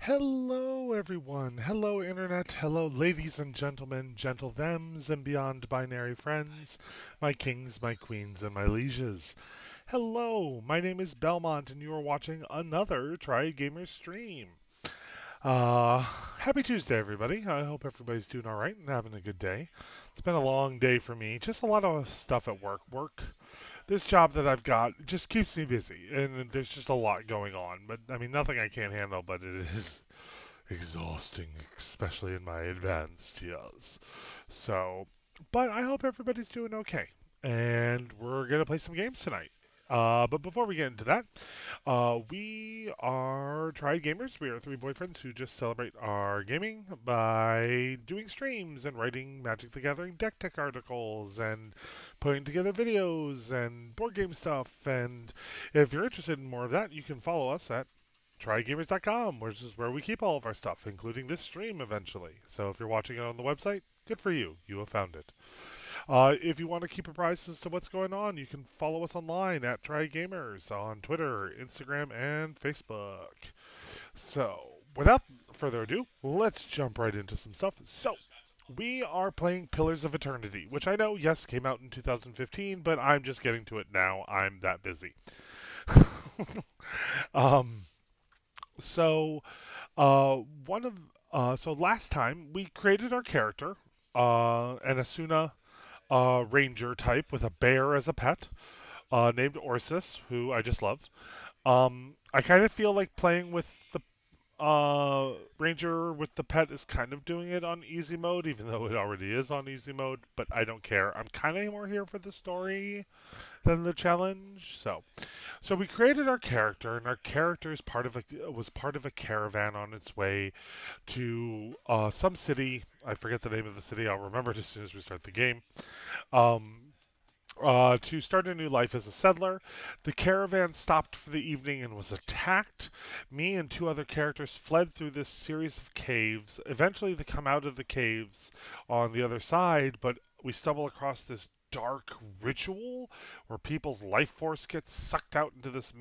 Hello, everyone. Hello, Internet. Hello, ladies and gentlemen, gentle thems and beyond binary friends, my kings, my queens, and my lieges. Hello, my name is Belmont, and you are watching another Try Gamer stream. Uh, Happy Tuesday, everybody. I hope everybody's doing all right and having a good day. It's been a long day for me. Just a lot of stuff at work. This job that I've got just keeps me busy, and there's just a lot going on. But I mean, nothing I can't handle, but it is exhausting, especially in my advanced years. So, but I hope everybody's doing okay. And we're going to play some games tonight. But before we get into that, we are Tried Gamers. We are three boyfriends who just celebrate our gaming by doing streams and writing Magic the Gathering deck tech articles and putting together videos and board game stuff. And if you're interested in more of that, you can follow us at trygamers.com, which is where we keep all of our stuff, including this stream eventually. So if you're watching it on the website, good for you. You have found it. If you want to keep apprised as to what's going on, you can follow us online at trygamers on Twitter, Instagram, and Facebook. So without further ado, let's jump right into some stuff. So we are playing Pillars of Eternity, which I know, yes, came out in 2015, but I'm just getting to it now. I'm that busy. um, so Uh, one of so last time we created our character, an Asuna ranger type with a bear as a pet, named Orsis, who I just love. I kind of feel like playing with the ranger with the pet is kind of doing it on easy mode, even though it already is on easy mode. But I don't care. I'm kind of more here for the story than the challenge. So we created our character, and our character is was part of a caravan on its way to some city. I forget the name of the city. I'll remember it as soon as we start the game. Um, to start a new life as a settler. The caravan stopped for the evening and was attacked. Me and two other characters fled through this series of caves. Eventually, they come out of the caves on the other side, but we stumble across this dark ritual where people's life force gets sucked out into this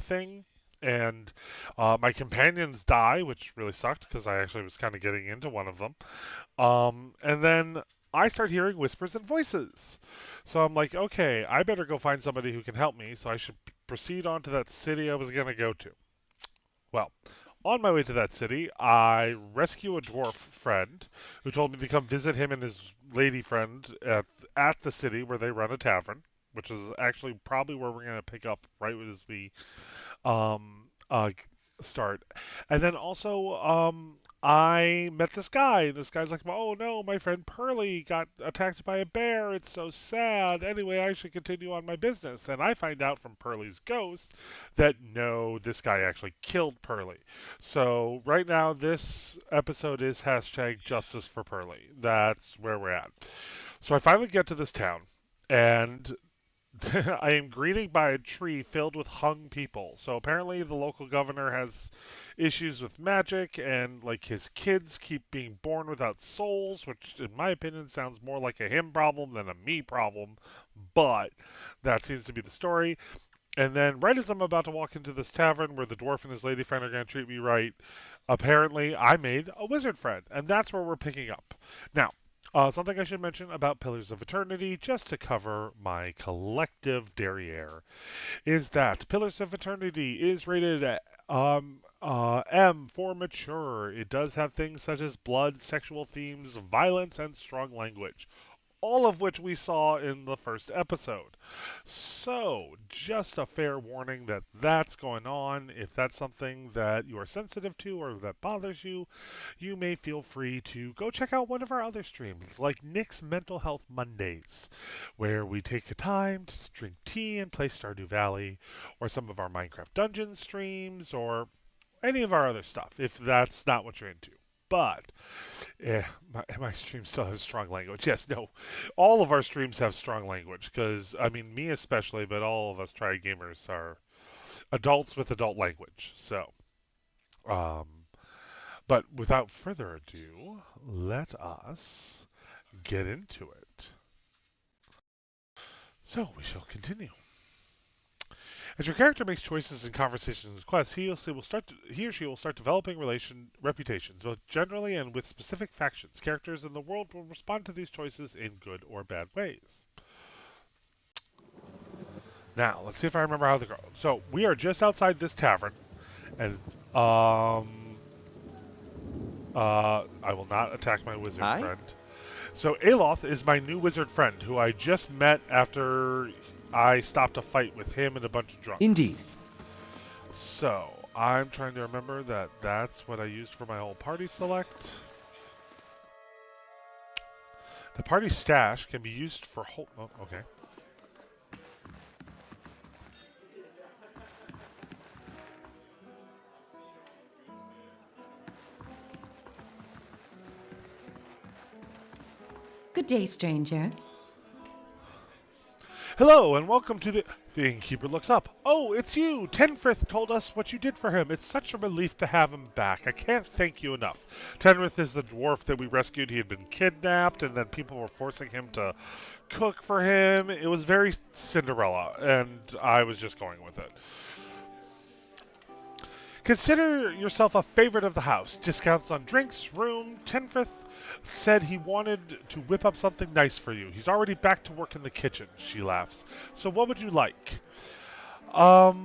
thing. And my companions die, which really sucked because I actually was kind of getting into one of them. And then I start hearing whispers and voices. So I'm like, okay, I better go find somebody who can help me. So I should proceed on to that city I was going to go to. Well, on my way to that city, I rescue a dwarf friend who told me to come visit him and his lady friend at the city where they run a tavern, which is actually probably where we're going to pick up right as we um, uh, start. And then also, I met this guy. And this guy's like, "Oh no, my friend Pearly got attacked by a bear. It's so sad. Anyway, I should continue on my business." And I find out from Pearly's ghost that no, this guy actually killed Pearly. So right now, this episode is hashtag justice for Pearly. That's where we're at. So I finally get to this town, and I am greeted by a tree filled with hung people. So apparently the local governor has issues with magic and like his kids keep being born without souls, which in my opinion sounds more like a him problem than a me problem, but that seems to be the story. And then right as I'm about to walk into this tavern where the dwarf and his lady friend are going to treat me right, apparently I made a wizard friend, and that's where we're picking up. Now, something I should mention about Pillars of Eternity, just to cover my collective derriere, is that Pillars of Eternity is rated at M for mature. It does have things such as blood, sexual themes, violence, and strong language, all of which we saw in the first episode. So, just a fair warning that that's going on. If that's something that you are sensitive to or that bothers you, you may feel free to go check out one of our other streams, like Nick's Mental Health Mondays, where we take a time to drink tea and play Stardew Valley, or some of our Minecraft Dungeons streams, or any of our other stuff, if that's not what you're into. But my stream still has strong language. Yes, no, all of our streams have strong language because I mean me especially, but all of us try gamers are adults with adult language. So, um, but without further ado, let us get into it. So we shall continue. As your character makes choices in conversations and quests, he or she will start developing reputations, both generally and with specific factions. Characters in the world will respond to these choices in good or bad ways. Now, let's see if I remember how to go. So, we are just outside this tavern, and I will not attack my wizard Hi? friend. So, Aloth is my new wizard friend, who I just met after I stopped a fight with him and a bunch of drunks. Indeed. So, I'm trying to remember that that's what I used for my whole party select. The party stash can be used for whole... Oh, okay. Good day, stranger. Hello, and welcome to the... The innkeeper looks up. Oh, it's you! Tenfrith told us what you did for him. It's such a relief to have him back. I can't thank you enough. Tenrith is the dwarf that we rescued. He had been kidnapped, and then people were forcing him to cook for him. It was very Cinderella, and I was just going with it. Consider yourself a favorite of the house. Discounts on drinks, room. Tenfrith said he wanted to whip up something nice for you. He's already back to work in the kitchen, she laughs. So what would you like? Well,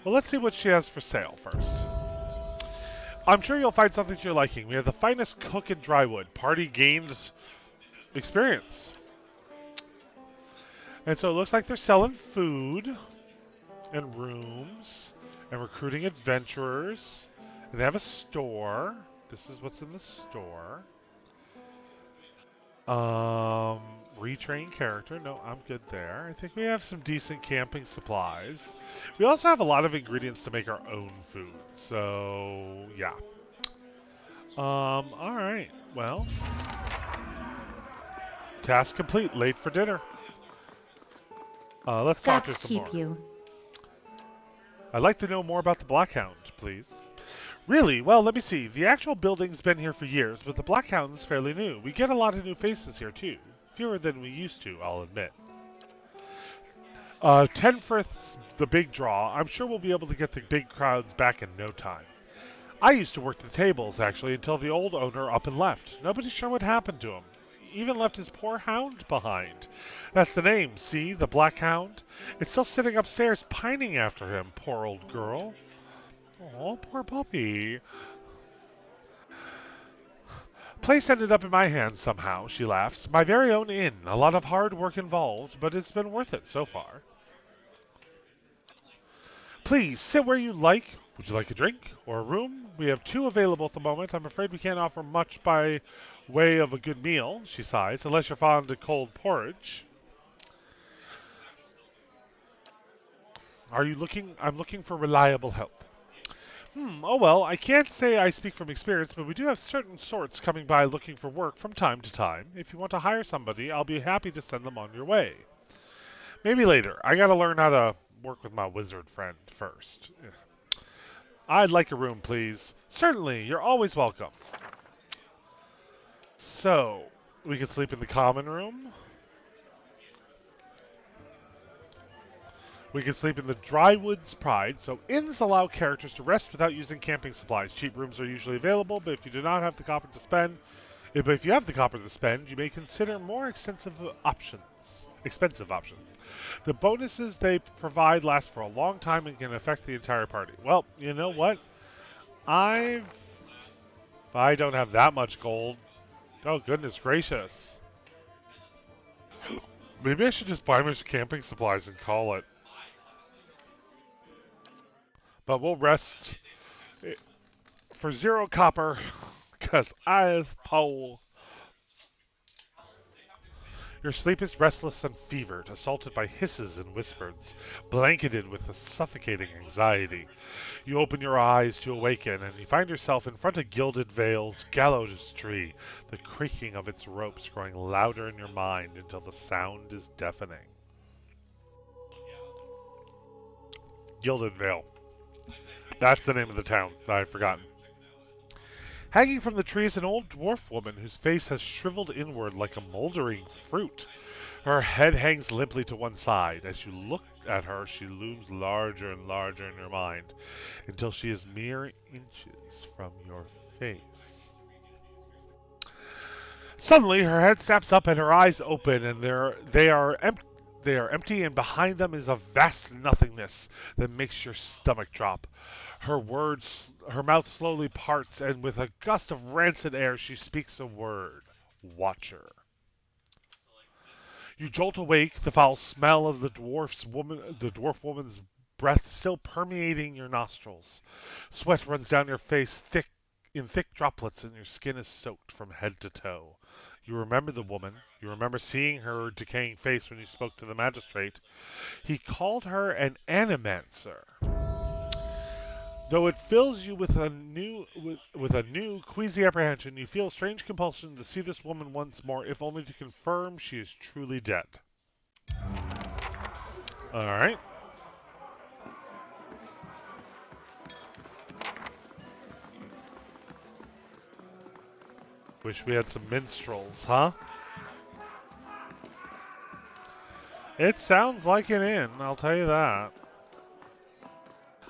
let's see what she has for sale first. I'm sure you'll find something to your liking. We have the finest cook in Drywood. Party gains experience. And so it looks like they're selling food and rooms and recruiting adventurers. And they have a store. This is what's in the store. Retrain character. No, I'm good there. I think we have some decent camping supplies. We also have a lot of ingredients to make our own food. So, yeah. Alright. Well. Task complete. Late for dinner. Let's talk to some more. You. I'd like to know more about the Blackhound, please. Really? Well, let me see. The actual building's been here for years, but the Blackhound's fairly new. We get a lot of new faces here, too. Fewer than we used to, I'll admit. Tenfrith's the big draw. I'm sure we'll be able to get the big crowds back in no time. I used to work the tables, actually, until the old owner up and left. Nobody's sure what happened to him. Even left his poor hound behind. That's the name, see? The Black Hound? It's still sitting upstairs pining after him, poor old girl. Oh, poor puppy. Place ended up in my hands somehow, she laughs. My very own inn. A lot of hard work involved, but it's been worth it so far. Please, sit where you like. Would you like a drink or a room? We have 2 available at the moment. I'm afraid we can't offer much by way of a good meal, she sighs, unless you're fond of cold porridge. I'm looking for reliable help. Oh well, I can't say I speak from experience, but we do have certain sorts coming by looking for work from time to time. If you want to hire somebody, I'll be happy to send them on your way. Maybe later. I gotta learn how to work with my wizard friend first. I'd like a room, please. Certainly, you're always welcome. So, we can sleep in the common room. We can sleep in the Drywoods Pride. So, inns allow characters to rest without using camping supplies. Cheap rooms are usually available, but if you do not have the copper to spend, you may consider more expensive options. The bonuses they provide last for a long time and can affect the entire party. Well, you know what? I don't have that much gold. Oh, goodness gracious. Maybe I should just buy my camping supplies and call it. But we'll rest for 0 copper, because I have pole. Your sleep is restless and fevered, assaulted by hisses and whispers, blanketed with a suffocating anxiety. You open your eyes to awaken, and you find yourself in front of Gilded Vale's gallows tree, the creaking of its ropes growing louder in your mind until the sound is deafening. Gilded Vale. That's the name of the town that I've forgotten. Hanging from the tree is an old dwarf woman whose face has shriveled inward like a moldering fruit. Her head hangs limply to one side. As you look at her, she looms larger and larger in your mind until she is mere inches from your face. Suddenly, her head snaps up and her eyes open, and they are empty, and behind them is a vast nothingness that makes your stomach drop. Her mouth slowly parts, and with a gust of rancid air, she speaks a word: Watcher. You jolt awake, the foul smell of the dwarf woman's breath still permeating your nostrils. Sweat runs down your face in thick droplets, and your skin is soaked from head to toe. You remember the woman. You remember seeing her decaying face when you spoke to the magistrate. He called her an animancer. Though it fills you with a new queasy apprehension, you feel a strange compulsion to see this woman once more, if only to confirm she is truly dead. All right. Wish we had some minstrels, huh? It sounds like an inn, I'll tell you that.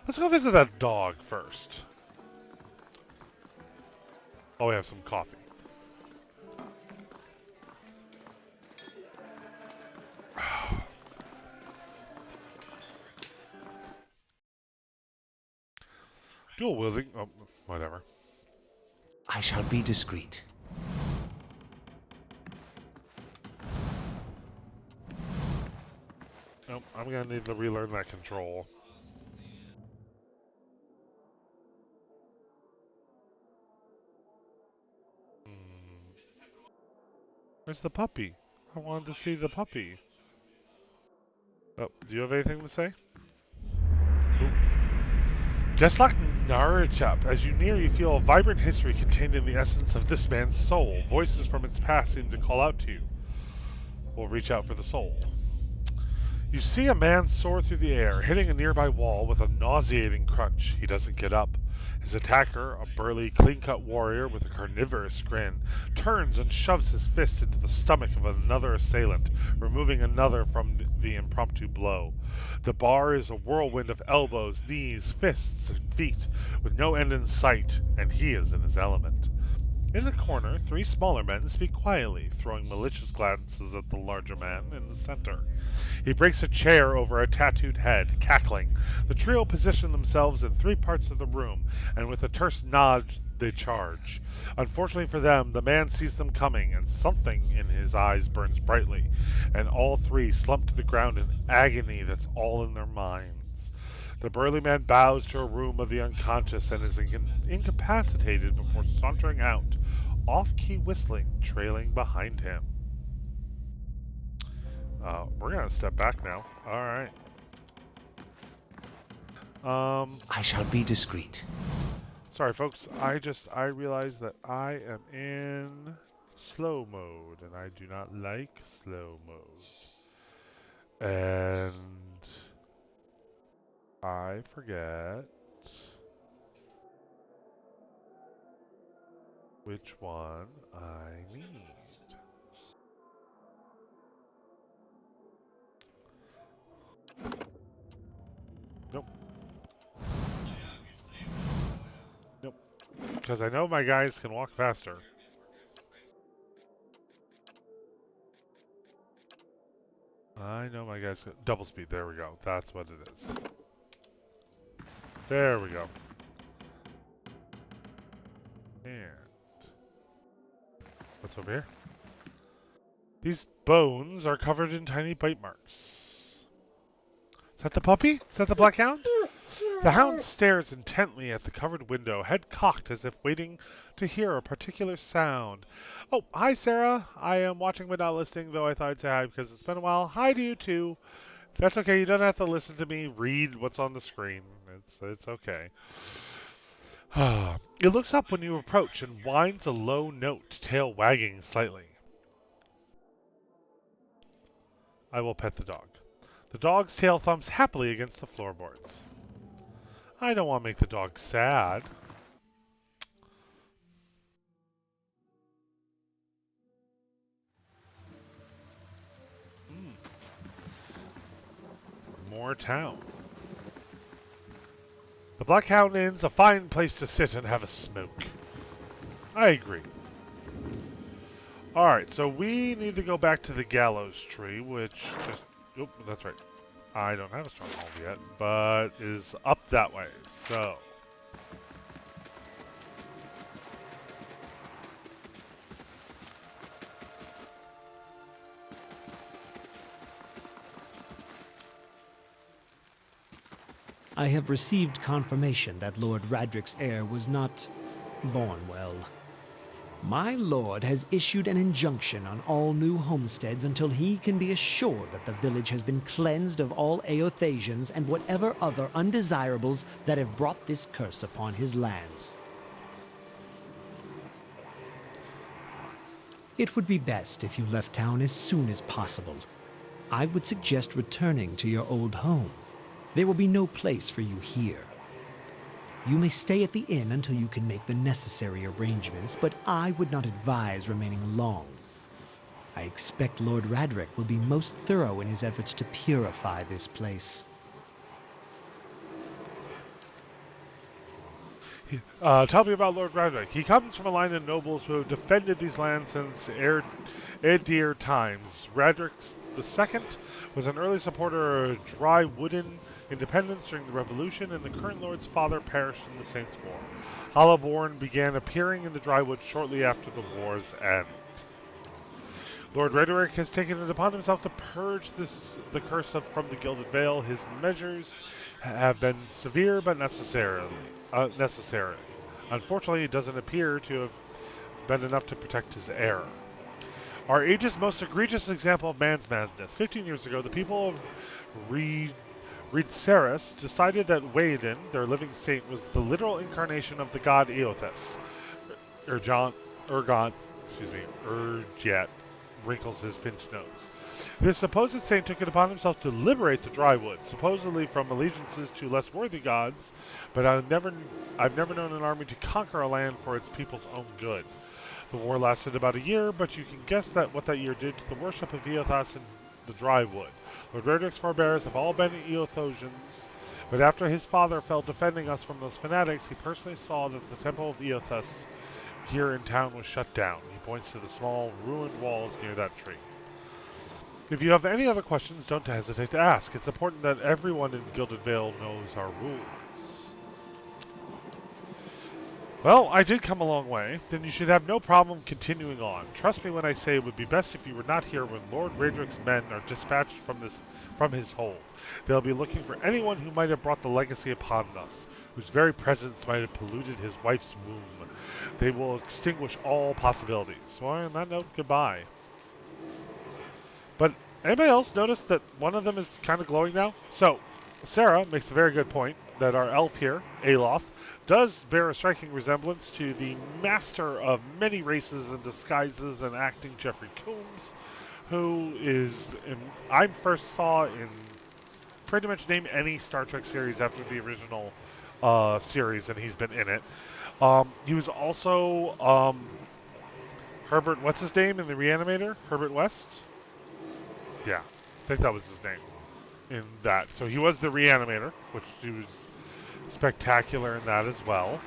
Let's go visit that dog first. Oh, we have some coffee. Dual wielding. Oh, whatever. I shall be discreet. Nope, I'm gonna need to relearn that control. Hmm. Where's the puppy? I wanted to see the puppy. Oh, do you have anything to say? Ooh. Just like Naruchap, as you near, you feel a vibrant history contained in the essence of this man's soul. Voices from its past seem to call out to you. We'll reach out for the soul. You see a man soar through the air, hitting a nearby wall with a nauseating crunch. He doesn't get up. His attacker, a burly, clean-cut warrior with a carnivorous grin, turns and shoves his fist into the stomach of another assailant, removing another from the impromptu blow. The bar is a whirlwind of elbows, knees, fists, and feet, with no end in sight, and he is in his element. In the corner, three smaller men speak quietly, throwing malicious glances at the larger man in the center. He breaks a chair over a tattooed head, cackling. The trio position themselves in three parts of the room, and with a terse nod they charge. Unfortunately for them, the man sees them coming, and something in his eyes burns brightly, and all three slump to the ground in agony that's all in their minds. The burly man bows to a room of the unconscious and is incapacitated before sauntering out, off-key whistling trailing behind him. We're gonna step back now. All right. I shall be discreet. Sorry, folks. I realized that I am in slow mode, and I do not like slow mode. And I forget which one I need. Nope. Nope. Because I know my guys can walk faster. I know my guys can... Double speed. There we go. That's what it is. There we go. And what's over here? These bones are covered in tiny bite marks. Is that the puppy? Is that the black hound? The hound stares intently at the covered window, head cocked as if waiting to hear a particular sound. Oh, hi, Sarah. I am watching but not listening, though I thought I'd say hi because it's been a while. Hi to you, too. That's okay. You don't have to listen to me read what's on the screen. It's okay. It looks up when you approach and whines a low note, tail wagging slightly. I will pet the dog. The dog's tail thumps happily against the floorboards. I don't want to make the dog sad. more town. The Blackhound Inn's a fine place to sit and have a smoke. I agree. Alright, so we need to go back to the gallows tree, which just... Oop, that's right. I don't have a stronghold yet, but is up that way, so... I have received confirmation that Lord Radric's heir was not born well. My lord has issued an injunction on all new homesteads until he can be assured that the village has been cleansed of all Eothasians and whatever other undesirables that have brought this curse upon his lands. It would be best if you left town as soon as possible. I would suggest returning to your old home. There will be no place for you here. You may stay at the inn until you can make the necessary arrangements, but I would not advise remaining long. I expect Lord Radric will be most thorough in his efforts to purify this place. Tell me about Lord Radric. He comes from a line of nobles who have defended these lands since Eder times. Radric II was an early supporter of dry wooden independence during the Revolution, and the current Lord's father perished in the Saints' War. Hollowborn began appearing in the Drywood shortly after the war's end. Lord Radric has taken it upon himself to purge the curse from the Gilded Vale. His measures have been severe but necessary. Unfortunately, it doesn't appear to have been enough to protect his heir. Our age's most egregious example of man's madness. 15 years ago, the people of Reedceris decided that Waden, their living saint, was the literal incarnation of the god Eothas. Urjet wrinkles his pinched nose. This supposed saint took it upon himself to liberate the Drywood, supposedly from allegiances to less worthy gods, but I've never known an army to conquer a land for its people's own good. The war lasted about a year, but you can guess what that year did to the worship of Eothas in the Drywood. Lord Radric's forebears have all been Eothosians, but after his father fell defending us from those fanatics, he personally saw that the temple of Eothas here in town was shut down. He points to the small ruined walls near that tree. If you have any other questions, don't hesitate to ask. It's important that everyone in Gilded Vale knows our rules. Well, I did come a long way. Then you should have no problem continuing on. Trust me when I say it would be best if you were not here when Lord Radric's men are dispatched from his hold. They'll be looking for anyone who might have brought the legacy upon us, whose very presence might have polluted his wife's womb. They will extinguish all possibilities. Well, on that note, goodbye. But anybody else notice that one of them is kind of glowing now? So, Sarah makes a very good point that our elf here, Aloth, does bear a striking resemblance to the master of many races and disguises and acting, Jeffrey Combs, who is, I first saw in pretty much name any Star Trek series after the original series, and he's been in it. He was also Herbert, what's his name in the Reanimator? Herbert West? Yeah, I think that was his name in that. So he was the Reanimator, which he was spectacular in that as well.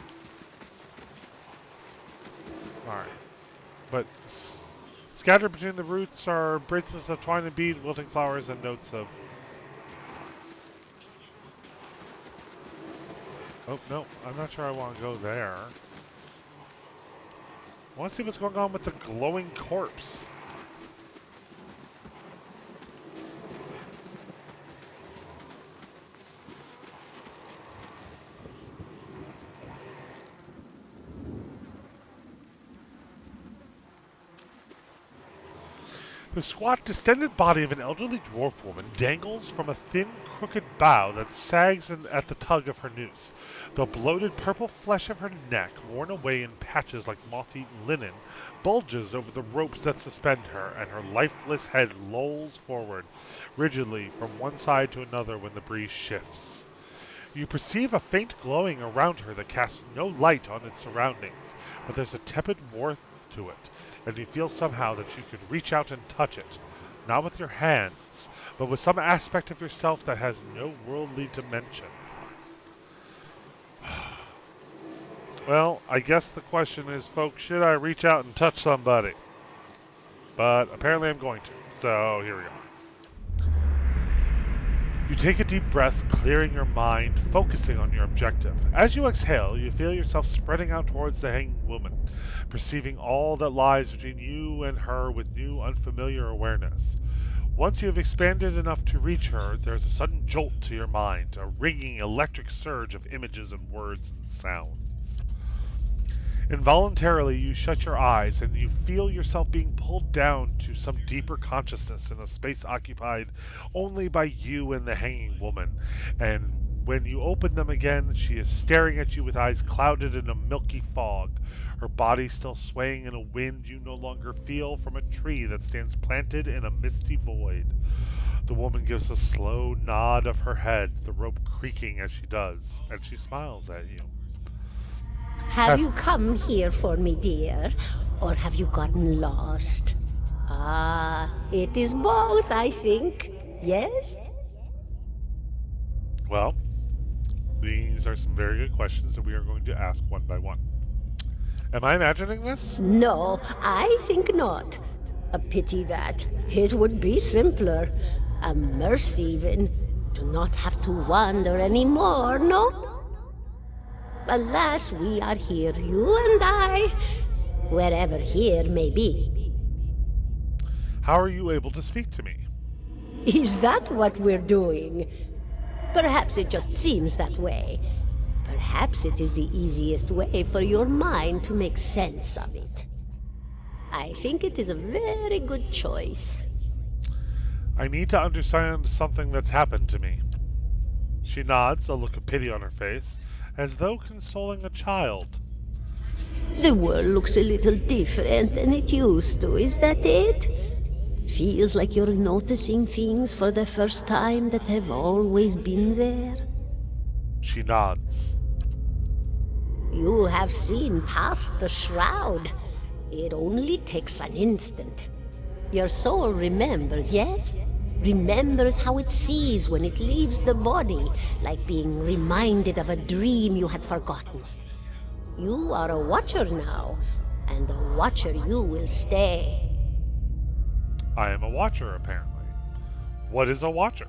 Alright. But scattered between the roots are bracelets of twine and bead, wilting flowers, and notes of... Oh, no, I'm not sure I want to go there. I want to see what's going on with the glowing corpse. The squat, distended body of an elderly dwarf woman dangles from a thin, crooked bough that sags at the tug of her noose. The bloated purple flesh of her neck, worn away in patches like moth-eaten linen, bulges over the ropes that suspend her, and her lifeless head lolls forward, rigidly from one side to another when the breeze shifts. You perceive a faint glowing around her that casts no light on its surroundings, but there's a tepid warmth to it, and you feel somehow that you could reach out and touch it. not with your hands, but with some aspect of yourself that has no worldly dimension. Well, I guess the question is, folks, should I reach out and touch somebody? But apparently I'm going to, so here we go. You take a deep breath, clearing your mind, focusing on your objective. As you exhale, you feel yourself spreading out towards the hanging woman, perceiving all that lies between you and her with new, unfamiliar awareness. Once you have expanded enough to reach her, there is a sudden jolt to your mind, a ringing, electric surge of images and words and sounds. Involuntarily, you shut your eyes and you feel yourself being pulled down to some deeper consciousness in a space occupied only by you and the hanging woman. And when you open them again, she is staring at you with eyes clouded in a milky fog, her body still swaying in a wind you no longer feel from a tree that stands planted in a misty void. The woman gives a slow nod of her head, the rope creaking as she does, and she smiles at you. Have you come here for me, dear? Or have you gotten lost? Ah, it is both, I think. Yes? Well, these are some very good questions that we are going to ask one by one. Am I imagining this? No, I think not. A pity that. It would be simpler. A mercy, even. To not have to wander anymore, no? Alas, we are here, you and I, wherever here may be. How are you able to speak to me? Is that what we're doing? Perhaps it just seems that way. Perhaps it is the easiest way for your mind to make sense of it. I think it is a very good choice. I need to understand something that's happened to me. She nods, a look of pity on her face, as though consoling a child. The world looks a little different than it used to, is that it? Feels like you're noticing things for the first time that have always been there. She nods. You have seen past the shroud. It only takes an instant. Your soul remembers, yes? Remembers how it sees when it leaves the body, like being reminded of a dream you had forgotten. You are a watcher now, and a watcher you will stay. I am a watcher, apparently. What is a watcher?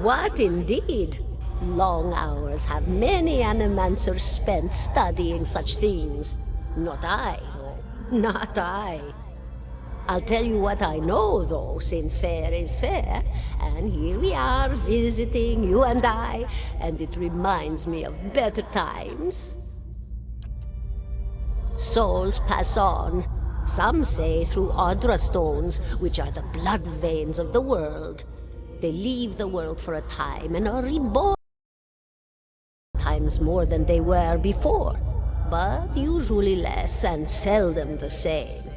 What indeed? Long hours have many animancers spent studying such things. Not I, though. Not I. I'll tell you what I know, though, since fair is fair, and here we are visiting, you and I, and it reminds me of better times. Souls pass on, some say through Audra stones, which are the blood veins of the world. They leave the world for a time and are reborn times more than they were before, but usually less and seldom the same.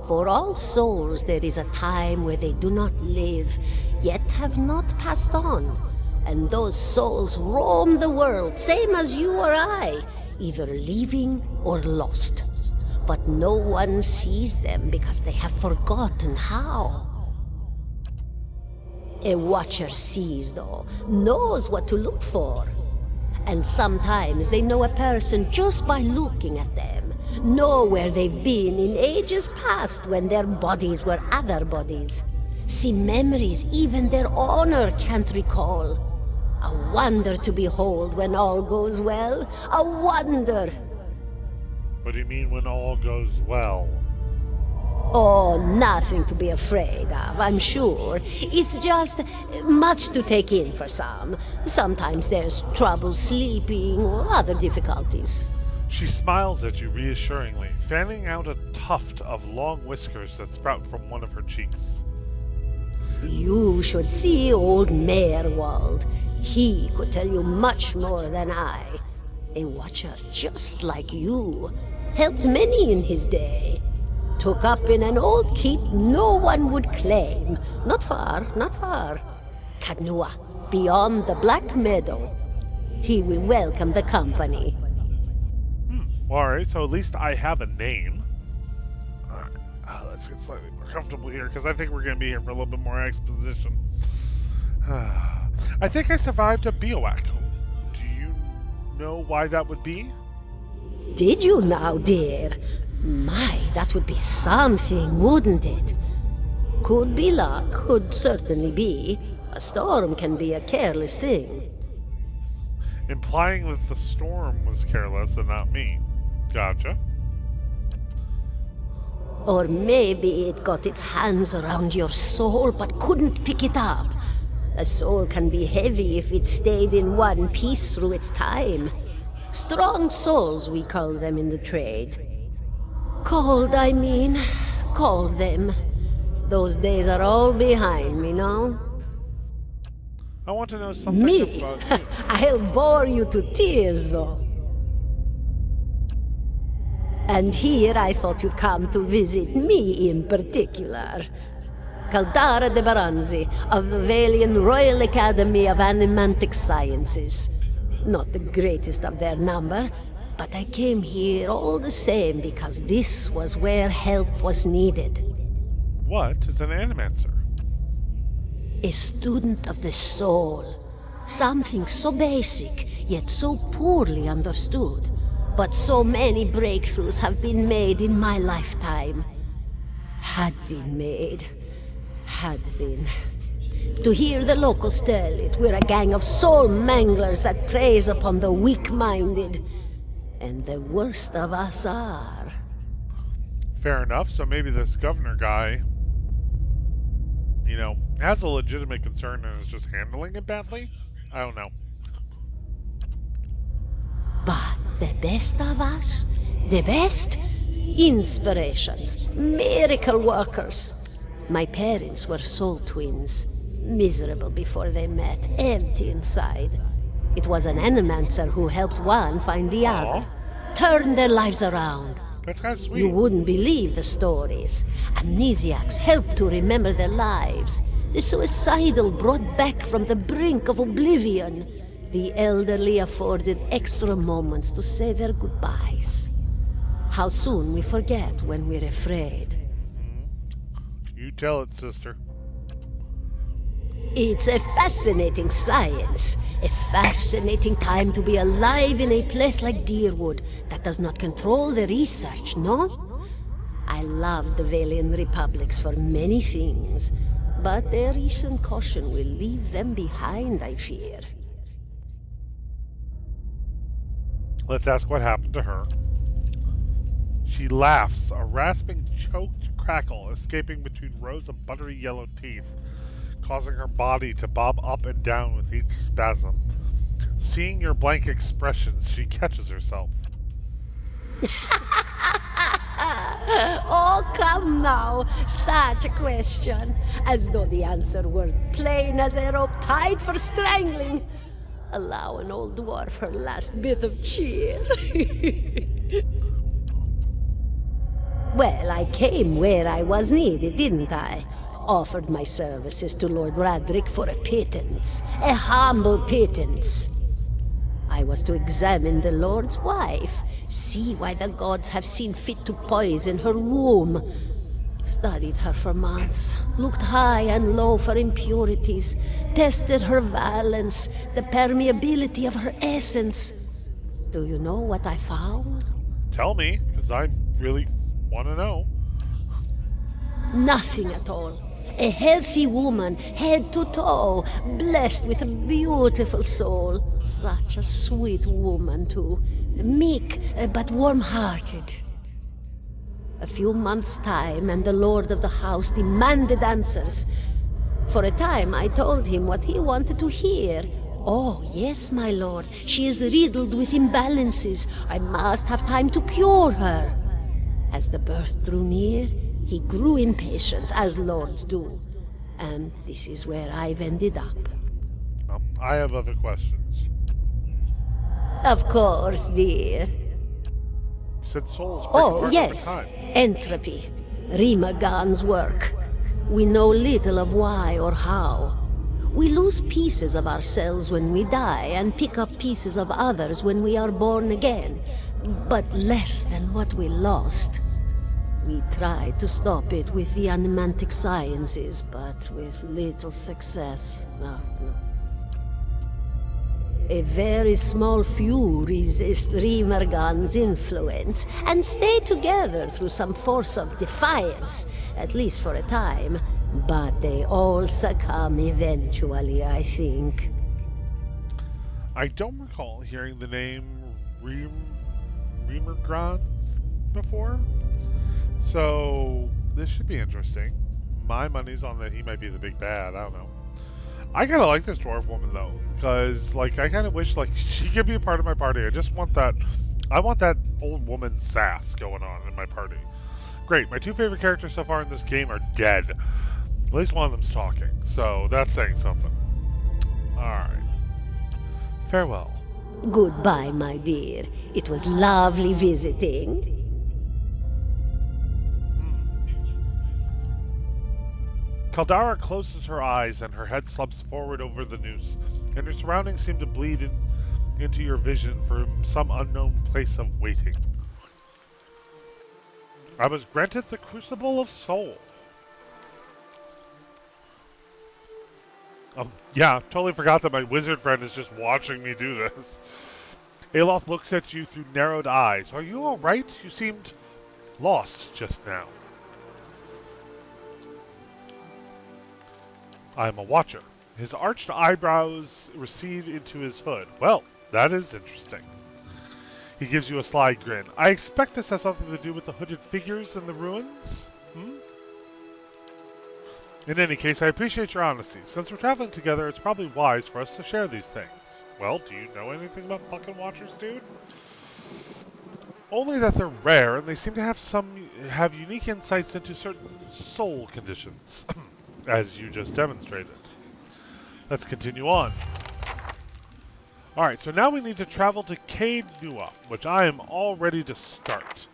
For all souls there is a time where they do not live, yet have not passed on. And those souls roam the world, same as you or I, either leaving or lost. But no one sees them because they have forgotten how. A watcher sees, though, knows what to look for. And sometimes they know a person just by looking at them. Know where they've been in ages past when their bodies were other bodies. See memories even their owner can't recall. A wonder to behold when all goes well. A wonder! What do you mean when all goes well? Oh, nothing to be afraid of, I'm sure. It's just much to take in for some. Sometimes there's trouble sleeping or other difficulties. She smiles at you reassuringly, fanning out a tuft of long whiskers that sprout from one of her cheeks. You should see old Meerwald. He could tell you much more than I. A watcher just like you. Helped many in his day. Took up in an old keep no one would claim. Not far, not far. Kadnua, beyond the Black Meadow. He will welcome the company. Alright, so at least I have a name. Let's let's get slightly more comfortable here, because I think we're going to be here for a little bit more exposition. I think I survived a bivouac. Do you know why that would be? Did you now, dear? My, that would be something, wouldn't it? Could be luck, could certainly be. A storm can be a careless thing. Implying that the storm was careless and not me. Gotcha. Or maybe it got its hands around your soul but couldn't pick it up. A soul can be heavy if it stayed in one piece through its time. Strong souls, we call them in the trade. Cold, I mean. Called them. Those days are all behind me, no? I want to know something Me? about you. I'll bore you to tears, though. And here I thought you'd come to visit me in particular. Caldara de Baranzi, of the Valian Royal Academy of Animantic Sciences. Not the greatest of their number, but I came here all the same because this was where help was needed. What is an animancer? A student of the soul. Something so basic, yet so poorly understood. But so many breakthroughs have been made in my lifetime. Had been made. Had been. To hear the locals tell it, we're a gang of soul manglers that preys upon the weak-minded. And the worst of us are. Fair enough, so maybe this governor guy, you know, has a legitimate concern and is just handling it badly? I don't know. But the best of us, the best? Inspirations, miracle workers. My parents were soul twins, miserable before they met, empty inside. It was an animancer who helped one find the other, turned their lives around. That's kind of sweet. You wouldn't believe the stories. Amnesiacs helped to remember their lives. The suicidal brought back from the brink of oblivion. The elderly afforded extra moments to say their goodbyes. How soon we forget when we're afraid. You tell it, sister. It's a fascinating science. A fascinating time to be alive in a place like Deerwood that does not control the research, no? I love the Valian Republics for many things, but their recent caution will leave them behind, I fear. Let's ask what happened to her. She laughs, a rasping, choked crackle escaping between rows of buttery yellow teeth, causing her body to bob up and down with each spasm. Seeing your blank expressions, she catches herself. Oh, come now. Such a question. As though the answer were plain as a rope tied for strangling. Allow an old dwarf her last bit of cheer. Well, I came where I was needed, didn't I? Offered my services to Lord Radric for a pittance. A humble pittance. I was to examine the Lord's wife, see why the gods have seen fit to poison her womb. Studied her for months, looked high and low for impurities, tested her valence, the permeability of her essence. Do you know what I found? Tell me, because I really want to know. Nothing at all. A healthy woman, head to toe, blessed with a beautiful soul. Such a sweet woman, too. Meek, but warm-hearted. A few months' time, and the lord of the house demanded answers. For a time, I told him what he wanted to hear. Oh, yes, my lord. She is riddled with imbalances. I must have time to cure her. As the birth drew near, he grew impatient, as lords do. And this is where I've ended up. I have other questions. Of course, dear. You said souls break Oh, apart yes. over time. Entropy. Rimagan's work. We know little of why or how. We lose pieces of ourselves when we die and pick up pieces of others when we are born again, but less than what we lost. We tried to stop it with the animantic sciences, but with little success. No, no. A very small few resist Rimergan's influence and stay together through some force of defiance, at least for a time. But they all succumb eventually, I think. I don't recall hearing the name Remergran before, so this should be interesting. My money's on that he might be the big bad. I don't know. I kind of like this dwarf woman though, because like I kind of wish like she could be a part of my party. I just want that. I want that old woman sass going on in my party. Great. My two favorite characters so far in this game are dead. At least one of them's talking, so that's saying something. All right. Farewell. Goodbye, my dear. It was lovely visiting. Caldara closes her eyes and her head slumps forward over the noose, and her surroundings seem to bleed into your vision from some unknown place of waiting. I was granted the Crucible of Soul. Yeah, totally forgot that my wizard friend is just watching me do this. Aloth looks at you through narrowed eyes. Are you alright? You seemed lost just now. I am a watcher. His arched eyebrows recede into his hood. Well, that is interesting. He gives you a sly grin. I expect this has something to do with the hooded figures in the ruins? In any case, I appreciate your honesty. Since we're traveling together, it's probably wise for us to share these things. Well, do you know anything about fucking watchers, dude? Only that they're rare, and they seem to have unique insights into certain soul conditions, as you just demonstrated. Let's continue on. Alright, so now we need to travel to Cade Nua, which I am all ready to start.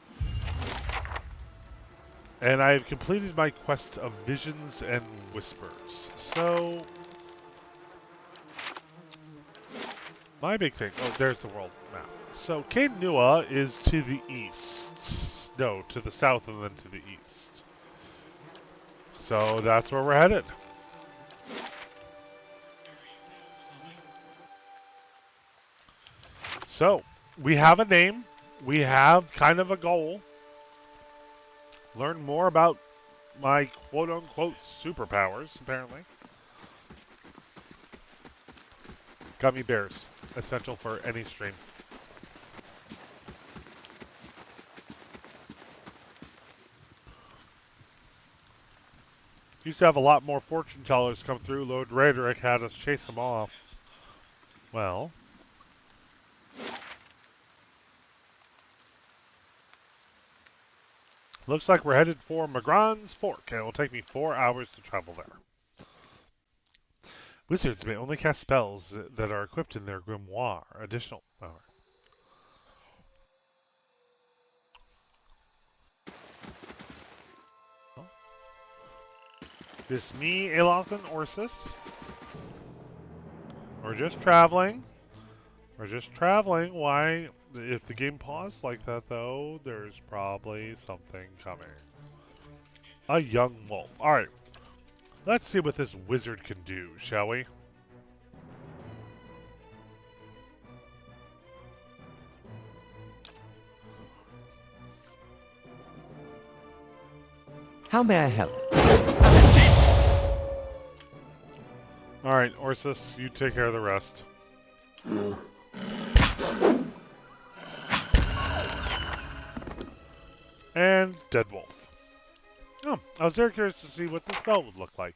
And I have completed my quest of visions and whispers. So, my big thing, oh, there's the world map. So, Cade Nua is to the east. No, to the south and then to the east. So, that's where we're headed. So, we have a name. We have kind of a goal. Learn more about my quote-unquote superpowers, apparently. Gummy bears. Essential for any stream. Used to have a lot more fortune tellers come through. Lord Raedric had us chase them off. Well. Looks like we're headed for Magran's Fork, and it will take me 4 hours to travel there. Wizards may only cast spells that are equipped in their grimoire. Additional power. This me, Aloth, and Ursus. We're just traveling. We're just traveling. Why? If the game paused like that, though, there's probably something coming. A young wolf. Alright. Let's see what this wizard can do, shall we? How may I help? Alright, Ursus, you take care of the rest. And dead wolf. Oh, I was very curious to see what the spell would look like.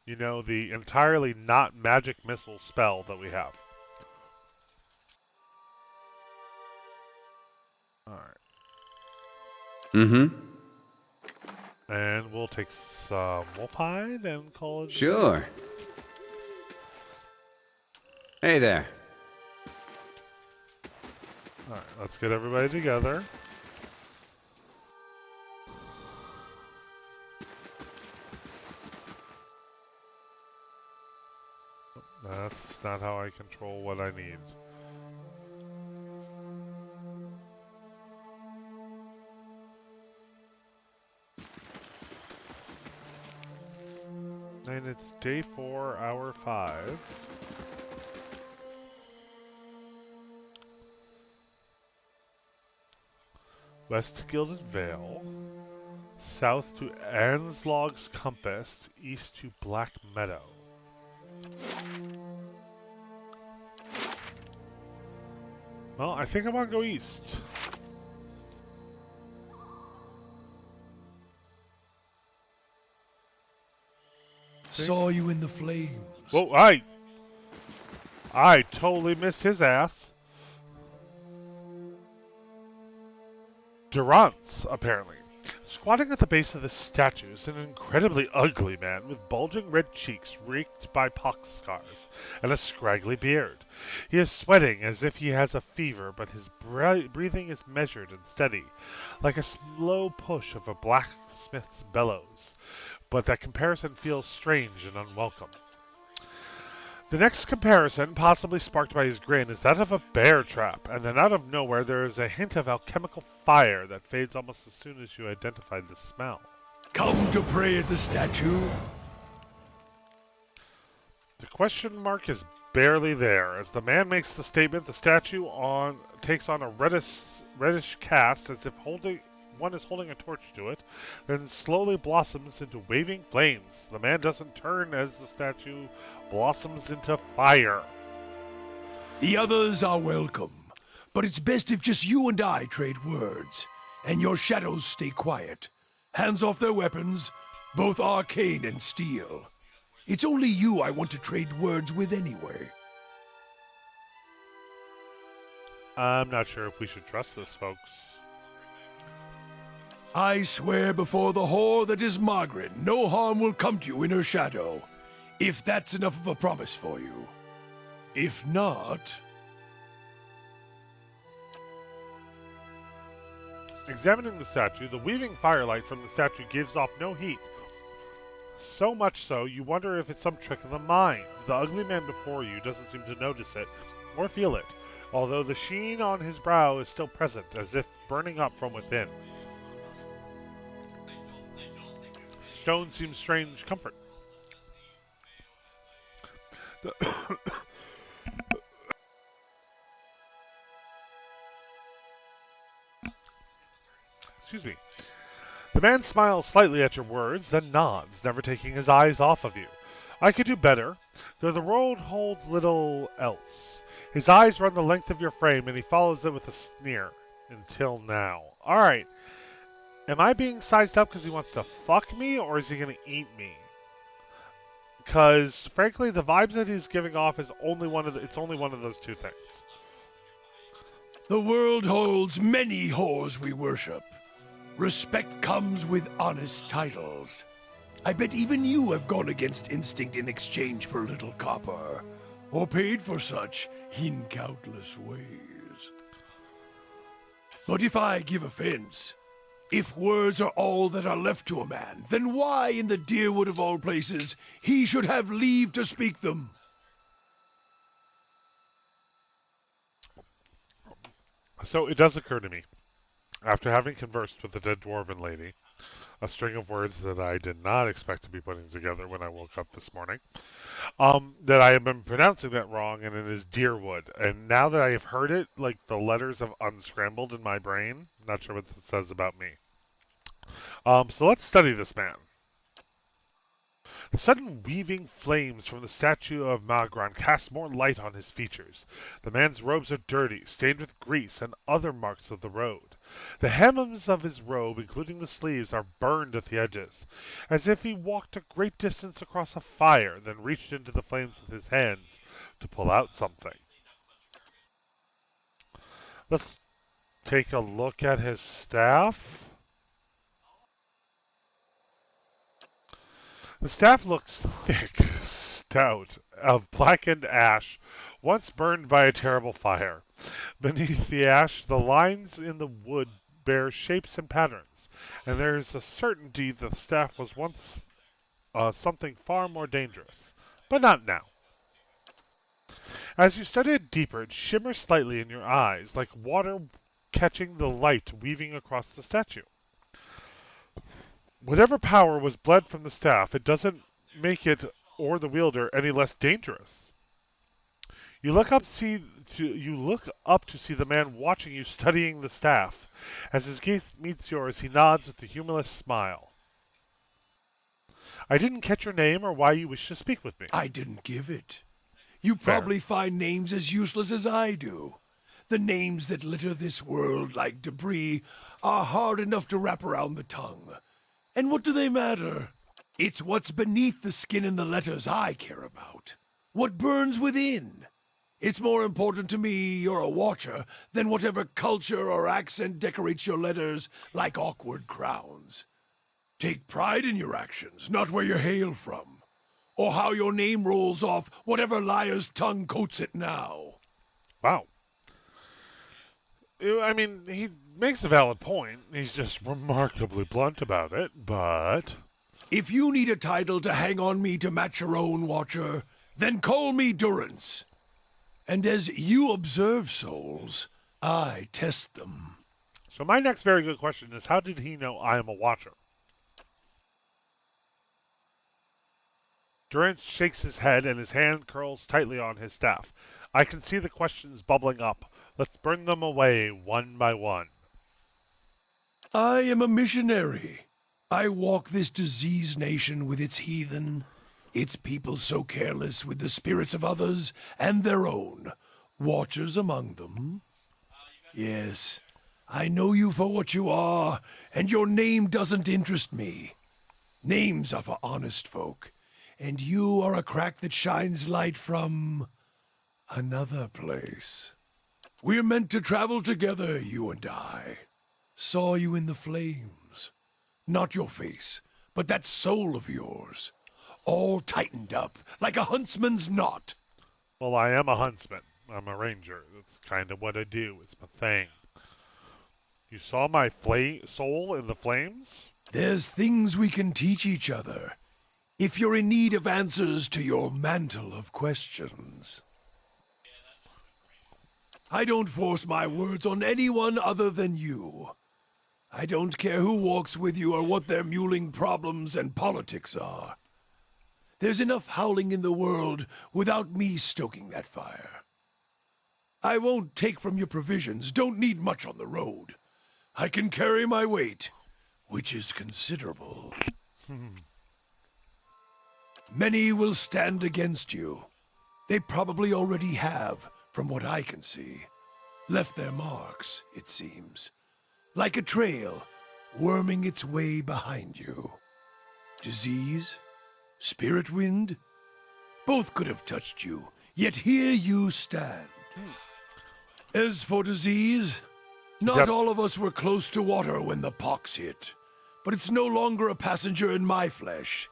You know, the entirely not magic missile spell that we have. Alright. Mm-hmm. And we'll take some wolf hide and call it... Sure. Hey there. Alright, let's get everybody together. That's not how I control what I need. it's day 4, hour 5. West to Gilded Vale. South to Anslog's Compass. East to Black Meadow. Well, I think I want to go east. Saw you in the flames. Whoa, I totally missed his ass. Durance, apparently. Squatting at the base of the statue is an incredibly ugly man with bulging red cheeks reeked by pox scars and a scraggly beard. He is sweating as if he has a fever, but his breathing is measured and steady, like a slow push of a blacksmith's bellows. But that comparison feels strange and unwelcome. The next comparison, possibly sparked by his grin, is that of a bear trap, and then out of nowhere there is a hint of alchemical fire that fades almost as soon as you identify the smell. Come to pray at the statue? The question mark is barely there. As the man makes the statement, the statue takes on a reddish cast as if one is holding a torch to it, then slowly blossoms into waving flames. The man doesn't turn as the statue blossoms into fire. The others are welcome, but it's best if just you and I trade words, and your shadows stay quiet. Hands off their weapons, both arcane and steel. It's only you I want to trade words with anyway. I'm not sure if we should trust this, folks. I swear before the whore that is Margaret, no harm will come to you in her shadow, if that's enough of a promise for you. If not... Examining the statue, the weaving firelight from the statue gives off no heat. So much so, you wonder if it's some trick of the mind. The ugly man before you doesn't seem to notice it, or feel it, although the sheen on his brow is still present, as if burning up from within. Stone seems strange comfort. Excuse me. The man smiles slightly at your words, then nods, never taking his eyes off of you. I could do better, though the world holds little else. His eyes run the length of your frame, and he follows it with a sneer. Until now. Alright. Am I being sized up because he wants to fuck me, or is he going to eat me? Because, frankly, the vibes that he's giving off is only one of those two things. The world holds many whores we worship. Respect comes with honest titles. I bet even you have gone against instinct in exchange for a little copper, or paid for such in countless ways. But if I give offense, if words are all that are left to a man, then why in the Deerwood of all places he should have leave to speak them? So it does occur to me, after having conversed with the dead dwarven lady, a string of words that I did not expect to be putting together when I woke up this morning, that I have been pronouncing that wrong, and it is Deerwood. And now that I have heard it, like the letters have unscrambled in my brain. Not sure what this says about me. So let's study this man. The sudden weaving flames from the statue of Magron cast more light on his features. The man's robes are dirty, stained with grease and other marks of the road. The hems of his robe, including the sleeves, are burned at the edges, as if he walked a great distance across a fire, then reached into the flames with his hands to pull out something. Let's take a look at his staff. The staff looks thick, stout, of blackened ash, once burned by a terrible fire. Beneath the ash, the lines in the wood bear shapes and patterns, and there is a certainty that the staff was once something far more dangerous. But not now. As you study it deeper, it shimmers slightly in your eyes, like water catching the light weaving across the statue. Whatever power was bled from the staff, it doesn't make it or the wielder any less dangerous. You look up to see the man watching you studying the staff. As his gaze meets yours, he nods with a humorless smile. I didn't catch your name or why you wish to speak with me. I didn't give it. You Fair. probably find names as useless as I do. The names that litter this world like debris are hard enough to wrap around the tongue. And what do they matter? It's what's beneath the skin and the letters I care about. What burns within. It's more important to me you're a watcher than whatever culture or accent decorates your letters like awkward crowns. Take pride in your actions, not where you hail from, or how your name rolls off whatever liar's tongue coats it now. Wow. I mean, he makes a valid point. He's just remarkably blunt about it, but... If you need a title to hang on me to match your own, Watcher, then call me Durance. And as you observe souls, I test them. So my next very good question is, how did he know I am a Watcher? Durance shakes his head and his hand curls tightly on his staff. I can see the questions bubbling up. Let's burn them away one by one. I am a missionary. I walk this diseased nation with its heathen, its people so careless with the spirits of others and their own, watchers among them. Yes, I know you for what you are, and your name doesn't interest me. Names are for honest folk, and you are a crack that shines light from another place. We're meant to travel together, you and I. Saw you in the flames. Not your face, but that soul of yours. All tightened up, like a huntsman's knot. Well, I am a huntsman. I'm a ranger. That's kind of what I do. It's my thing. You saw my soul in the flames? There's things we can teach each other, if you're in need of answers to your mantle of questions. I don't force my words on anyone other than you. I don't care who walks with you or what their mewling problems and politics are. There's enough howling in the world without me stoking that fire. I won't take from your provisions, don't need much on the road. I can carry my weight, which is considerable. Many will stand against you. They probably already have, from what I can see. Left their marks, it seems. Like a trail, worming its way behind you. Disease? Spirit wind? Both could have touched you, yet here you stand. As for disease, not all of us were close to water when the pox hit, but it's no longer a passenger in my flesh.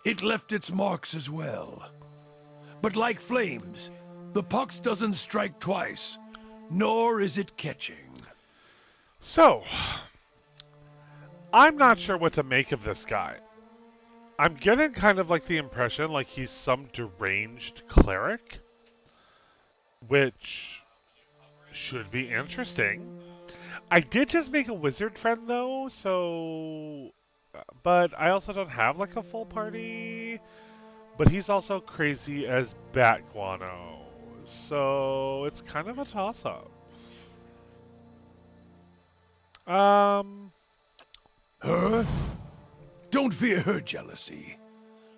It left its marks as well. But like flames, the pox doesn't strike twice, nor is it catching. So, I'm not sure what to make of this guy. I'm getting kind of like the impression like he's some deranged cleric, which should be interesting. I did just make a wizard friend though, so... But I also don't have like a full party. But he's also crazy as bat guano, so it's kind of a toss-up. Her? Don't fear her jealousy.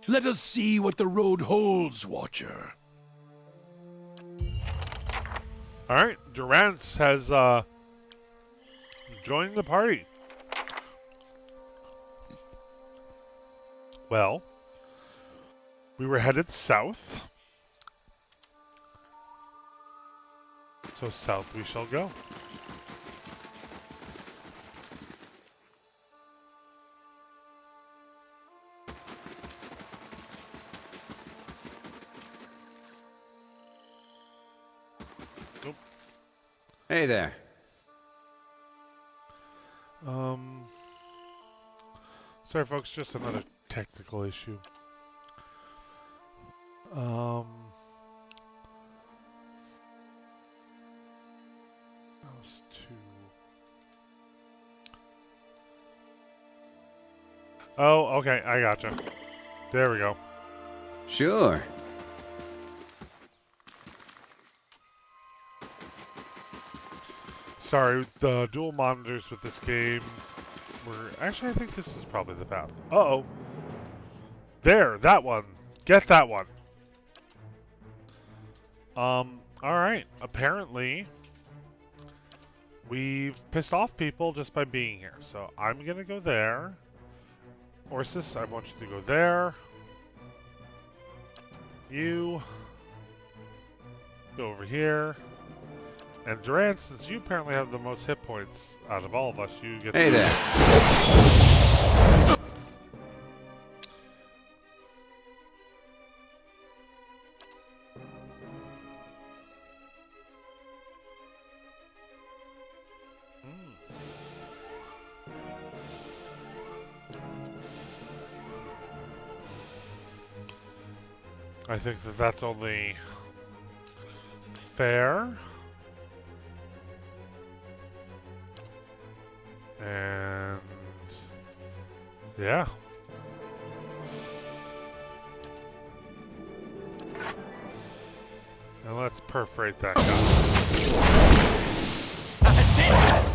Let us see what the road holds, Watcher. Alright, Durance has joined the party. Well, we were headed south. So south we shall go. Hey there. Sorry folks, just another technical issue. Mouse 2. Oh, okay, I gotcha. There we go. Sure. Sorry, the dual monitors with this game were... Actually, I think this is probably the path. Uh-oh. There, that one. Get that one. Alright. Apparently, we've pissed off people just by being here. So I'm gonna go there. Orsis, I want you to go there. You go over here. And Durant, since you apparently have the most hit points out of all of us, you get Hey there. I think that that's only fair. And yeah. And let's perforate that guy. That's it!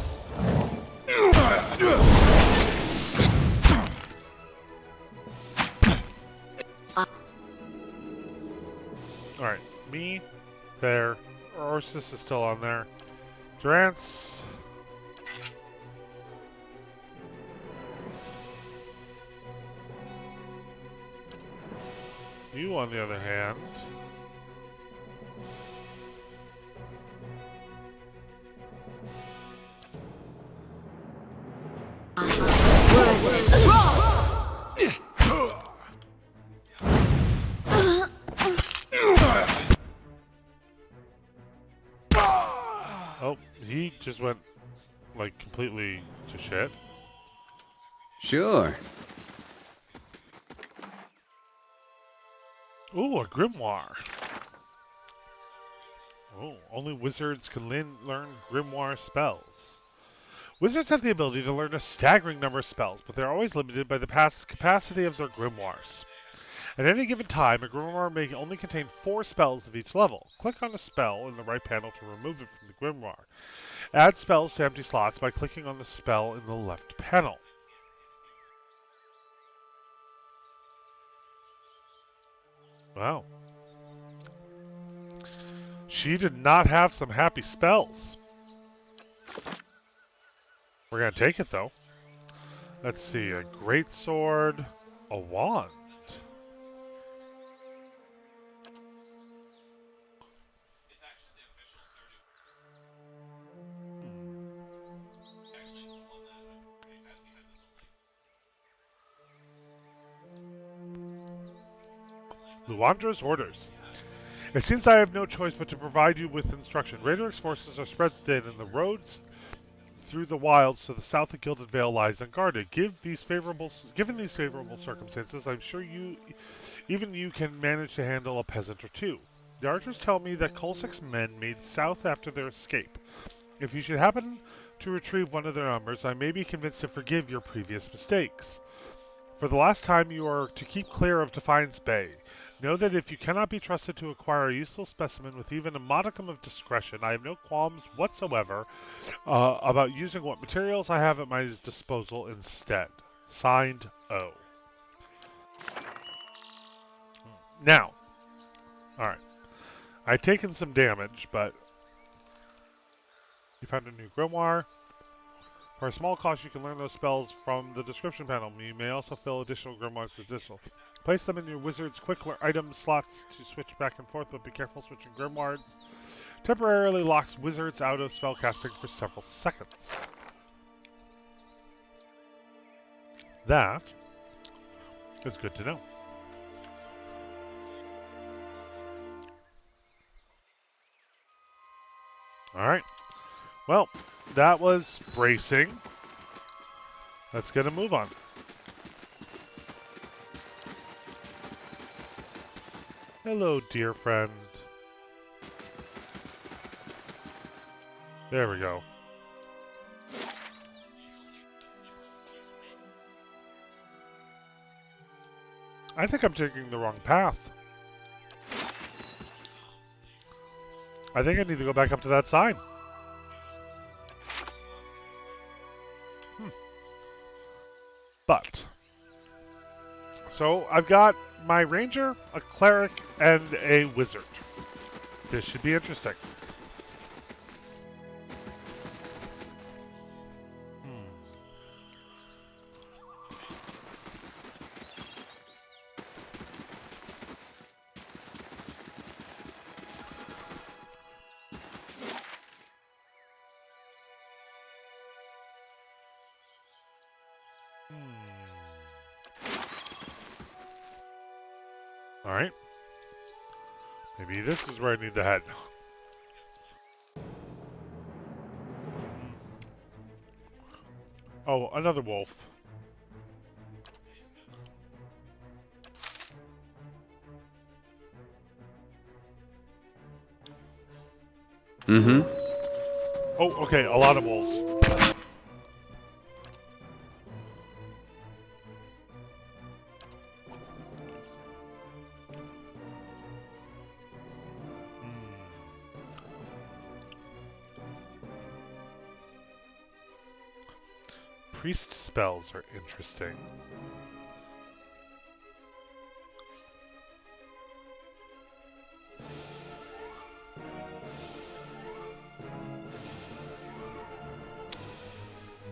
Alright, me, there. Orsis is still on there. Durant's. You, on the other hand. Oh, he just went, like, completely to shit. Sure. Ooh, a grimoire. Oh, only wizards can learn grimoire spells. Wizards have the ability to learn a staggering number of spells, but they're always limited by the capacity of their grimoires. At any given time, a grimoire may only contain 4 spells of each level. Click on a spell in the right panel to remove it from the grimoire. Add spells to empty slots by clicking on the spell in the left panel. Wow. She did not have some happy spells. We're going to take it, though. Let's see. A great sword. A wand. Luandra's orders. It seems I have no choice but to provide you with instruction. Raedric's forces are spread thin, and the roads through the wilds to the south of Gilded Vale lies unguarded. Given these favorable circumstances, I'm sure even you can manage to handle a peasant or two. The archers tell me that Kolsik's men made south after their escape. If you should happen to retrieve one of their numbers, I may be convinced to forgive your previous mistakes. For the last time, you are to keep clear of Defiance Bay. Know that if you cannot be trusted to acquire a useful specimen with even a modicum of discretion, I have no qualms whatsoever about using what materials I have at my disposal instead. Signed, O. Now, alright. I've taken some damage, but you found a new grimoire. For a small cost, you can learn those spells from the description panel. You may also fill additional grimoires with additional. Place them in your wizard's quick item slots to switch back and forth, but be careful switching grimoires. Temporarily locks wizards out of spellcasting for several seconds. That is good to know. Alright. Well, that was bracing. Let's get a move on. Hello, dear friend. There we go. I think I'm taking the wrong path. I think I need to go back up to that sign. But, so I've got my ranger, a cleric, and a wizard. This should be interesting. Alright. Maybe this is where I need to head. Oh, another wolf. Mm-hmm. Oh, okay, a lot of wolves. Priest spells are interesting.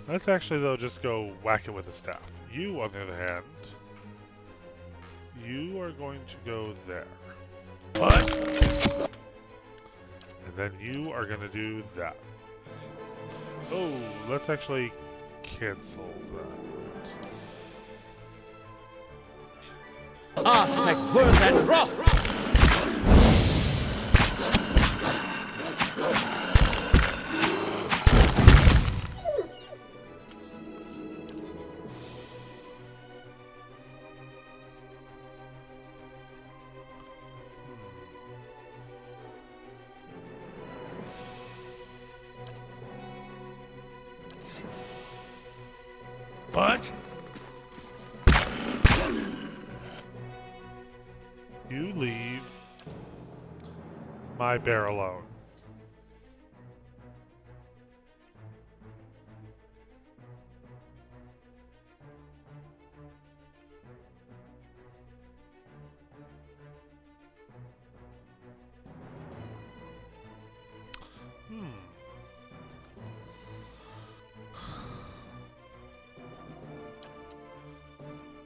Let's actually, though, just go whack it with a staff. You, on the other hand, you are going to go there. What? And then you are going to do that. Oh, let's actually cancel that. Architect Worth and Roth! What? You leave my bear alone.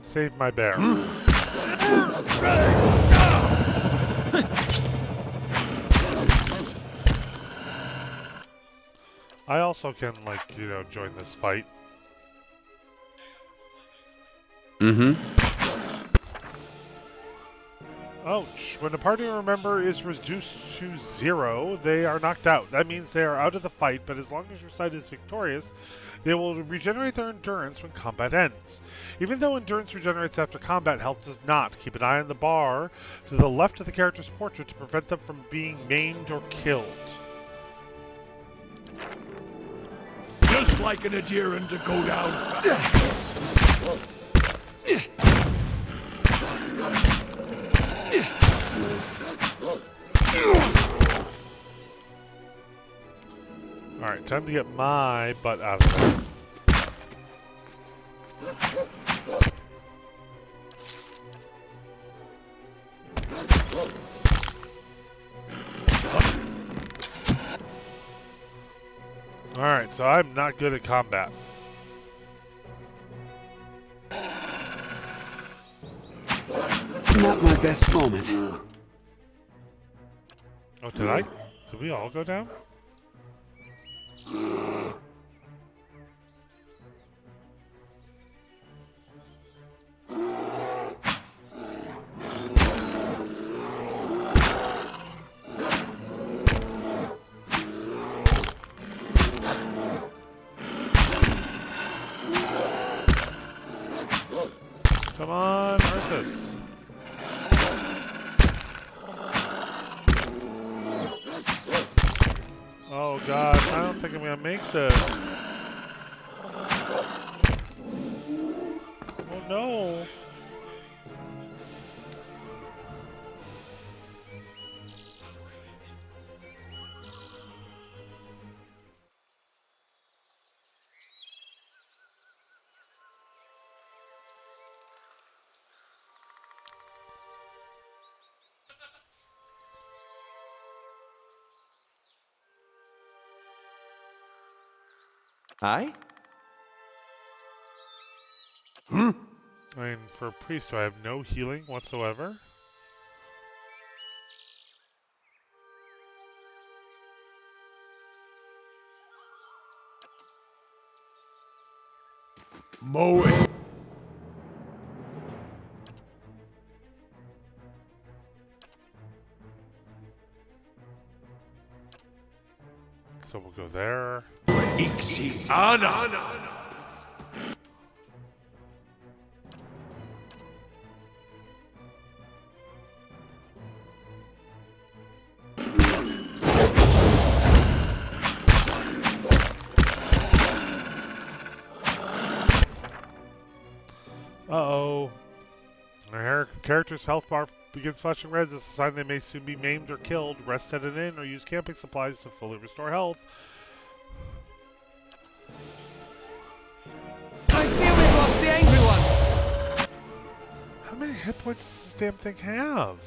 Save my bear. I also can, like, you know, join this fight. Mm-hmm. Ouch. When a party member is reduced to 0, they are knocked out. That means they are out of the fight, but as long as your side is victorious, they will regenerate their endurance when combat ends. Even though endurance regenerates after combat, health does not. Keep an eye on the bar to the left of the character's portrait to prevent them from being maimed or killed. Just like an adherent to go down fast. Alright, time to get my butt out of there. Alright, so I'm not good at combat. Not my best moment. Oh, did I? Did we all go down? Come on, Arthas. Oh god, I don't think I'm gonna make this. Oh no. Aye? I mean, for a priest, do I have no healing whatsoever? Mow it. So we'll go there. Ixi Ana. Uh-oh. Our character's health bar begins flashing red. It's a sign they may soon be maimed or killed. Rest at an inn or use camping supplies to fully restore health. I fear we've lost the angry one! How many hit points does this damn thing have?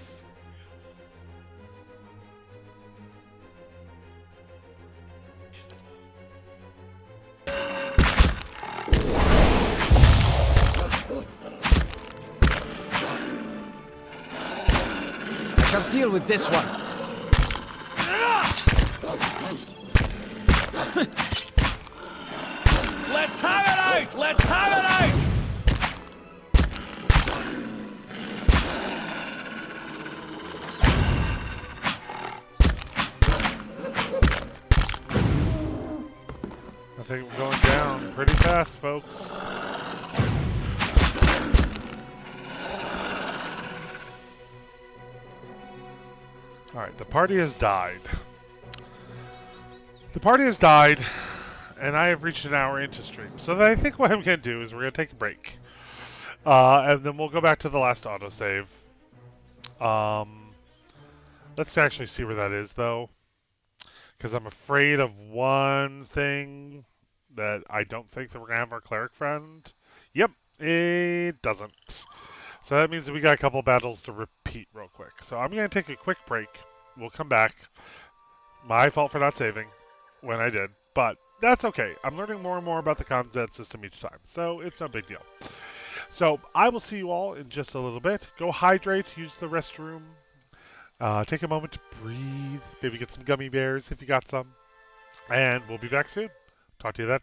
I shall deal with this one. Let's have it out! Let's have it out! I think we're going down pretty fast, folks. Alright, the party has died. The party has died, and I have reached an hour into stream. So I think what I'm going to do is we're going to take a break. And then we'll go back to the last autosave. Let's actually see where that is, though. Because I'm afraid of one thing that I don't think that we're going to have our cleric friend. Yep, it doesn't. So that means that we got a couple battles to repeat real quick. So I'm going to take a quick break. We'll come back. My fault for not saving when I did. But that's okay. I'm learning more and more about the combat system each time. So it's no big deal. So I will see you all in just a little bit. Go hydrate. Use the restroom. Take a moment to breathe. Maybe get some gummy bears if you got some. And we'll be back soon. Talk to you then.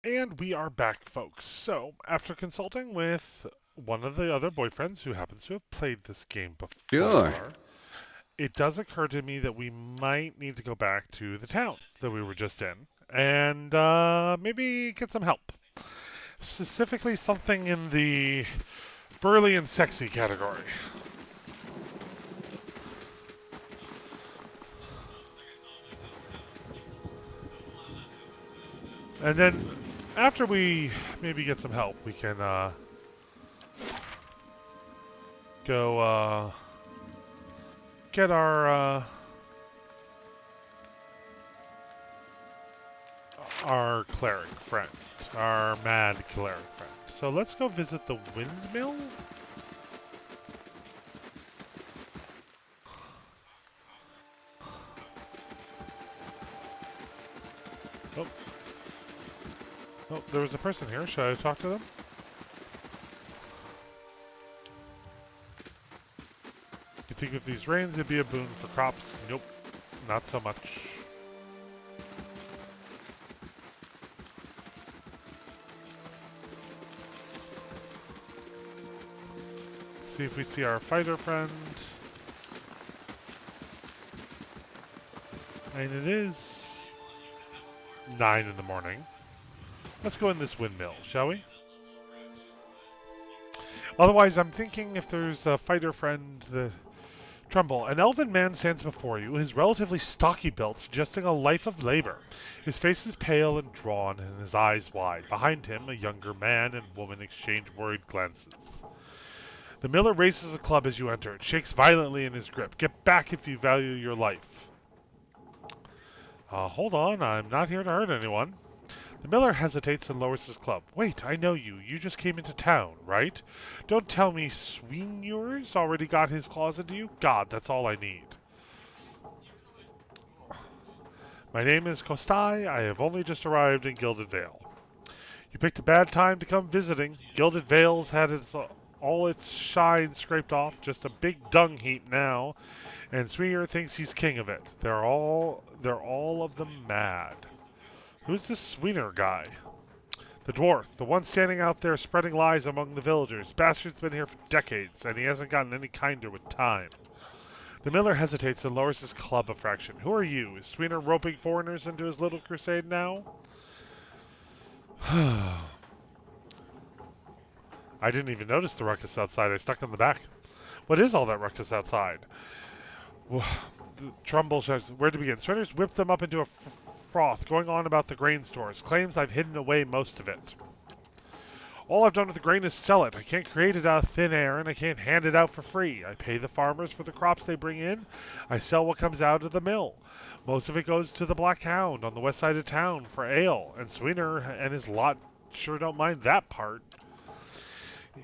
And we are back, folks. So, after consulting with one of the other boyfriends who happens to have played this game Sure. before, it does occur to me that we might need to go back to the town that we were just in and maybe get some help. Specifically, something in the burly and sexy category. And then, after we maybe get some help, we can go get our cleric friend, our mad cleric friend. So let's go visit the windmill. Oh, oh, there was a person here. Should I talk to them? You think if these rains, it'd be a boon for crops? Nope, not so much. See if we see our fighter friend. And it is 9 in the morning. Let's go in this windmill, shall we? Otherwise, I'm thinking if there's a fighter friend, the Trumbull. An elven man stands before you, his relatively stocky build suggesting a life of labor. His face is pale and drawn, and his eyes wide. Behind him, a younger man and woman exchange worried glances. The miller raises a club as you enter. It shakes violently in his grip. Get back if you value your life. Hold on, I'm not here to hurt anyone. The miller hesitates and lowers his club. Wait, I know you. You just came into town, right? Don't tell me Sweenyours already got his claws into you? God, that's all I need. My name is Kostai. I have only just arrived in Gilded Vale. You picked a bad time to come visiting. Gilded Vale's had all its shine scraped off, just a big dung heap now, and Sweenyor thinks he's king of it. They're all of them mad. Who's this Sweenyor guy? The dwarf, the one standing out there spreading lies among the villagers. Bastard's been here for decades, and he hasn't gotten any kinder with time. The miller hesitates and lowers his club a fraction. Who are you? Is Sweenyor roping foreigners into his little crusade now? I didn't even notice the ruckus outside. I stuck in the back. What is all that ruckus outside? Trumbull says, where to begin? Sweenyor's whipped them up into a froth, going on about the grain stores. Claims I've hidden away most of it. All I've done with the grain is sell it. I can't create it out of thin air, and I can't hand it out for free. I pay the farmers for the crops they bring in. I sell what comes out of the mill. Most of it goes to the Black Hound on the west side of town for ale, and Sweenyor and his lot sure don't mind that part.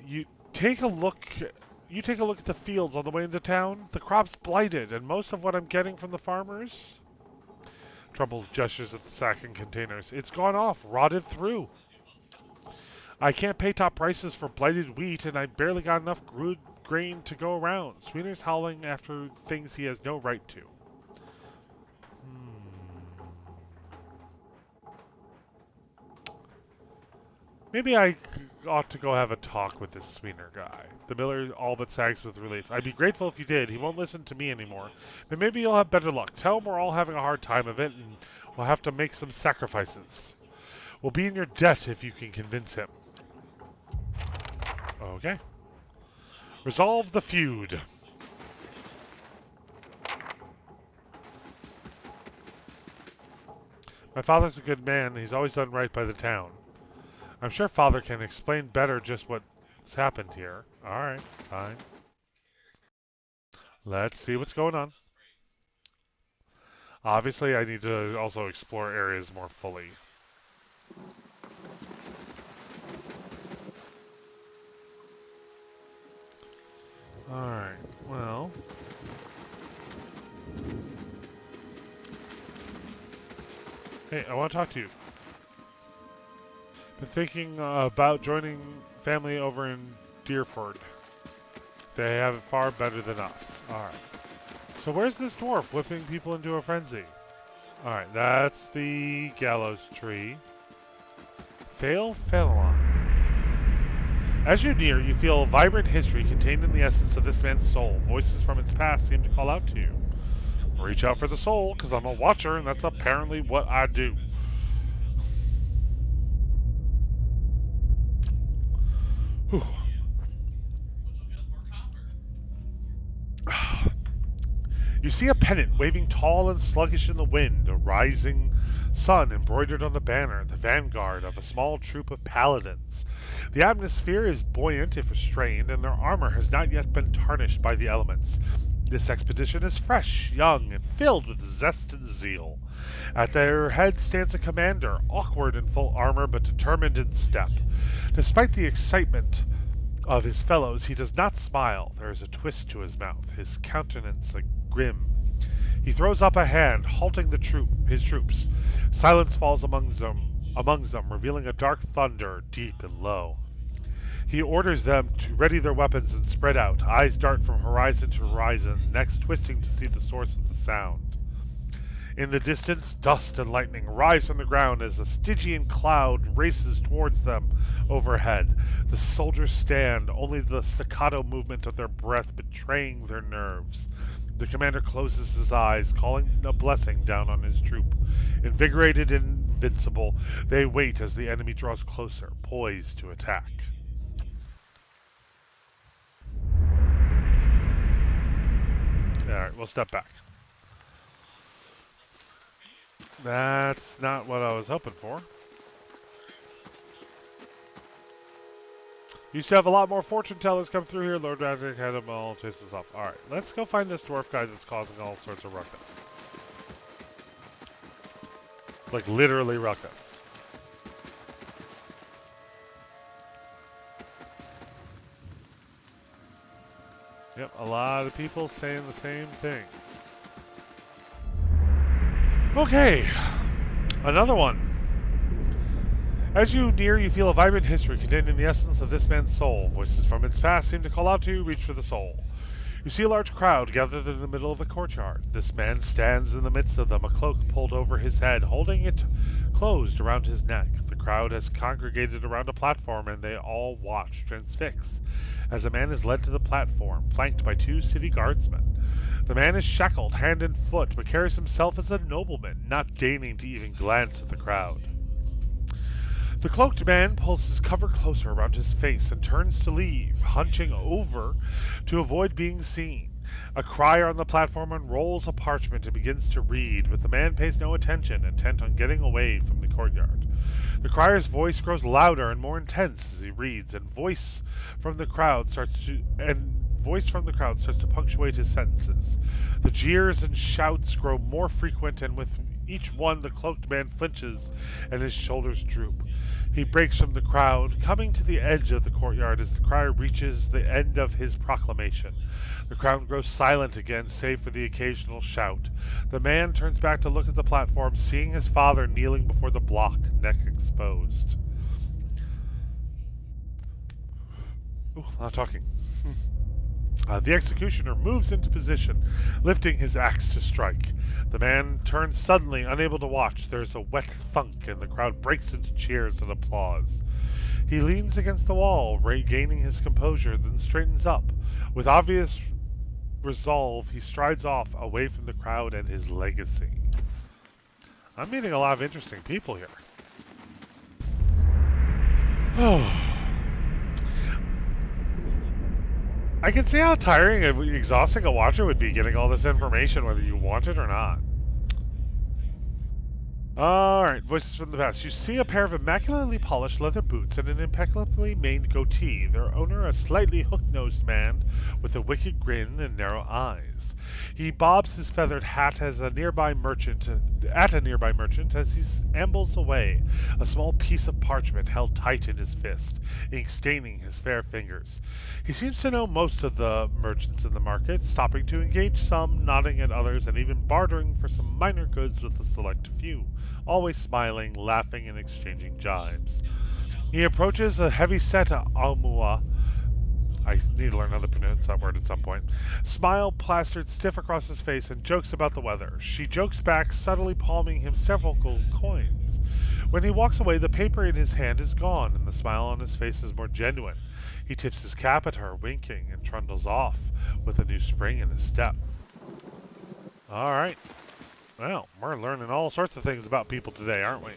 You take a look at the fields on the way into town. The crop's blighted, and most of what I'm getting from the farmers... Trumbull gestures at the sack and containers. It's gone off, rotted through. I can't pay top prices for blighted wheat, and I barely got enough good grain to go around. Sweenyor's howling after things he has no right to. Maybe I ought to go have a talk with this Sweenyor guy. The miller all but sags with relief. I'd be grateful if you did. He won't listen to me anymore. But maybe you'll have better luck. Tell him we're all having a hard time of it, and we'll have to make some sacrifices. We'll be in your debt if you can convince him. Okay. Resolve the feud. My father's a good man. He's always done right by the town. I'm sure Father can explain better just what's happened here. Alright, fine. Let's see what's going on. Obviously, I need to also explore areas more fully. Alright, well... Hey, I want to talk to you. Been thinking about joining family over in Deerford. They have it far better than us. Alright. So where's this dwarf whipping people into a frenzy? Alright, that's the gallows tree. Phalon. As you near, you feel a vibrant history contained in the essence of this man's soul. Voices from its past seem to call out to you. Reach out for the soul, because I'm a watcher, and that's apparently what I do. Whew. You see a pennant waving tall and sluggish in the wind, a rising sun embroidered on the banner, the vanguard of a small troop of paladins. The atmosphere is buoyant if restrained, and their armor has not yet been tarnished by the elements. This expedition is fresh, young, and filled with zest and zeal. At their head stands a commander, awkward in full armor but determined in step. Despite the excitement of his fellows, he does not smile. There is a twist to his mouth, his countenance grim. He throws up a hand, halting his troops. Silence falls among them, revealing a dark thunder, deep and low. He orders them to ready their weapons and spread out. Eyes dart from horizon to horizon, necks twisting to see the source of the sound. In the distance, dust and lightning rise from the ground as a Stygian cloud races towards them overhead. The soldiers stand, only the staccato movement of their breath betraying their nerves. The commander closes his eyes, calling a blessing down on his troop. Invigorated and invincible, they wait as the enemy draws closer, poised to attack. Alright, we'll step back. That's not what I was hoping for. Used to have a lot more fortune tellers come through here. Lord Magic had them all chase us off. Alright, let's go find this dwarf guy that's causing all sorts of ruckus. Like, literally ruckus. Yep, a lot of people saying the same thing. Okay, another one. As you near, you feel a vibrant history contained in the essence of this man's soul. Voices from its past seem to call out to you, reach for the soul. You see a large crowd gathered in the middle of the courtyard. This man stands in the midst of them, a cloak pulled over his head, holding it closed around his neck. The crowd has congregated around a platform, and they all watch, transfixed, as a man is led to the platform, flanked by 2 city guardsmen. The man is shackled hand and foot, but carries himself as a nobleman, not deigning to even glance at the crowd. The cloaked man pulls his cover closer around his face and turns to leave, hunching over to avoid being seen. A crier on the platform unrolls a parchment and begins to read, but the man pays no attention, intent on getting away from the courtyard. The crier's voice grows louder and more intense as he reads, and voice from the crowd starts to punctuate his sentences. The jeers and shouts grow more frequent, and with each one the cloaked man flinches and his shoulders droop. He breaks from the crowd, coming to the edge of the courtyard as the crier reaches the end of his proclamation. The crowd grows silent again, save for the occasional shout. The man turns back to look at the platform, seeing his father kneeling before the block, neck exposed. Ooh, a lot of talking. The executioner moves into position, lifting his axe to strike. The man turns suddenly, unable to watch. There's a wet thunk, and the crowd breaks into cheers and applause. He leans against the wall, regaining his composure, then straightens up. With obvious resolve, he strides off, away from the crowd and his legacy. I'm meeting a lot of interesting people here. Oh. I can see how tiring and exhausting a watcher would be getting all this information, whether you want it or not. Alright, voices from the past. You see a pair of immaculately polished leather boots and an impeccably maned goatee. Their owner, a slightly hook-nosed man with a wicked grin and narrow eyes. He bobs his feathered hat at a nearby merchant as he ambles away, a small piece of parchment held tight in his fist, ink staining his fair fingers. He seems to know most of the merchants in the market, stopping to engage some, nodding at others, and even bartering for some minor goods with a select few, always smiling, laughing, and exchanging jibes. He approaches a heavy-set amua. I need to learn how to pronounce that word at some point. Smile plastered stiff across his face and jokes about the weather. She jokes back, subtly palming him several gold coins. When he walks away, the paper in his hand is gone, and the smile on his face is more genuine. He tips his cap at her, winking, and trundles off with a new spring in his step. All right. Well, we're learning all sorts of things about people today, aren't we?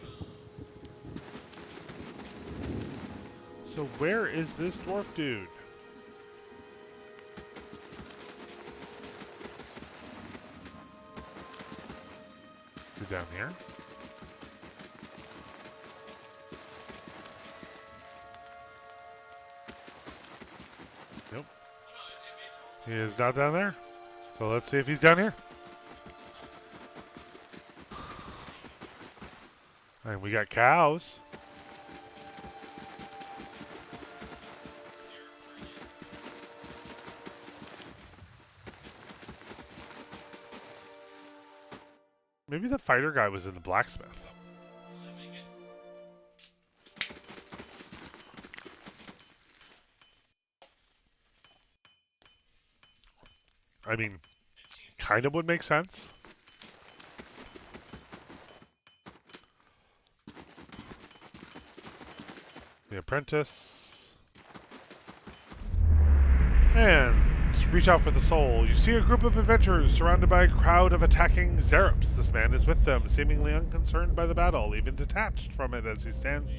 So where is this dwarf dude? Is he down here? Nope. He is not down there. So let's see if he's down here. And we got cows. Maybe the fighter guy was in the blacksmith. I mean, kind of would make sense. The apprentice. And reach out for the soul. You see a group of adventurers surrounded by a crowd of attacking Zerups. This man is with them, seemingly unconcerned by the battle, even detached from it as he stands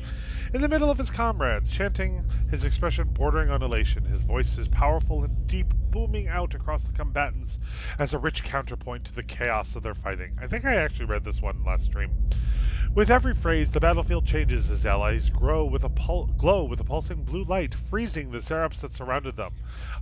in the middle of his comrades, chanting, his expression bordering on elation. His voice is powerful and deep, booming out across the combatants as a rich counterpoint to the chaos of their fighting. I think I actually read this one last stream. With every phrase, the battlefield changes as allies glow with a pulsing blue light, freezing the Zerups that surrounded them.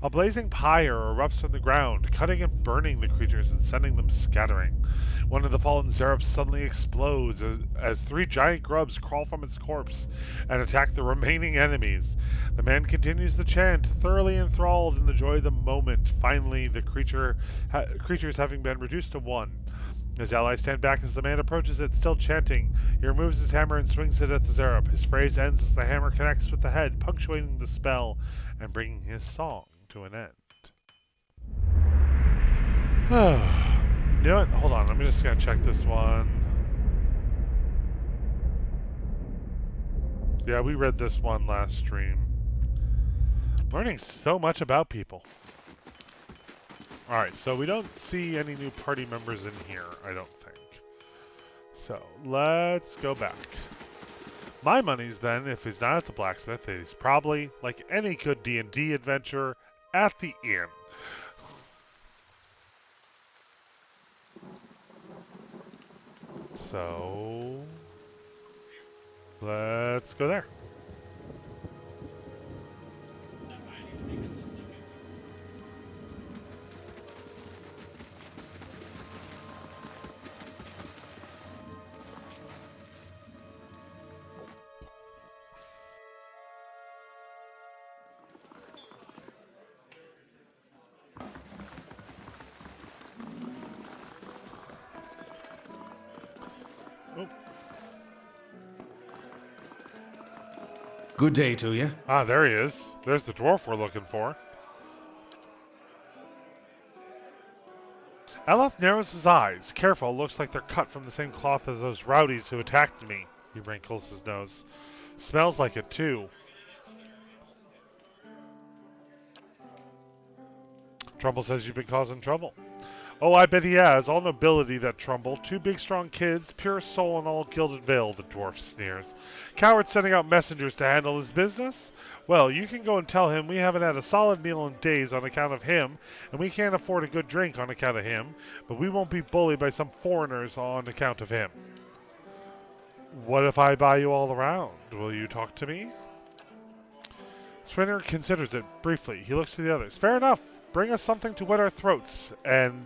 A blazing pyre erupts from the ground, cutting and burning the creatures and sending them scattering. One of the fallen Zerups suddenly explodes as three giant grubs crawl from its corpse and attack the remaining enemies. The man continues the chant, thoroughly enthralled in the joy of the moment. Finally, the creatures having been reduced to one. His allies stand back as the man approaches it, still chanting. He removes his hammer and swings it at the Zerup. His phrase ends as the hammer connects with the head, punctuating the spell and bringing his song to an end. You know what? Hold on. I'm just going to check this one. Yeah, we read this one last stream. Learning so much about people. Alright, so we don't see any new party members in here, I don't think. So, let's go back. My money's then, if he's not at the blacksmith, he's probably, like any good D&D adventurer, at the inn. So, let's go there. Good day to you. Ah, there he is. There's the dwarf we're looking for. Aleph narrows his eyes. Careful, looks like they're cut from the same cloth as those rowdies who attacked me. He wrinkles his nose. Smells like it, too. Trumbull says you've been causing trouble. Oh, I bet he has. All nobility, that Trumbull. Two big, strong kids, pure soul in all Gilded Vale, the dwarf sneers. Coward sending out messengers to handle his business? Well, you can go and tell him we haven't had a solid meal in days on account of him, and we can't afford a good drink on account of him, but we won't be bullied by some foreigners on account of him. What if I buy you all around? Will you talk to me? Swinner considers it briefly. He looks to the others. Fair enough. Bring us something to wet our throats, and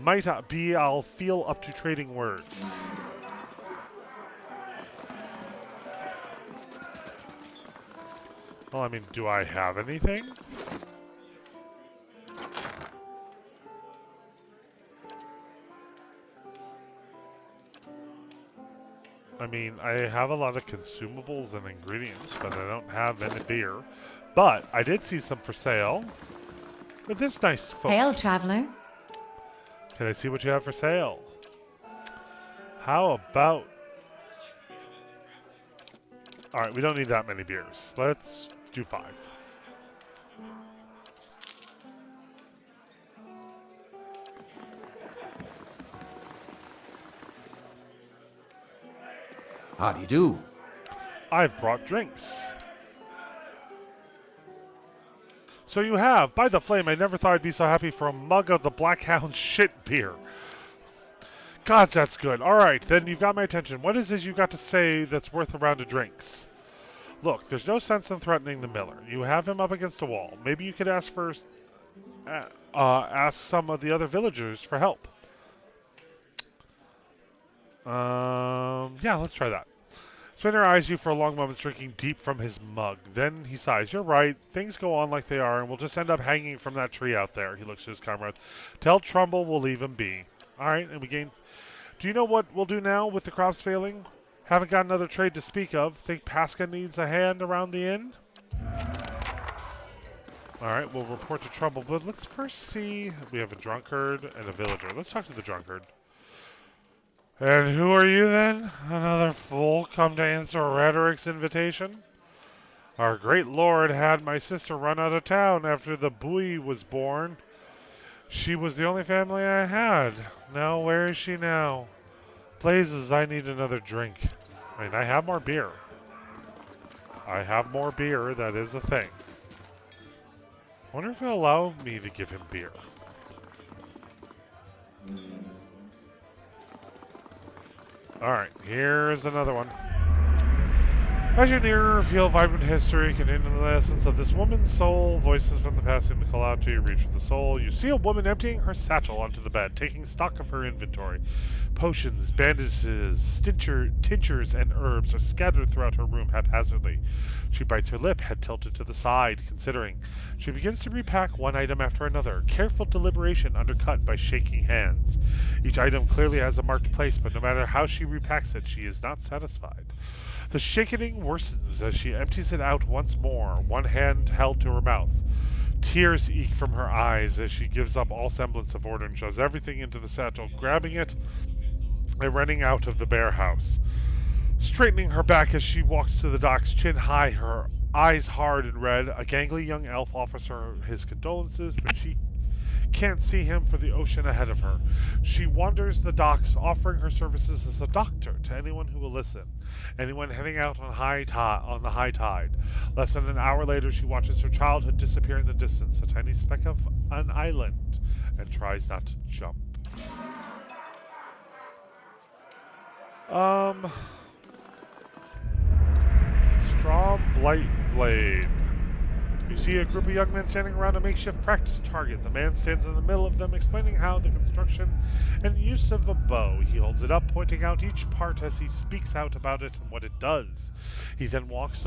might be I'll feel up to trading words. Well, I mean, do I have anything? I mean, I have a lot of consumables and ingredients, but I don't have any beer. But I did see some for sale. With this nice folk. Hail, traveler. Can I see what you have for sale? How about Alright, we don't need that many beers. Let's do 5. How do you do? I've brought drinks. So you have. By the flame, I never thought I'd be so happy for a mug of the Blackhound shit beer. God, that's good. Alright, then you've got my attention. What is it you got to say that's worth a round of drinks? Look, there's no sense in threatening the miller. You have him up against a wall. Maybe you could ask ask some of the other villagers for help. Yeah, let's try that. Spinner eyes you for a long moment, drinking deep from his mug. Then he sighs. You're right. Things go on like they are, and we'll just end up hanging from that tree out there. He looks to his comrades. Tell Trumbull we'll leave him be. All right, and we gain. Do you know what we'll do now with the crops failing? Haven't got another trade to speak of. Think Pasca needs a hand around the inn? All right, we'll report to Trumbull, but let's first see. We have a drunkard and a villager. Let's talk to the drunkard. And who are you then? Another fool come to answer Rhetoric's invitation? Our great lord had my sister run out of town after the boy was born. She was the only family I had. Now, where is she now? Blazes, I need another drink. I mean, I have more beer. I have more beer, that is a thing. I wonder if he'll allow me to give him beer. Alright, here's another one. As you near, feel vibrant history containing the essence of this woman's soul. Voices from the past seem to call out to you. Reach for the soul. You see a woman emptying her satchel onto the bed, taking stock of her inventory. Potions, bandages, tinctures, and herbs are scattered throughout her room haphazardly. She bites her lip, head tilted to the side, considering. She begins to repack one item after another, careful deliberation undercut by shaking hands. Each item clearly has a marked place, but no matter how she repacks it, she is not satisfied. The shaking worsens as she empties it out once more, one hand held to her mouth. Tears eke from her eyes as she gives up all semblance of order and shoves everything into the satchel, grabbing it and running out of the bear house. Straightening her back as she walks to the docks, chin high, her eyes hard and red, a gangly young elf offers her his condolences, but she can't see him for the ocean ahead of her. She wanders the docks, offering her services as a doctor to anyone who will listen. Anyone heading out on the high tide. Less than an hour later, she watches her childhood disappear in the distance, a tiny speck of an island, and tries not to jump. Straw Blight Blade. You see a group of young men standing around a makeshift practice target. The man stands in the middle of them, explaining how the construction and use of a bow. He holds it up, pointing out each part as he speaks out about it and what it does. He then walks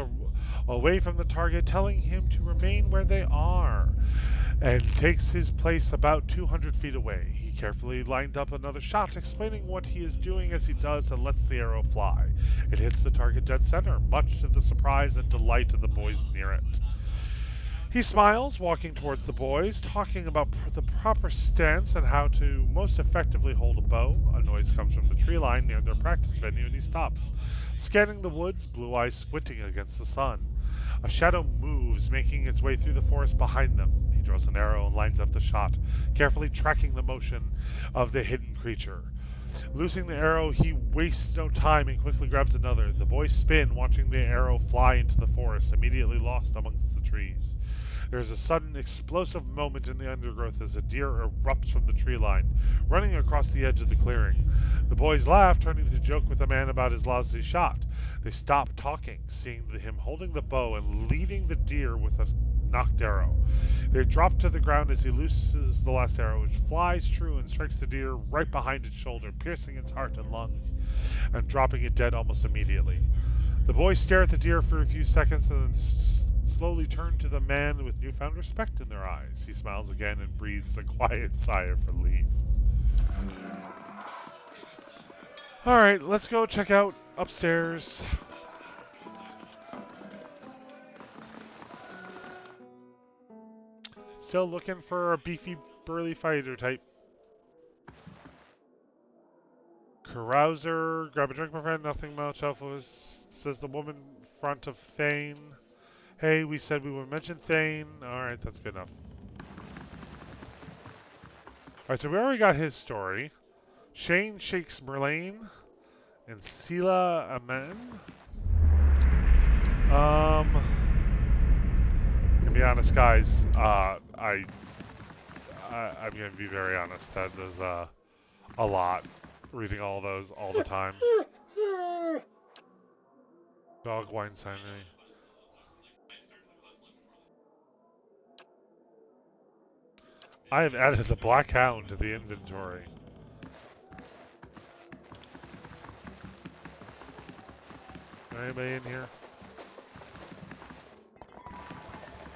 away from the target, telling him to remain where they are, and takes his place about 200 feet away. He carefully lined up another shot, explaining what he is doing as he does, and lets the arrow fly. It hits the target dead center, much to the surprise and delight of the boys near it. He smiles, walking towards the boys, talking about the proper stance and how to most effectively hold a bow. A noise comes from the tree line near their practice venue, and he stops, scanning the woods, blue eyes squinting against the sun. A shadow moves, making its way through the forest behind them. He draws an arrow and lines up the shot, carefully tracking the motion of the hidden creature. Loosing the arrow, he wastes no time and quickly grabs another. The boys spin, watching the arrow fly into the forest, immediately lost amongst the trees. There is a sudden explosive moment in the undergrowth as a deer erupts from the tree line, running across the edge of the clearing. The boys laugh, turning to joke with the man about his lousy shot. They stop talking, seeing him holding the bow and leading the deer with a knocked arrow. They drop to the ground as he looses the last arrow, which flies true and strikes the deer right behind its shoulder, piercing its heart and lungs, and dropping it dead almost immediately. The boys stare at the deer for a few seconds and then slowly turn to the man with newfound respect in their eyes. He smiles again and breathes a quiet sigh of relief. Alright, let's go check out upstairs. Still looking for a beefy, burly fighter type. Carouser, grab a drink, my friend. Nothing much else, says the woman front of Thane. Hey, we said we would mention Thane. Alright, that's good enough. Alright, so we already got his story. Shane shakes Merlane. And Sela Amen. To be honest, guys, I'm gonna be very honest. That is a lot. Reading all those all the time. Dog wine signing. I have added the Black Hound to the inventory. Anybody in here?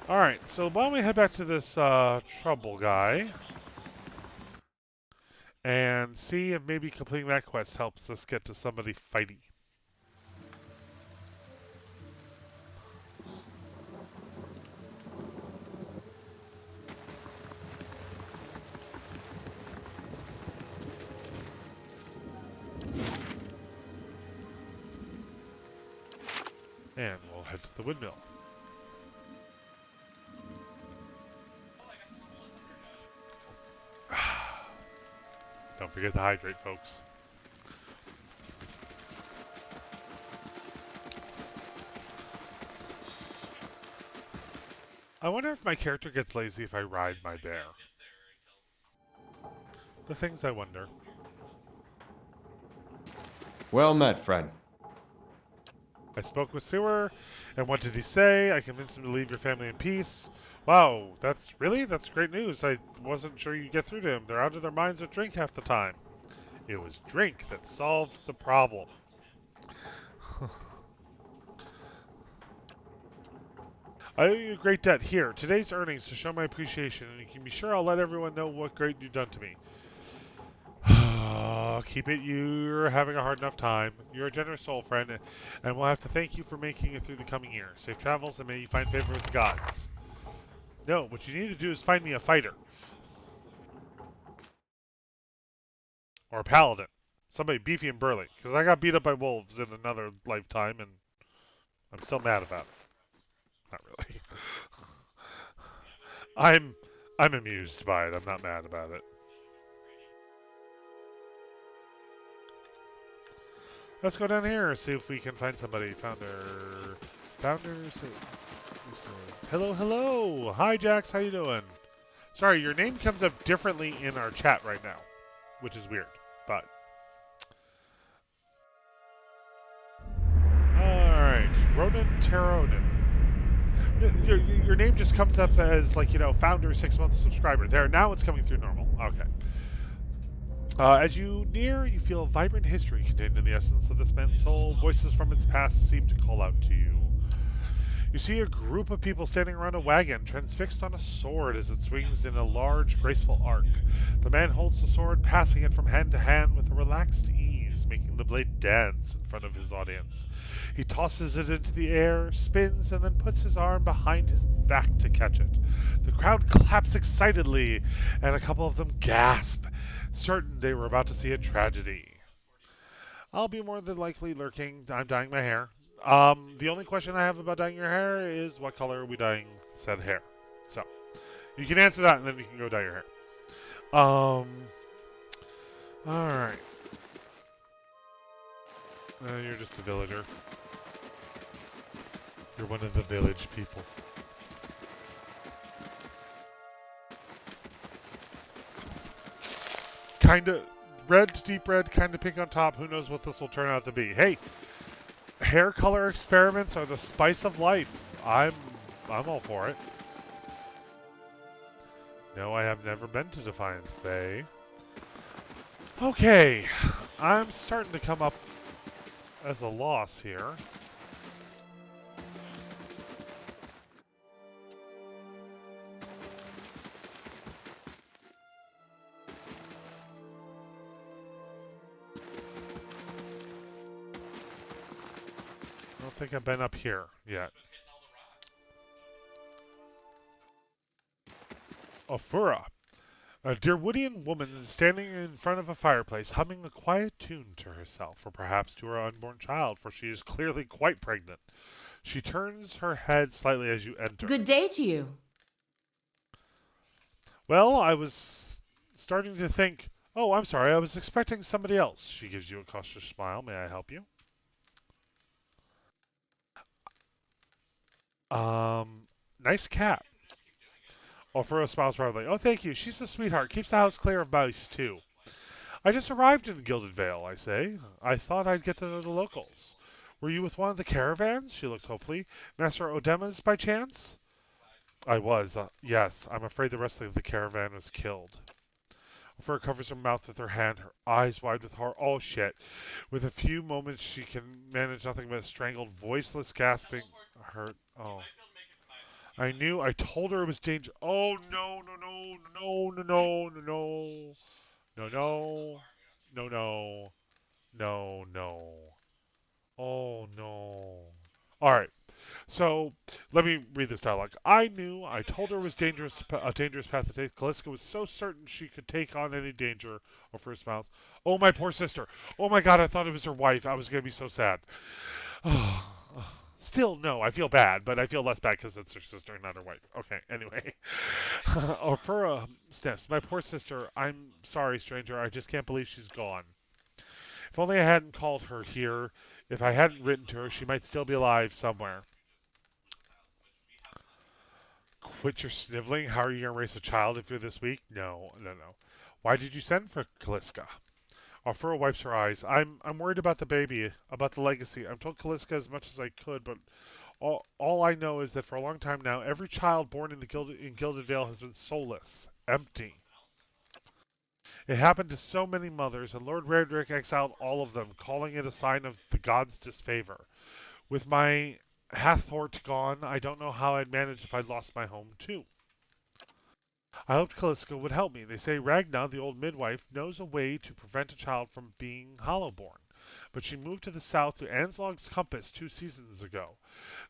Alright, so why don't we head back to this trouble guy and see if maybe completing that quest helps us get to somebody fighty. And we'll head to the windmill. Don't forget to hydrate, folks. I wonder if my character gets lazy if I ride my bear. The things I wonder. Well met, friend. I spoke with Sewer, and what did he say? I convinced him to leave your family in peace. Wow, that's great news. I wasn't sure you'd get through to him. They're out of their minds with drink half the time. It was drink that solved the problem. I owe you a great debt. Here, today's earnings to show my appreciation, and you can be sure I'll let everyone know what great you've done to me. Keep it, you're having a hard enough time. You're a generous soul, friend, and we'll have to thank you for making it through the coming year. Safe travels, and may you find favor with the gods. No, what you need to do is find me a fighter. Or a paladin. Somebody beefy and burly. Because I got beat up by wolves in another lifetime, and I'm still mad about it. Not really. I'm amused by it. I'm not mad about it. Let's go down here, see if we can find somebody. Founders. Hello, hello. Hi, Jax. How you doing? Sorry, your name comes up differently in our chat right now, which is weird, but. Alright, Ronan Teronin. Your name just comes up as, like, founder, 6 month subscriber. There, now it's coming through normal. Okay. As you near, you feel a vibrant history contained in the essence of this man's soul. Voices from its past seem to call out to you. You see a group of people standing around a wagon, transfixed on a sword as it swings in a large, graceful arc. The man holds the sword, passing it from hand to hand with a relaxed ease, making the blade dance in front of his audience. He tosses it into the air, spins, and then puts his arm behind his back to catch it. The crowd claps excitedly, and a couple of them gasp, certain they were about to see a tragedy. I'll be more than likely lurking. I'm dyeing my hair. The only question I have about dyeing your hair is what color are we dyeing said hair? So, you can answer that and then you can go dye your hair. Alright. You're just a villager. You're one of the village people. Kinda red to deep red, kinda pink on top. Who knows what this will turn out to be? Hey, hair color experiments are the spice of life. I'm all for it. No, I have never been to Defiance Bay. Okay, I'm starting to come up as a loss here. I don't think I've been up here yet. Ofura. A Derwoodian woman is standing in front of a fireplace, humming a quiet tune to herself, or perhaps to her unborn child, for she is clearly quite pregnant. She turns her head slightly as you enter. Good day to you. Well, I was starting to think, oh, I'm sorry, I was expecting somebody else. She gives you a cautious smile. May I help you? Nice cat. Alfredo smiles proudly. Oh, thank you. She's a sweetheart. Keeps the house clear of mice, too. I just arrived in Gilded Vale, I say. I thought I'd get to know the locals. Were you with one of the caravans? She looked hopefully. Master Odema's, by chance? I was. Yes, I'm afraid the rest of the caravan was killed. Alfredo covers her mouth with her hand, her eyes wide with horror. Oh, shit. With a few moments, she can manage nothing but a strangled, voiceless gasping. Hurt. Oh. I knew. I told her it was danger. Oh, no, no, no, no, no, no, no, no. No, no. No, no. No, no. Oh, no. Alright. So, let me read this dialogue. I knew. I told her it was dangerous, a dangerous path to take. Caliska was so certain she could take on any danger. Or for his mouth. Oh, my poor sister. Oh, my God. I thought it was her wife. I was going to be so sad. Still, no, I feel bad, but I feel less bad because it's her sister, not her wife. Okay, anyway. Orfura sniffs. My poor sister. I'm sorry, stranger. I just can't believe she's gone. If only I hadn't called her here. If I hadn't written to her, she might still be alive somewhere. Quit your sniveling. How are you going to raise a child if you're this weak? No, no, no. Why did you send for Caliska? Orfura wipes her eyes. I'm worried about the baby, about the legacy. I've told Caliska as much as I could, but all I know is that for a long time now, every child born in Gilded Vale has been soulless, empty. It happened to so many mothers, and Lord Redrick exiled all of them, calling it a sign of the gods' disfavor. With my Hathort gone, I don't know how I'd manage if I'd lost my home too. I hoped Caliska would help me. They say Ragna, the old midwife, knows a way to prevent a child from being hollowborn. But she moved to the south to Anslog's Compass 2 seasons ago.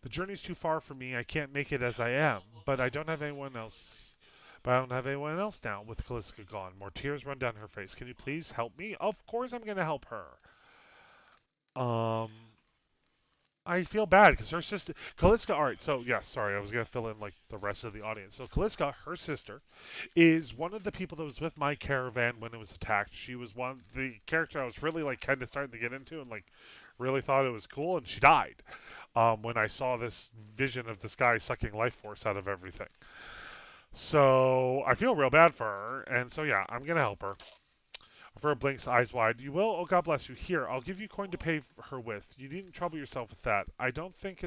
The journey's too far for me. I can't make it as I am, but I don't have anyone else. But I don't have anyone else now with Caliska gone. More tears run down her face. Can you please help me? Of course I'm going to help her. I feel bad because her sister, Caliska, alright, so, yeah, sorry, I was going to fill in, like, the rest of the audience. So, Caliska, her sister, is one of the people that was with my caravan when it was attacked. She was the character I was really, like, kind of starting to get into and, like, really thought it was cool, and she died when I saw this vision of this guy sucking life force out of everything. So, I feel real bad for her, and so, yeah, I'm going to help her. Vera blinks, eyes wide. You will? Oh, God bless you. Here, I'll give you coin to pay her with. You needn't trouble yourself with that. I think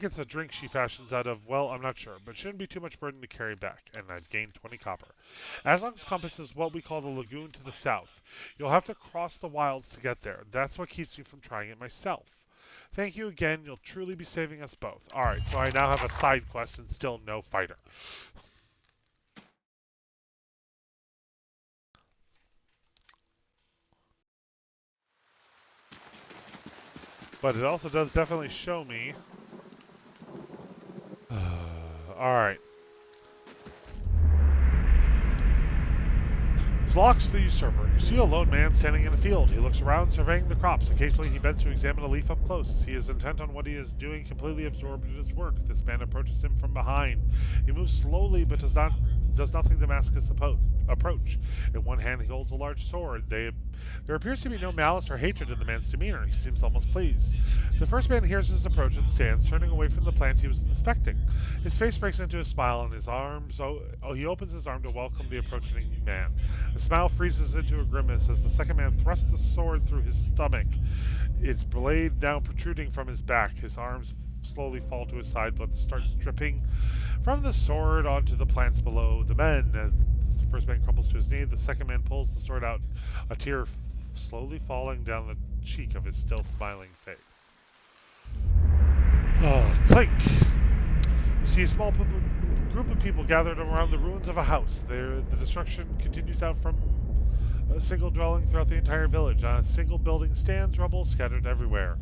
it's a drink she fashions out of, well, I'm not sure, but shouldn't be too much burden to carry back, and I'd gain 20 copper. Aslong's Compass is what we call the lagoon to the south. You'll have to cross the wilds to get there. That's what keeps me from trying it myself. Thank you again. You'll truly be saving us both. Alright, so I now have a side quest and still no fighter. But it also does definitely show me. Alright. Zlox the Usurper. You see a lone man standing in a field. He looks around, surveying the crops. Occasionally he bends to examine a leaf up close. He is intent on what he is doing, completely absorbed in his work. This man approaches him from behind. He moves slowly, but does nothing to mask his approach. In one hand he holds a large sword. There appears to be no malice or hatred in the man's demeanor. He seems almost pleased. The first man hears his approach and stands, turning away from the plant he was inspecting. His face breaks into a smile, and he opens his arm to welcome the approaching man. The smile freezes into a grimace as the second man thrusts the sword through his stomach, its blade now protruding from his back. His arms slowly fall to his side, blood starts dripping from the sword onto the plants below the men. As the first man crumbles to his knee, the second man pulls the sword out, a tear slowly falling down the cheek of his still smiling face. Clink! You see a small group of people gathered around the ruins of a house. The destruction continues out from a single dwelling throughout the entire village. On a single building stands rubble scattered everywhere.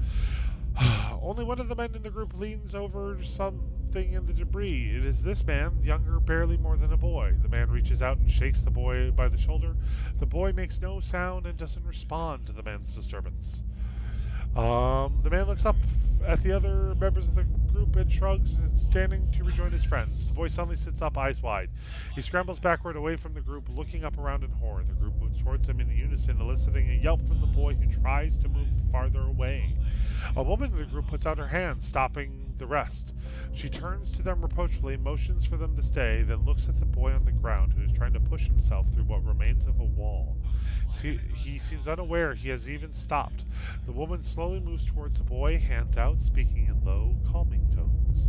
Only one of the men in the group leans over something in the debris. It is this man, younger, barely more than a boy. The man reaches out and shakes the boy by the shoulder. The boy makes no sound and doesn't respond to the man's disturbance. The man looks up at the other members of the group and shrugs, standing to rejoin his friends. The boy suddenly sits up, eyes wide. He scrambles backward away from the group, looking up around in horror. The group moves towards him in unison, eliciting a yelp from the boy who tries to move farther away. A woman in the group puts out her hand, stopping the rest. She turns to them reproachfully, motions for them to stay, then looks at the boy on the ground who is trying to push himself through what remains of a wall. He seems unaware he has even stopped. The woman slowly moves towards the boy, hands out, speaking in low, calming tones.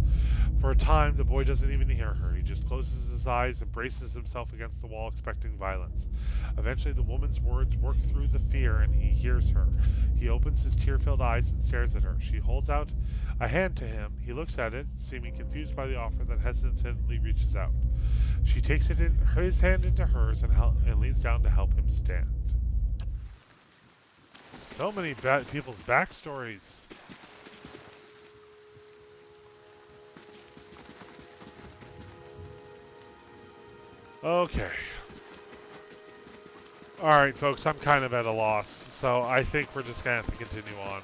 For a time, the boy doesn't even hear her. He just closes his eyes and braces himself against the wall, expecting violence. Eventually, the woman's words work through the fear, and he hears her. He opens his tear-filled eyes and stares at her. She holds out a hand to him. He looks at it, seeming confused by the offer, then hesitantly reaches out. She takes his hand into hers and leans down to help him stand. So many people's backstories. Okay. Alright, folks, I'm kind of at a loss, so I think we're just going to have to continue on.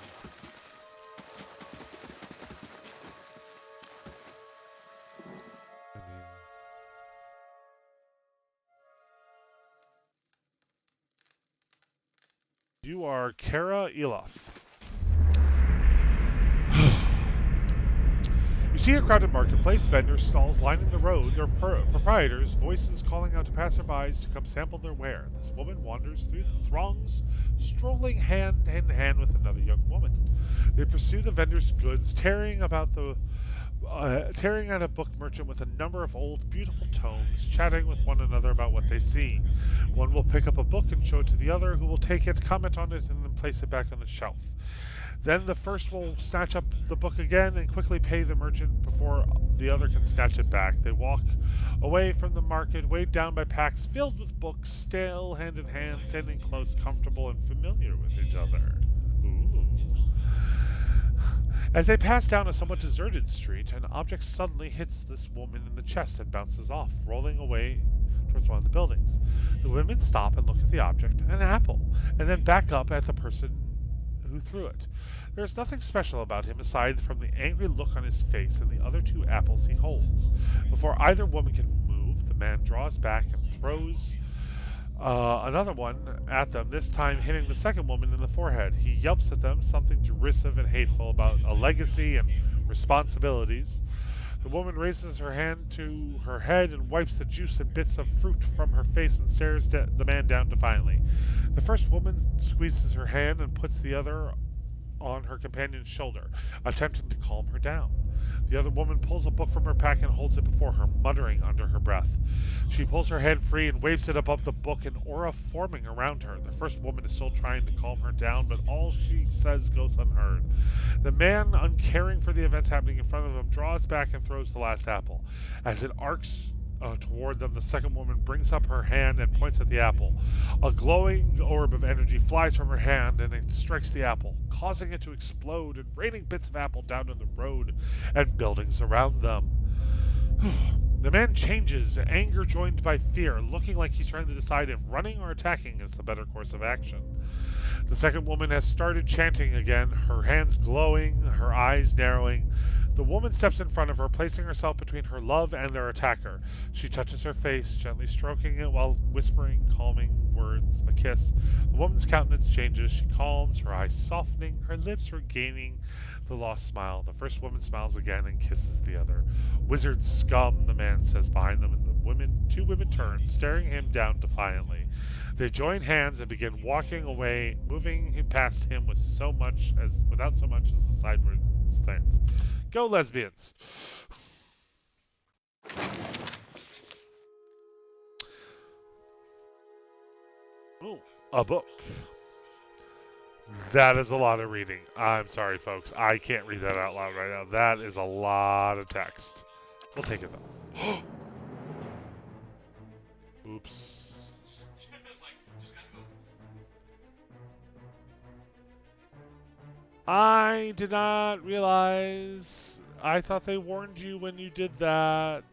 You are Kara Eloth. You see a crowded marketplace, vendors' stalls lining the road, their proprietors' voices calling out to passerbys to come sample their ware. This woman wanders through the throngs, strolling hand in hand with another young woman. They pursue the vendors' goods, tearing at a book merchant with a number of old, beautiful tomes, chatting with one another about what they see. One will pick up a book and show it to the other, who will take it, comment on it, and then place it back on the shelf. Then the first will snatch up the book again and quickly pay the merchant before the other can snatch it back. They walk away from the market, weighed down by packs filled with books, stale hand in hand, standing close, comfortable, and familiar with each other. Ooh. As they pass down a somewhat deserted street, an object suddenly hits this woman in the chest and bounces off, rolling away towards one of the buildings. The women stop and look at the object, an apple, and then back up at the person who threw it. There's nothing special about him aside from the angry look on his face and the other two apples he holds. Before either woman can move, the man draws back and throws another one at them, this time hitting the second woman in the forehead. He yelps at them, something derisive and hateful about a legacy and responsibilities. The woman raises her hand to her head and wipes the juice and bits of fruit from her face and stares the man down defiantly. The first woman squeezes her hand and puts the other on her companion's shoulder, attempting to calm her down. The other woman pulls a book from her pack and holds it before her, muttering under her breath. She pulls her hand free and waves it above the book, an aura forming around her. The first woman is still trying to calm her down, but all she says goes unheard. The man, uncaring for the events happening in front of him, draws back and throws the last apple. As it arcs toward them, the second woman brings up her hand and points at the apple. A glowing orb of energy flies from her hand and it strikes the apple, causing it to explode and raining bits of apple down on the road and buildings around them. The man changes, anger joined by fear, looking like he's trying to decide if running or attacking is the better course of action. The second woman has started chanting again, her hands glowing, her eyes narrowing. The woman steps in front of her, placing herself between her love and their attacker. She touches her face, gently stroking it while whispering calming words, a kiss. The woman's countenance changes. She calms, her eyes softening, her lips regaining the lost smile. The first woman smiles again and kisses the other. Wizard scum, the man says behind them, and two women turn, staring him down defiantly. They join hands and begin walking away, moving past him without so much as a sideward glance. Go, lesbians! Ooh, a book. That is a lot of reading. I'm sorry, folks. I can't read that out loud right now. That is a lot of text. We'll take it, though. Oops. I did not realize. I thought they warned you when you did that.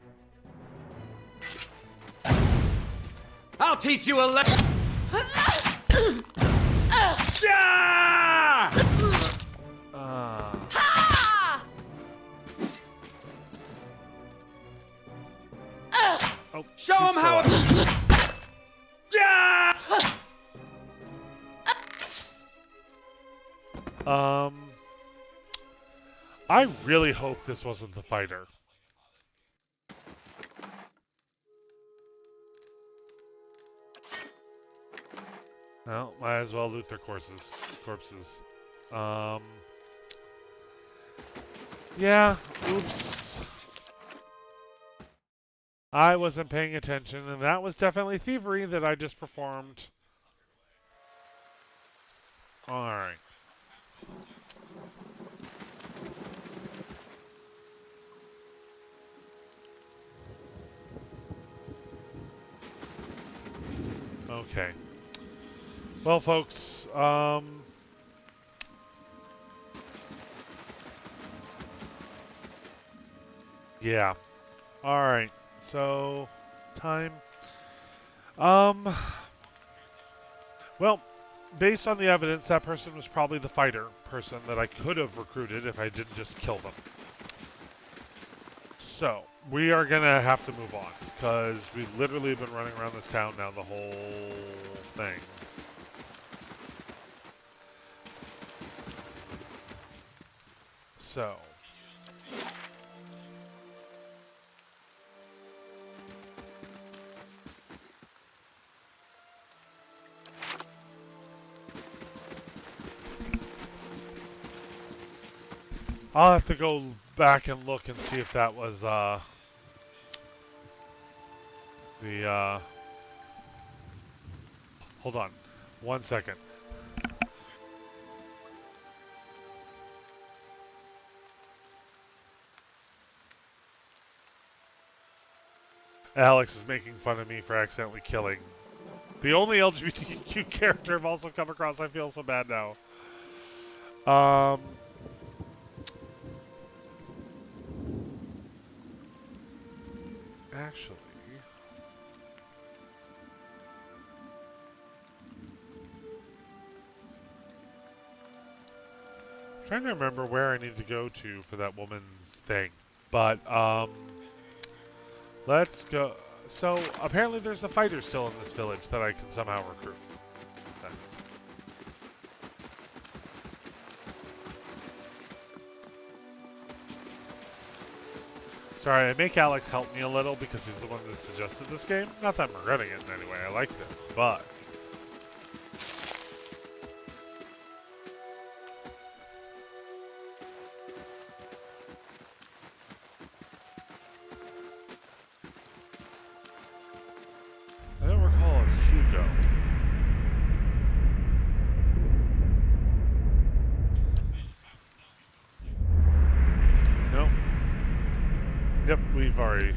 I'll teach you a lesson. Oh, Show she's him how still it... up. I really hope this wasn't the fighter. Well, might as well loot their corpses. Um, yeah, oops. I wasn't paying attention, and that was definitely thievery that I just performed. Alright. Okay. Well, folks, yeah. Alright. So, time. Um, well, based on the evidence, that person was probably the fighter person that I could have recruited if I didn't just kill them. So, we are going to have to move on, because we've literally been running around this town now the whole thing. So. I'll have to go back and look and see if that was, hold on. 1 second. Alex is making fun of me for accidentally killing the only LGBTQ character I've also come across. I feel so bad now. Actually, I'm trying to remember where I need to go to for that woman's thing. But, let's go. So, apparently there's a fighter still in this village that I can somehow recruit. Then. Sorry, I make Alex help me a little because he's the one that suggested this game. Not that I'm regretting it in any way, I liked it, but... I don't recall a Hugo. Nope. Yep, we've already...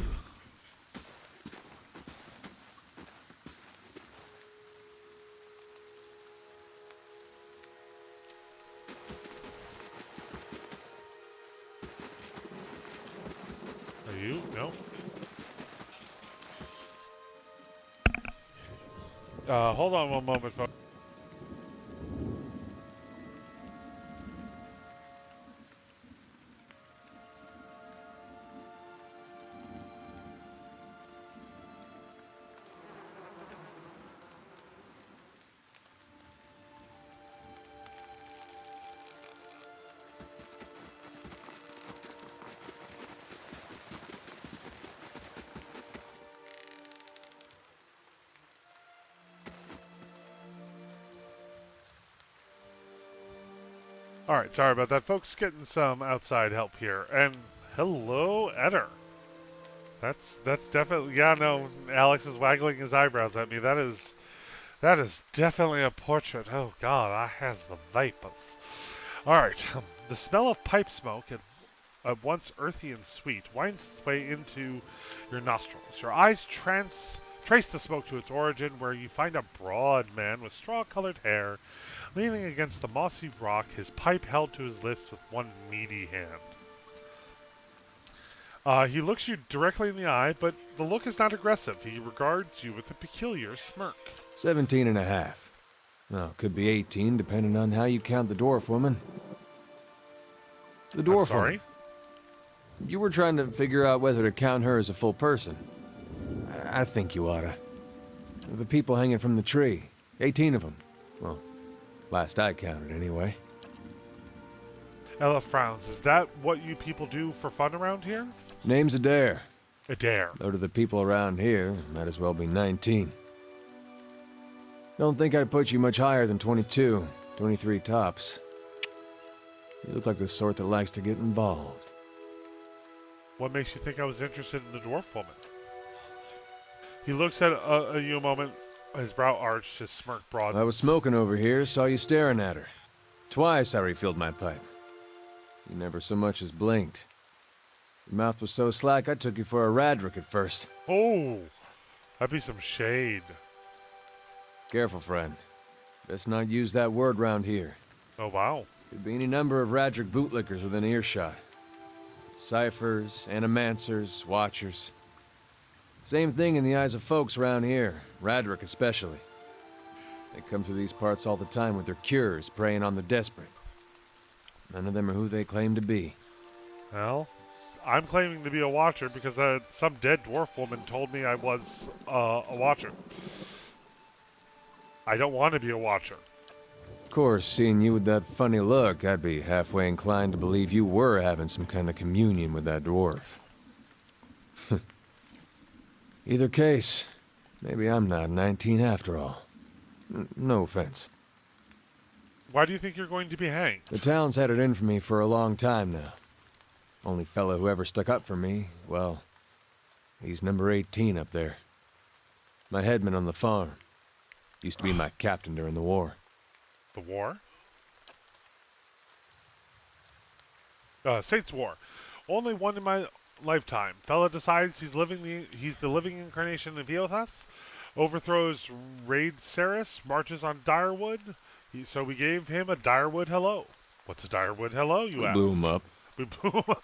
Are you? Nope. Hold on one moment, folks. Alright, sorry about that, folks. Getting some outside help here. And hello, Eder. That's definitely... Yeah, no, Alex is waggling his eyebrows at me. That is definitely a portrait. Oh, God, I has the vapors. Alright, the smell of pipe smoke, at once earthy and sweet, winds its way into your nostrils. Your eyes trace the smoke to its origin, where you find a broad man with straw-colored hair, leaning against the mossy rock, his pipe held to his lips with one meaty hand. He looks you directly in the eye, but the look is not aggressive. He regards you with a peculiar smirk. 17 and a half. Well, could be 18, depending on how you count the dwarf woman. The dwarf I'm sorry? woman. You were trying to figure out whether to count her as a full person. I think you oughta. The people hanging from the tree. 18 of them. Well, last I counted, anyway. Ella frowns. Is that what you people do for fun around here? Name's Eder. Eder. Though to the people around here, might as well be 19. Don't think I'd put you much higher than 22, 23 tops. You look like the sort that likes to get involved. What makes you think I was interested in the dwarf woman? He looks at you a moment, his brow arched, his smirk broadened. I was smoking over here, saw you staring at her. Twice I refilled my pipe. You never so much as blinked. Your mouth was so slack I took you for a Radric at first. Oh, that'd be some shade. Careful, friend. Best not use that word round here. Oh, wow. Could be any number of Radric bootlickers within earshot. Ciphers, animancers, watchers. Same thing in the eyes of folks around here, Radric especially. They come through these parts all the time with their cures, preying on the desperate. None of them are who they claim to be. Well, I'm claiming to be a watcher because some dead dwarf woman told me I was a watcher. I don't want to be a watcher. Of course, seeing you with that funny look, I'd be halfway inclined to believe you were having some kind of communion with that dwarf. Either case, maybe I'm not 19 after all. No offense. Why do you think you're going to be hanged? The town's had it in for me for a long time now. Only fellow who ever stuck up for me, well, he's number 18 up there. My headman on the farm. Used to be my captain during the war. The war? Saints War. Only one in my lifetime. Fella decides he's the living incarnation of Eothas, overthrows Raid Ceres, marches on Direwood. So we gave him a Direwood hello. What's a Direwood hello, you ask? Blew him up. We blew him up.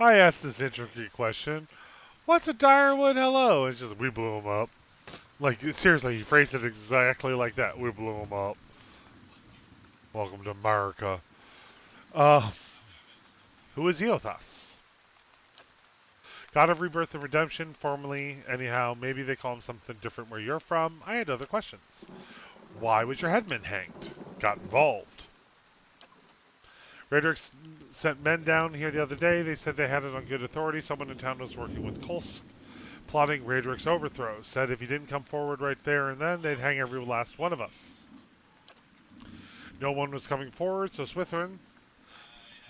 I asked this intricate question. What's a Direwood hello? It's just, we blew him up. Like, seriously, he phrased it exactly like that. We blew him up. Welcome to America. Who is Eothas? God of Rebirth and Redemption, formerly, anyhow, maybe they call him something different where you're from. I had other questions. Why was your headman hanged? Got involved. Radric sent men down here the other day. They said they had it on good authority. Someone in town was working with Kolsk, plotting Radric's overthrow. Said if he didn't come forward right there and then, they'd hang every last one of us. No one was coming forward, so Swithrin,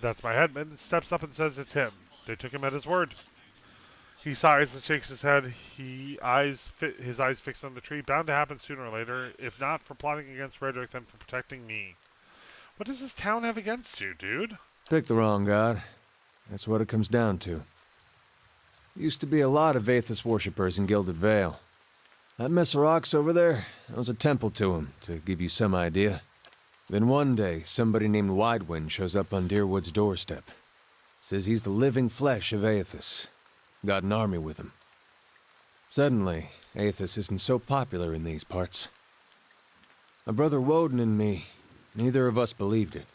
that's my headman, steps up and says it's him. They took him at his word. He sighs and shakes his head. His eyes fixed on the tree. Bound to happen sooner or later. If not for plotting against Radric, then for protecting me. What does this town have against you, dude? Pick the wrong god. That's what it comes down to. Used to be a lot of Aethys worshippers in Gilded Vale. That mess of rocks over there, that was a temple to him, to give you some idea. Then one day, somebody named Widewind shows up on Deerwood's doorstep. Says he's the living flesh of Aethys. Got an army with him. Suddenly, Aethys isn't so popular in these parts. My brother Woden and me, neither of us believed it.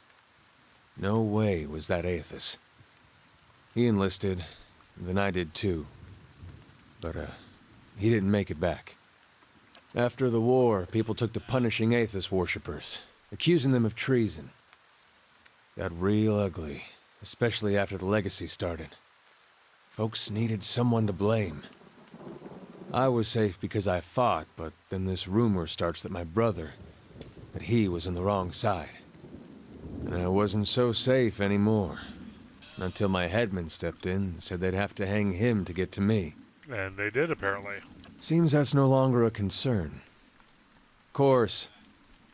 No way was that Aethys. He enlisted, then I did too. But, he didn't make it back. After the war, people took to punishing Aethys worshippers, accusing them of treason. Got real ugly, especially after the legacy started. Folks needed someone to blame. I was safe because I fought, but then this rumor starts that my brother, that he was on the wrong side. And I wasn't so safe anymore. Until my headman stepped in and said they'd have to hang him to get to me. And they did, apparently. Seems that's no longer a concern. Of course,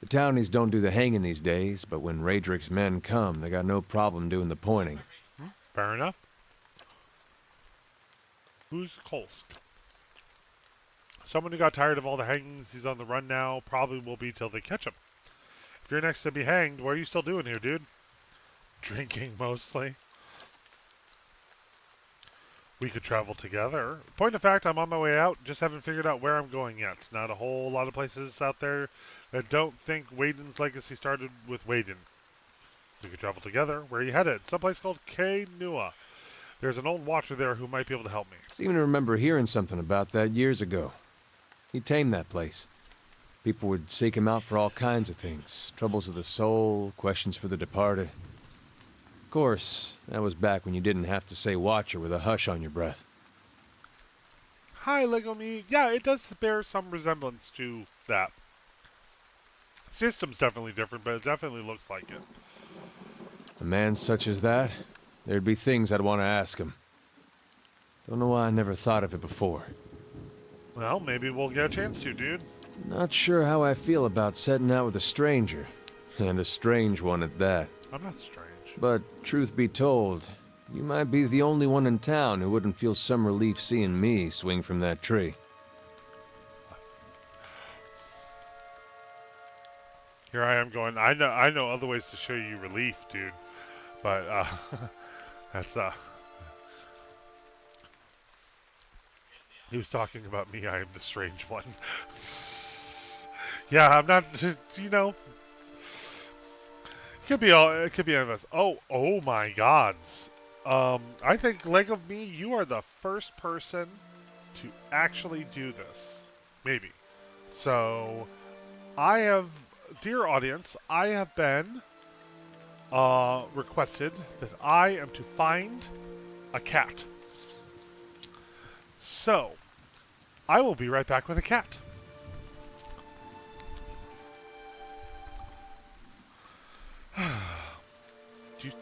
the townies don't do the hanging these days, but when Radric's men come, they got no problem doing the pointing. Fair enough. Who's Kolsk? Someone who got tired of all the hangings. He's on the run now. Probably will be till they catch him. If you're next to be hanged, what are you still doing here, dude? Drinking, mostly. We could travel together. Point of fact, I'm on my way out. Just haven't figured out where I'm going yet. Not a whole lot of places out there that don't think Waden's legacy started with Waden. We could travel together. Where are you headed? Someplace called Kainua. There's an old watcher there who might be able to help me. I seem to remember hearing something about that years ago. He tamed that place. People would seek him out for all kinds of things. Troubles of the soul, questions for the departed. Of course, that was back when you didn't have to say watcher with a hush on your breath. Hi, Lego Me. Yeah, it does bear some resemblance to that. System's definitely different, but it definitely looks like it. A man such as that, there'd be things I'd want to ask him. Don't know why I never thought of it before. Well, maybe we'll get a chance to, dude. Not sure how I feel about setting out with a stranger. And a strange one at that. I'm not strange. But truth be told, you might be the only one in town who wouldn't feel some relief seeing me swing from that tree. Here I am going, I know other ways to show you relief, dude. But, that's, he was talking about me, I am the strange one. Yeah, I'm not, you know, it could be any of us. Oh my gods. I think, Leg of Me, you are the first person to actually do this. Maybe. So, I have, dear audience, I have been requested that I am to find a cat. So, I will be right back with a cat. Do you-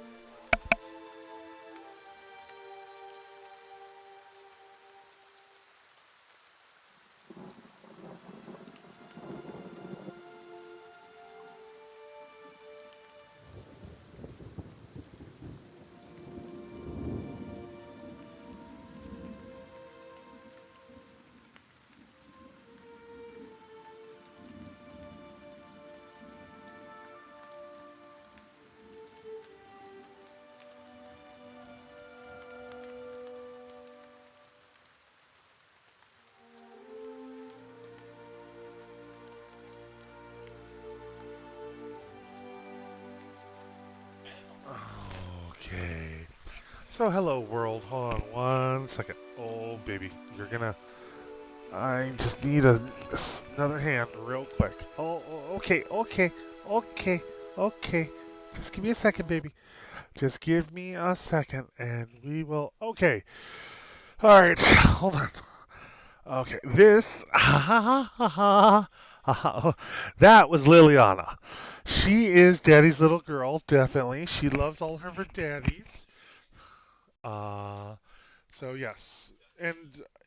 Okay. So, hello world. Hold on one second. Oh, baby. You're gonna... I just need another hand real quick. Okay. Just give me a second, baby. Just give me a second, and we will... Okay. Alright, hold on. Okay, this... That was Liliana. She is Daddy's little girl, definitely. She loves all of her daddies. Uh, so yes. And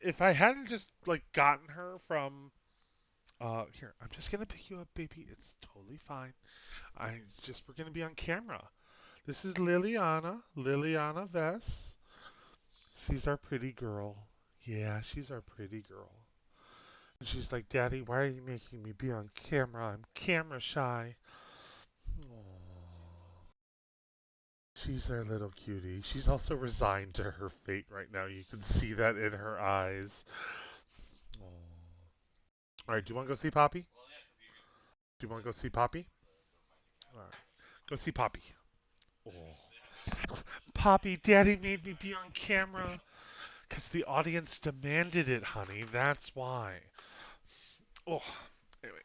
if I hadn't just, like, gotten her from... here, I'm just gonna pick you up, baby. It's totally fine. We're gonna be on camera. This is Liliana Vess. She's our pretty girl. Yeah, she's our pretty girl. And she's like, Daddy, why are you making me be on camera? I'm camera shy. Aww. She's our little cutie. She's also resigned to her fate right now. You can see that in her eyes. Alright, do you want to go see Poppy? Do you want to go see Poppy? Alright. Go see Poppy. Oh. Poppy, Daddy made me be on camera. Because the audience demanded it, honey. That's why. Oh, anyway.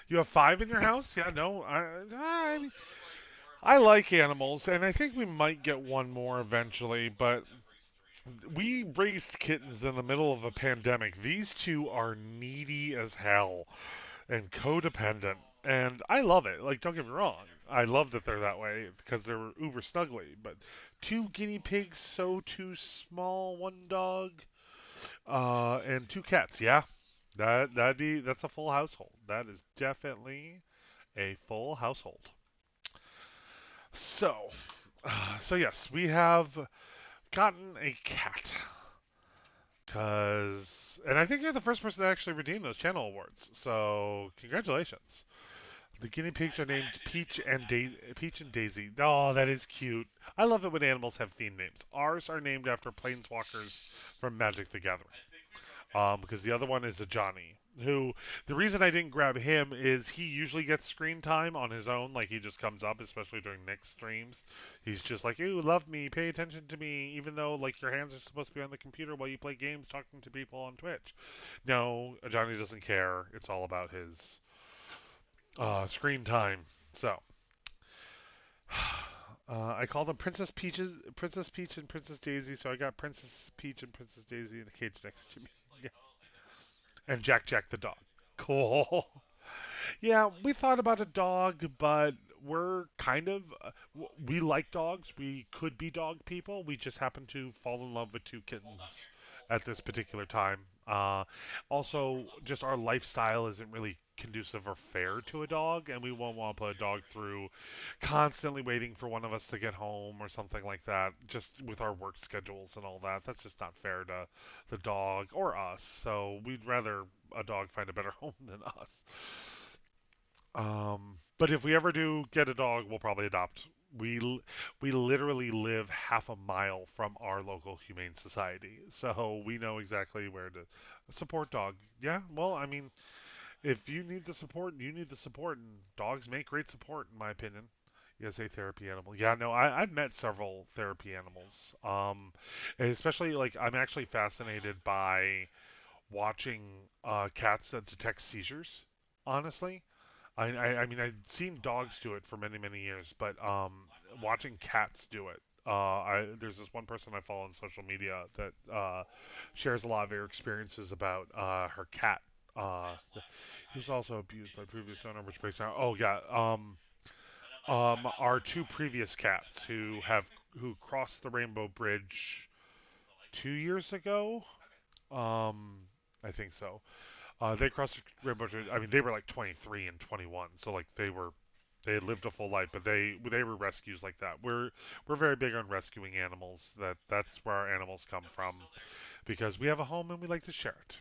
You have 5 in your house? Yeah, no. I like animals, and I think we might get one more eventually, but we raised kittens in the middle of a pandemic. These two are needy as hell and codependent. And I love it. Like, don't get me wrong. I love that they're that way because they're uber snuggly. But 2 guinea pigs, so too small, 1 dog, and 2 cats. Yeah, that's a full household. That is definitely a full household. So, so yes, we have gotten a cat. And I think you're the first person to actually redeem those channel awards. So, congratulations. The guinea pigs are named Peach and Daisy. Oh, that is cute. I love it when animals have theme names. Ours are named after planeswalkers from Magic the Gathering. because the other one is a Johnny. Who the reason I didn't grab him is he usually gets screen time on his own. Like he just comes up, especially during Nick's streams. He's just like, "Ooh, love me, pay attention to me," even though like your hands are supposed to be on the computer while you play games, talking to people on Twitch. No, Johnny doesn't care. It's all about his screen time. So I called them Princess Peach and Princess Daisy. So I got Princess Peach and Princess Daisy in the cage next to me. Yeah. And Jack the dog. Cool. Yeah, we thought about a dog, but we're kind of we like dogs. We could be dog people. We just happen to fall in love with two kittens at this particular time. Also, just our lifestyle isn't really conducive or fair to a dog, and we won't want to put a dog through constantly waiting for one of us to get home or something like that. Just with our work schedules and all that, that's just not fair to the dog or us. So we'd rather a dog find a better home than us. But if we ever do get a dog, we'll probably adopt. We literally live half a mile from our local humane society, so we know exactly where to support dog. Yeah, well, I mean, if you need the support, you need the support, and dogs make great support, in my opinion. As a therapy animal, yeah, no, I've met several therapy animals. Especially like I'm actually fascinated by watching cats that detect seizures. Honestly, I mean, I've seen dogs do it for many, many years, but watching cats do it. There's this one person I follow on social media that shares a lot of her experiences about her cat. Uh, he was also abused by previous owner, which breaks down. Oh yeah, our two previous cats who crossed the Rainbow Bridge 2 years ago. Um, I think so. They crossed the rainbow. I mean, they were like 23 and 21, so like they had lived a full life, but they were rescues like that. We're very big on rescuing animals. That's where our animals come from because we have a home and we like to share it.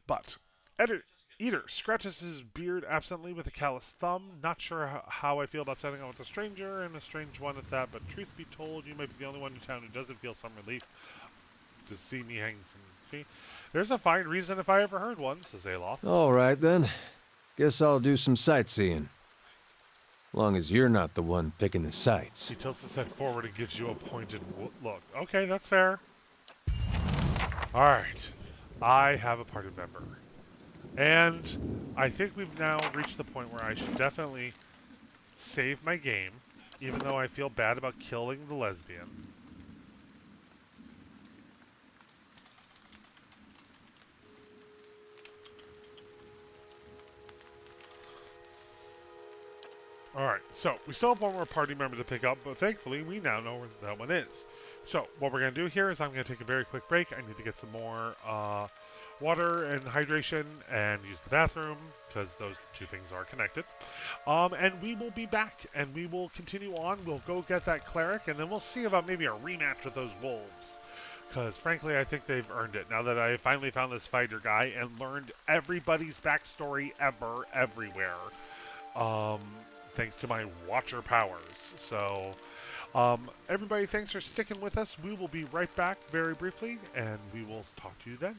But Eder scratches his beard absently with a callous thumb. Not sure how I feel about setting out with a stranger, and a strange one at that, but truth be told, you might be the only one in town who doesn't feel some relief to see me hanging from the tree. There's a fine reason if I ever heard one, says Alof. All right, then. Guess I'll do some sightseeing. Long as you're not the one picking the sights. He tilts his head forward and gives you a pointed look. Okay, that's fair. Alright. I have a party member. And I think we've now reached the point where I should definitely save my game, even though I feel bad about killing the lesbian. Alright, so we still have one more party member to pick up, but thankfully we now know where that one is. So what we're going to do here is I'm going to take a very quick break. I need to get some more water and hydration and use the bathroom because those two things are connected. And we will be back and we will continue on. We'll go get that cleric and then we'll see about maybe a rematch with those wolves. Because frankly, I think they've earned it now that I finally found this fighter guy and learned everybody's backstory ever, everywhere. Um, Thanks to my watcher powers. So, everybody, thanks for sticking with us. We will be right back very briefly, and we will talk to you then.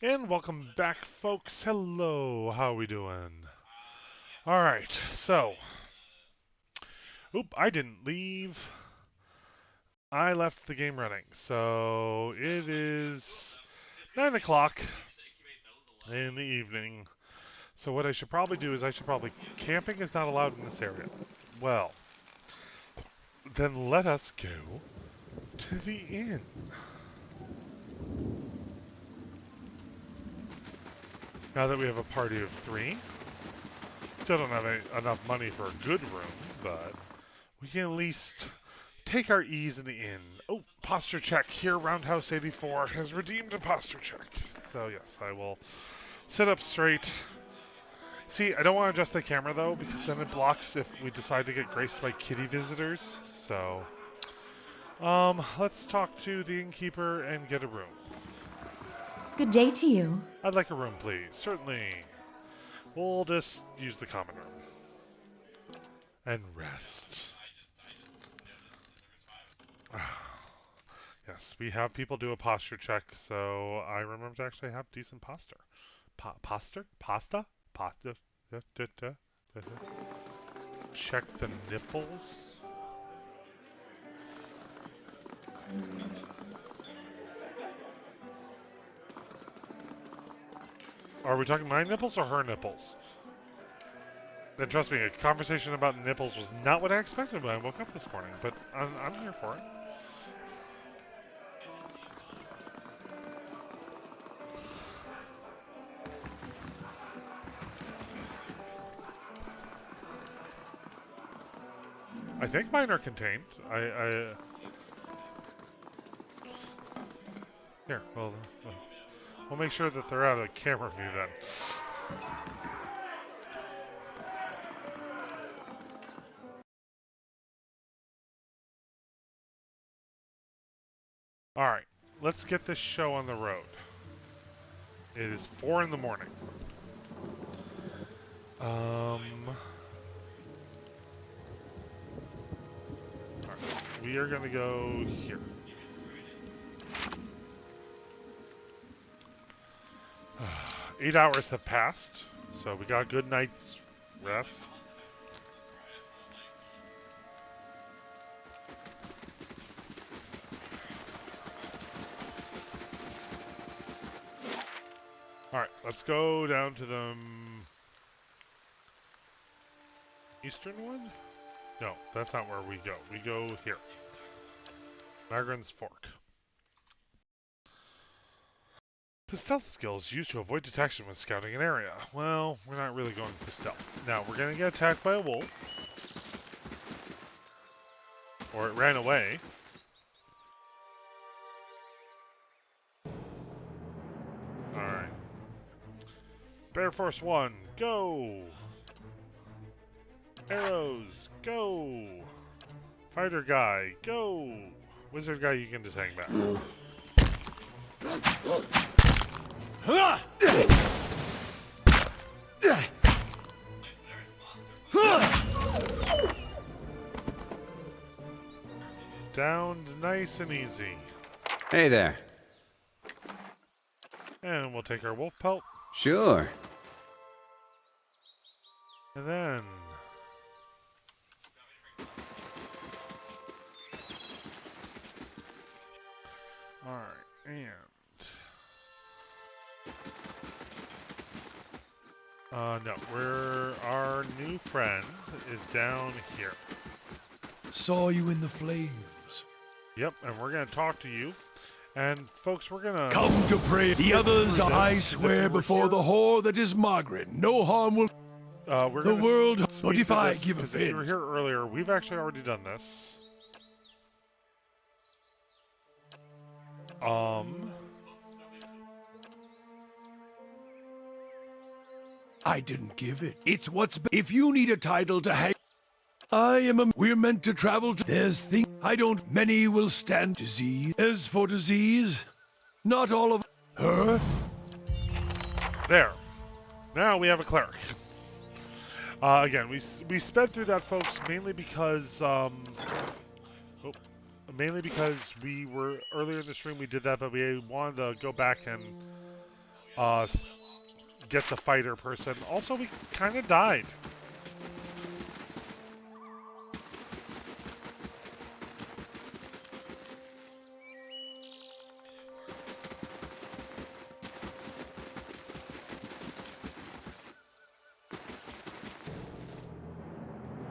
And welcome back, folks. Hello, how we doing? Alright, so... Oop, I didn't leave. I left the game running. So, it is 9 o'clock in the evening. So what I should probably do is camping is not allowed in this area. Well, then let us go to the inn. Now that we have a party of 3, still don't have enough money for a good room, but we can at least take our ease in the inn. Oh, posture check here. Roundhouse 84 has redeemed a posture check. So yes, I will sit up straight. See, I don't want to adjust the camera though, because then it blocks if we decide to get graced by kitty visitors. So, let's talk to the innkeeper and get a room. Good day to you. I'd like a room, please. Certainly. We'll just use the common room. And rest. Yes, we have people do a posture check, so I remember to actually have decent posture. Posture? Pasta? Pasta? Check the nipples. Are we talking my nipples or her nipples? And trust me, a conversation about nipples was not what I expected when I woke up this morning, but I'm here for it. I think mine are contained. Here, we'll make sure that they're out of camera view then. Alright, let's get this show on the road. It is 4 in the morning. We are going to go here. Eight hours have passed, so we got a good night's rest. Alright, let's go down to the eastern one? No, that's not where we go. We go here. Magrin's Fork. The stealth skill is used to avoid detection when scouting an area. Well, we're not really going for stealth. Now, we're going to get attacked by a wolf. Or it ran away. Alright. Bear Force 1, go! Arrows, go! Fighter guy, go! Wizard guy, you can just hang back. Down nice and easy. Hey there. And we'll take our wolf pelt. Sure. And then... Alright, and... no, our new friend is down here. Saw you in the flames. Yep, and we're going to talk to you. And folks, we're going to... Come to pray. The others, I swear before the whore that is Margaret, no harm will... we're the world, speed but if through I this, give 'cause if you were offense... here earlier, we've actually already done this. I didn't give it. It's what's... If you need a title to hang... We're meant to travel to... There's things... I don't... Many will stand disease. As for disease, not all of... Her? There. Now we have a cleric. Again, we sped through that, folks, mainly because we were earlier in the stream. We did that, but we wanted to go back and get the fighter person. Also, we kind of died.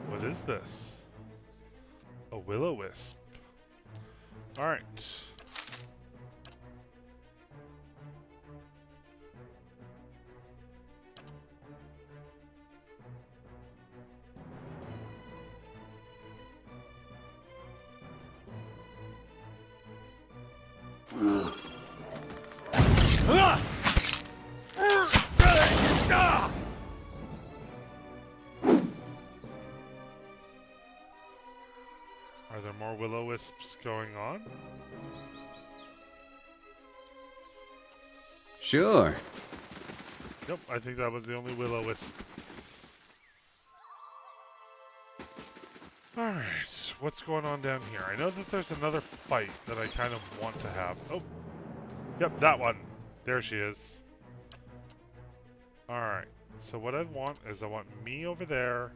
What is this? A will-o-wisp. Alright. Are there more will-o-wisps going on? Sure. Nope, I think that was the only will-o-wisp. Alright, what's going on down here? I know that there's another fight that I kind of want to have. Oh, yep, that one. There she is. Alright, so what I want is I want me over there.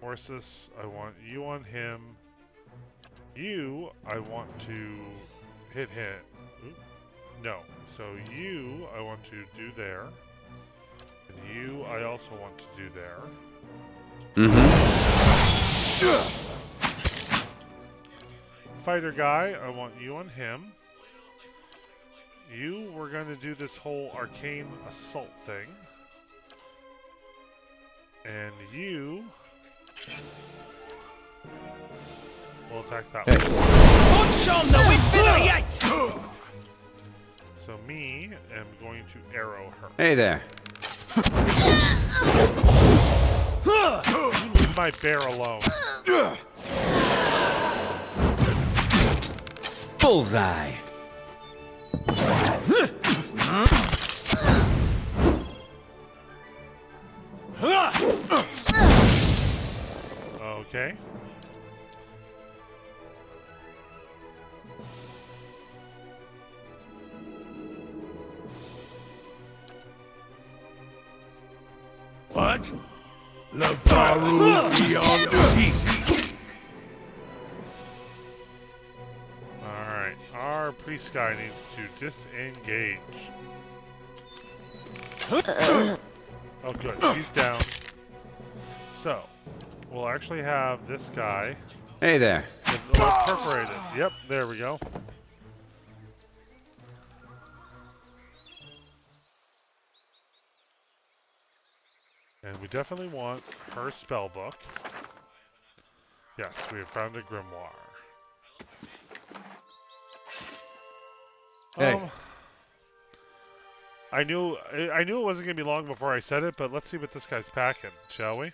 Orsis, I want you on him. You, I want to hit him. Oop. No, so you, I want to do there. And you, I also want to do there. Fighter guy, I want you on him. You, we're going to do this whole arcane assault thing. And you will attack that one. So me am going to arrow her. Hey there. You leave my bear alone. Bullseye. Okay. What? Lavaru beyond sea. Alright, our priest guy needs to disengage. Oh good, she's down. So, we'll actually have this guy. Hey there. Perforated. Yep, there we go. And we definitely want her spell book. Yes, we have found a grimoire. Hey. I knew it wasn't gonna be long before I said it, but let's see what this guy's packing, shall we?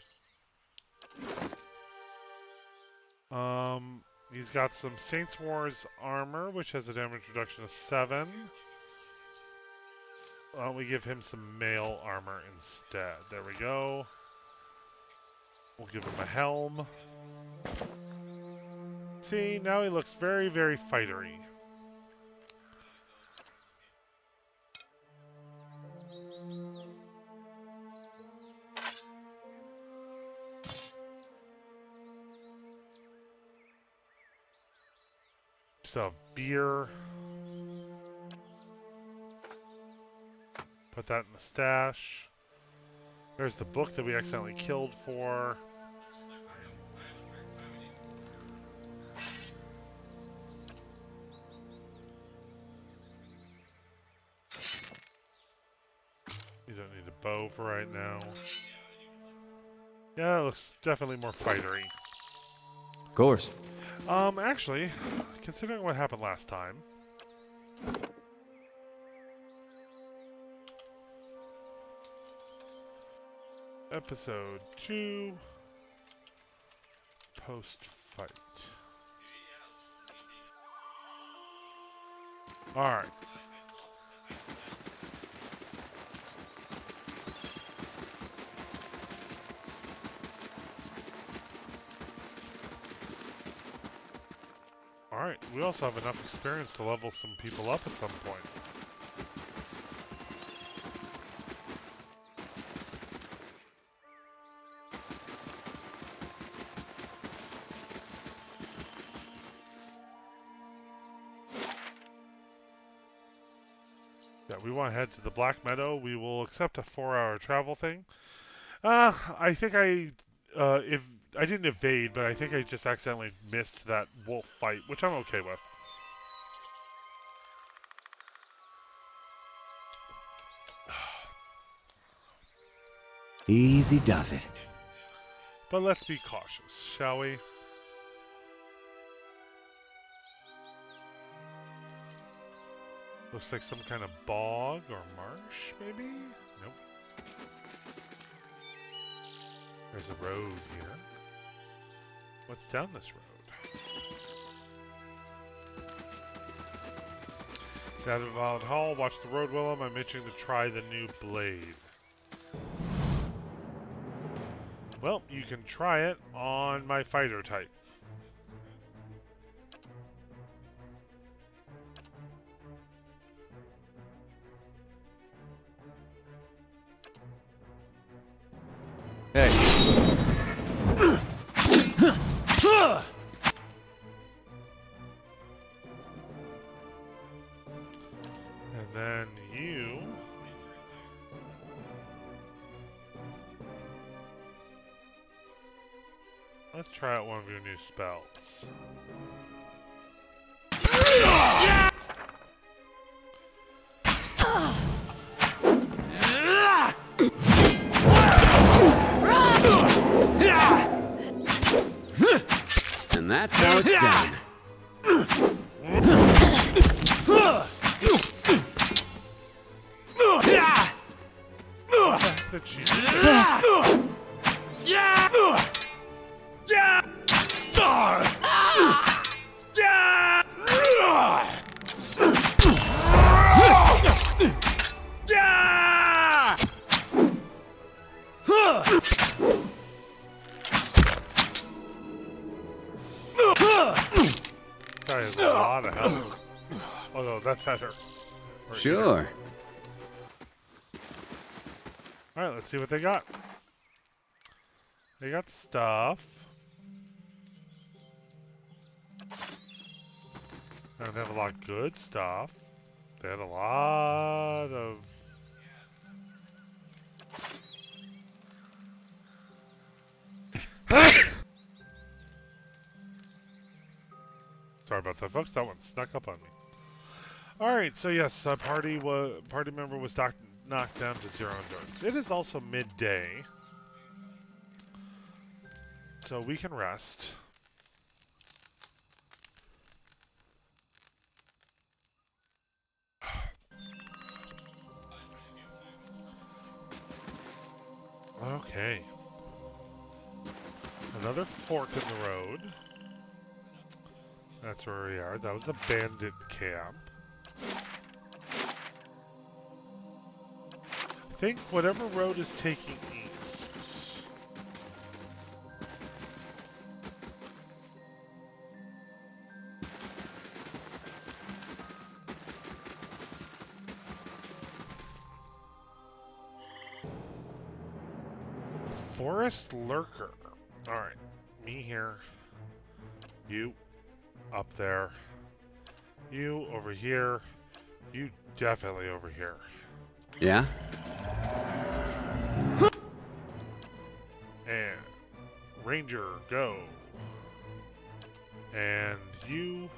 He's got some Saints Wars armor, which has a damage reduction of 7. Why don't we give him some mail armor instead? There we go. We'll give him a helm. See, now he looks very, very fightery. Still have beer. Put that in the stash. There's the book that we accidentally killed for. You don't need a bow for right now. Yeah, it looks definitely more fightery. Of course. Actually, considering what happened last time, episode 2, post-fight. Alright. Alright, we also have enough experience to level some people up at some point. Yeah, we want to head to the Black Meadow. We will accept a 4-hour travel thing. I think if I didn't evade, but I think I just accidentally missed that wolf fight, which I'm okay with. Easy does it. But let's be cautious, shall we? Looks like some kind of bog or marsh, maybe? Nope. There's a road here. What's down this road? Down at Belmont Hall, watch the road, Willem. I'm itching to try the new blade. Well, you can try it on my fighter type. Hey. And then you... Let's try out one of your new spells. And that's how it's done. That she did. That is a lot of health. Oh no, that's Eder. Right Sure. here. Alright, let's see what they got. They got stuff. And they have a lot of good stuff. They had a lot of... Sorry about that, folks. That one snuck up on me. Alright, so yes, a party member was knocked down to 0 endurance. It is also midday. So we can rest. Okay. Another fork in the road. That's where we are. That was a bandit camp. I think whatever road is taking east. Forest lurker. Alright. Me here. You. Up there. You over here. You definitely over here. Yeah? And Ranger, go. And you.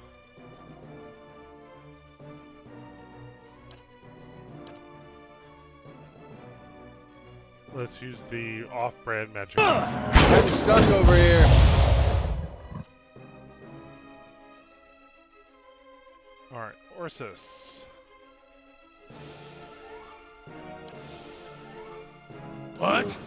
Let's use the off-brand magic. I'm stuck over here. Alright, Ursus. What?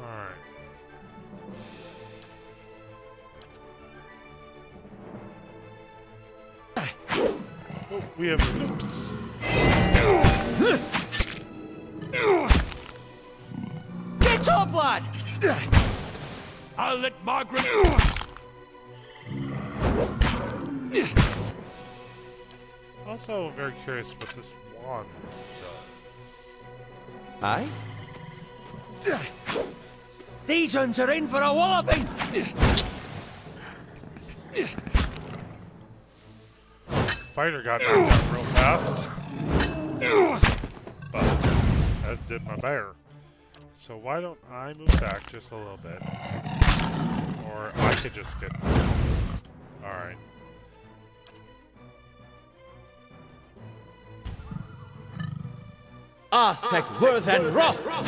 Alright. Oh, we have oops. Get up, lad! I'll let Margaret. Also, very curious what this wand does. Aye? These uns are in for a walloping! Fighter got knocked out real fast. But, as did my bear. So why don't I move back just a little bit? Or I could just get... Alright. Arthek, Worth, and Roth! I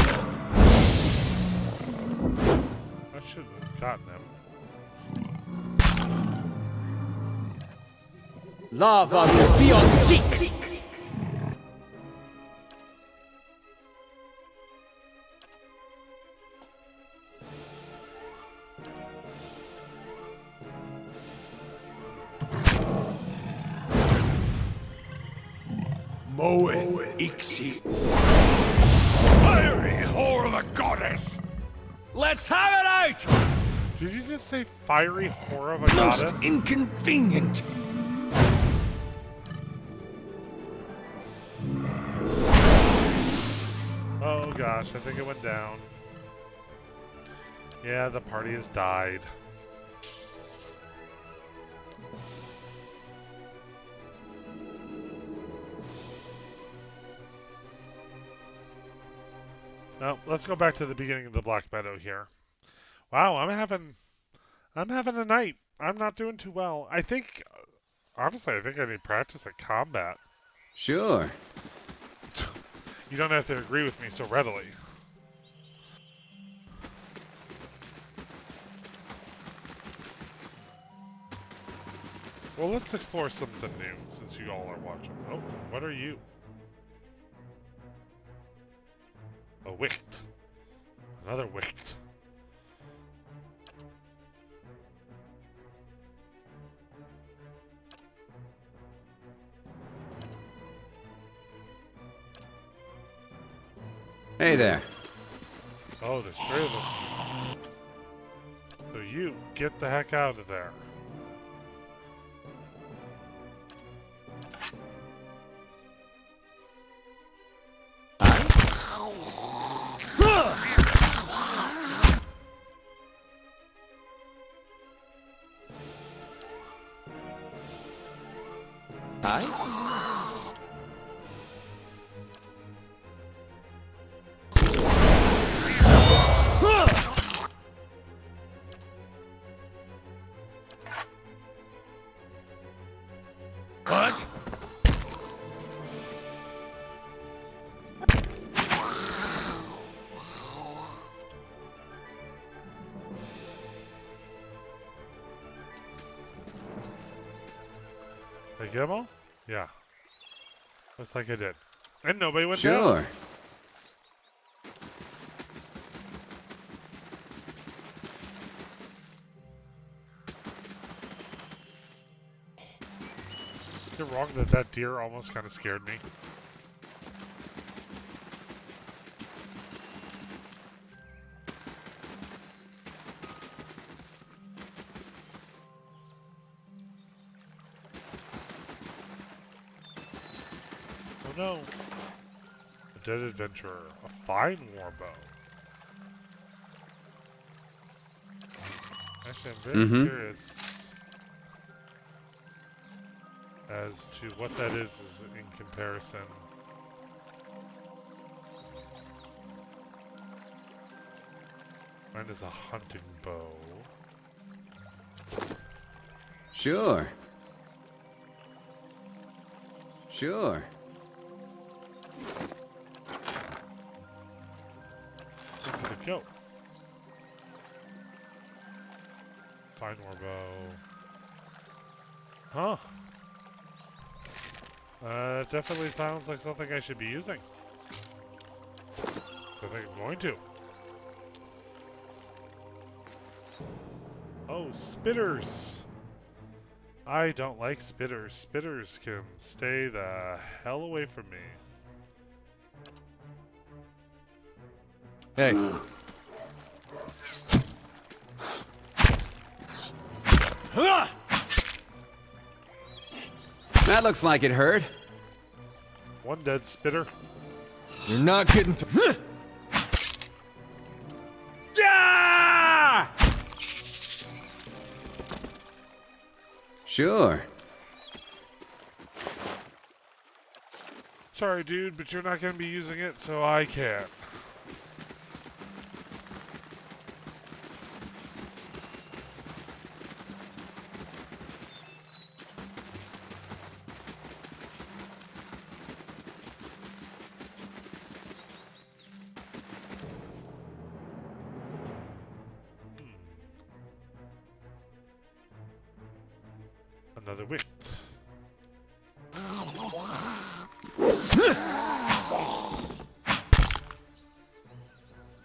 should have gotten them. Lava will be on seek! Moeth Ixi. Fiery whore of a goddess! Let's have it out! Did you just say fiery whore of a Most goddess? inconvenient! Oh gosh, I think it went down. Yeah, the party has died. No, let's go back to the beginning of the Black Meadow here. Wow, I'm having a night. I'm not doing too well. I think, honestly, I think I need practice at combat. Sure. You don't have to agree with me so readily. Well, let's explore something new since you all are watching. Oh, what are you? A wicht. Another wicht. Hey there. Oh, there's three of them. So you, get the heck out of there. What? Did I get them all? Yeah. Looks like I did. And nobody went Sure. down. Is it wrong that that deer almost kind of scared me? Oh no. A dead adventurer. A fine warbow. Actually, I'm very curious as to what that is in comparison. Mine is a hunting bow. Sure. Sure. Where did it go? Fine warbow. Huh. It definitely sounds like something I should be using. So I think I'm going to. Oh, spitters! I don't like spitters. Spitters can stay the hell away from me. Hey. That looks like it hurt. One dead spitter. You're not getting through. Sure. Sorry, dude, but you're not going to be using it, so I can't. Another wick.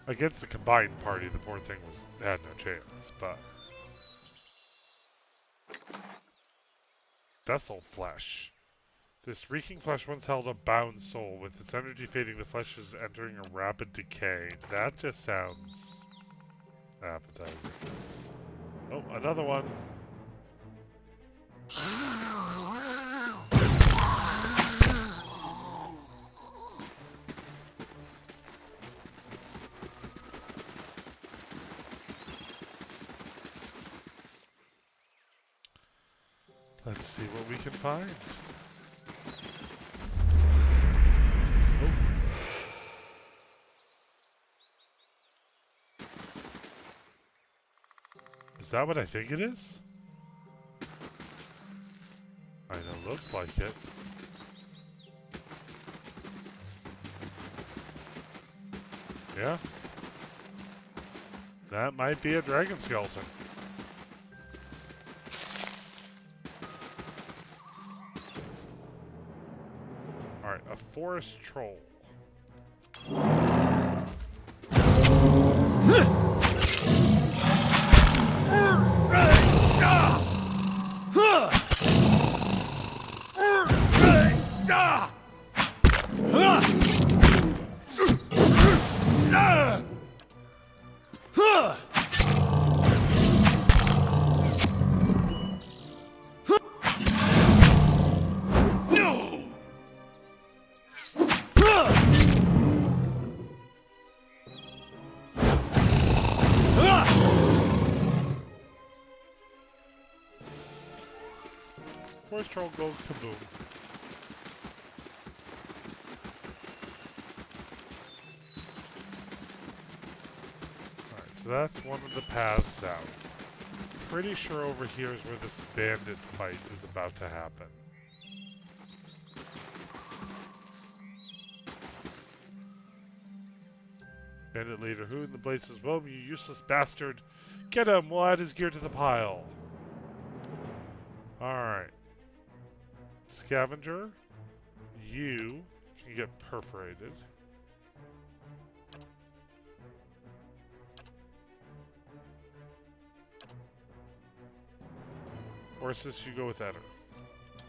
Against the combined party, the poor thing had no chance, but... Vessel flesh. This reeking flesh once held a bound soul. With its energy fading, the flesh is entering a rapid decay. That just sounds appetizing. Oh, another one. Let's see what we can find. Oh. Is that what I think it is? I know, looks like it. Yeah. That might be a dragon skeleton. Alright, a forest troll. Forest troll goes kaboom. Alright, so that's one of the paths out. Pretty sure over here is where this bandit fight is about to happen. Bandit leader, who in the blazes? Well, you useless bastard! Get him! We'll add his gear to the pile. Alright. Scavenger, you can get perforated. Horses, you go with Eder.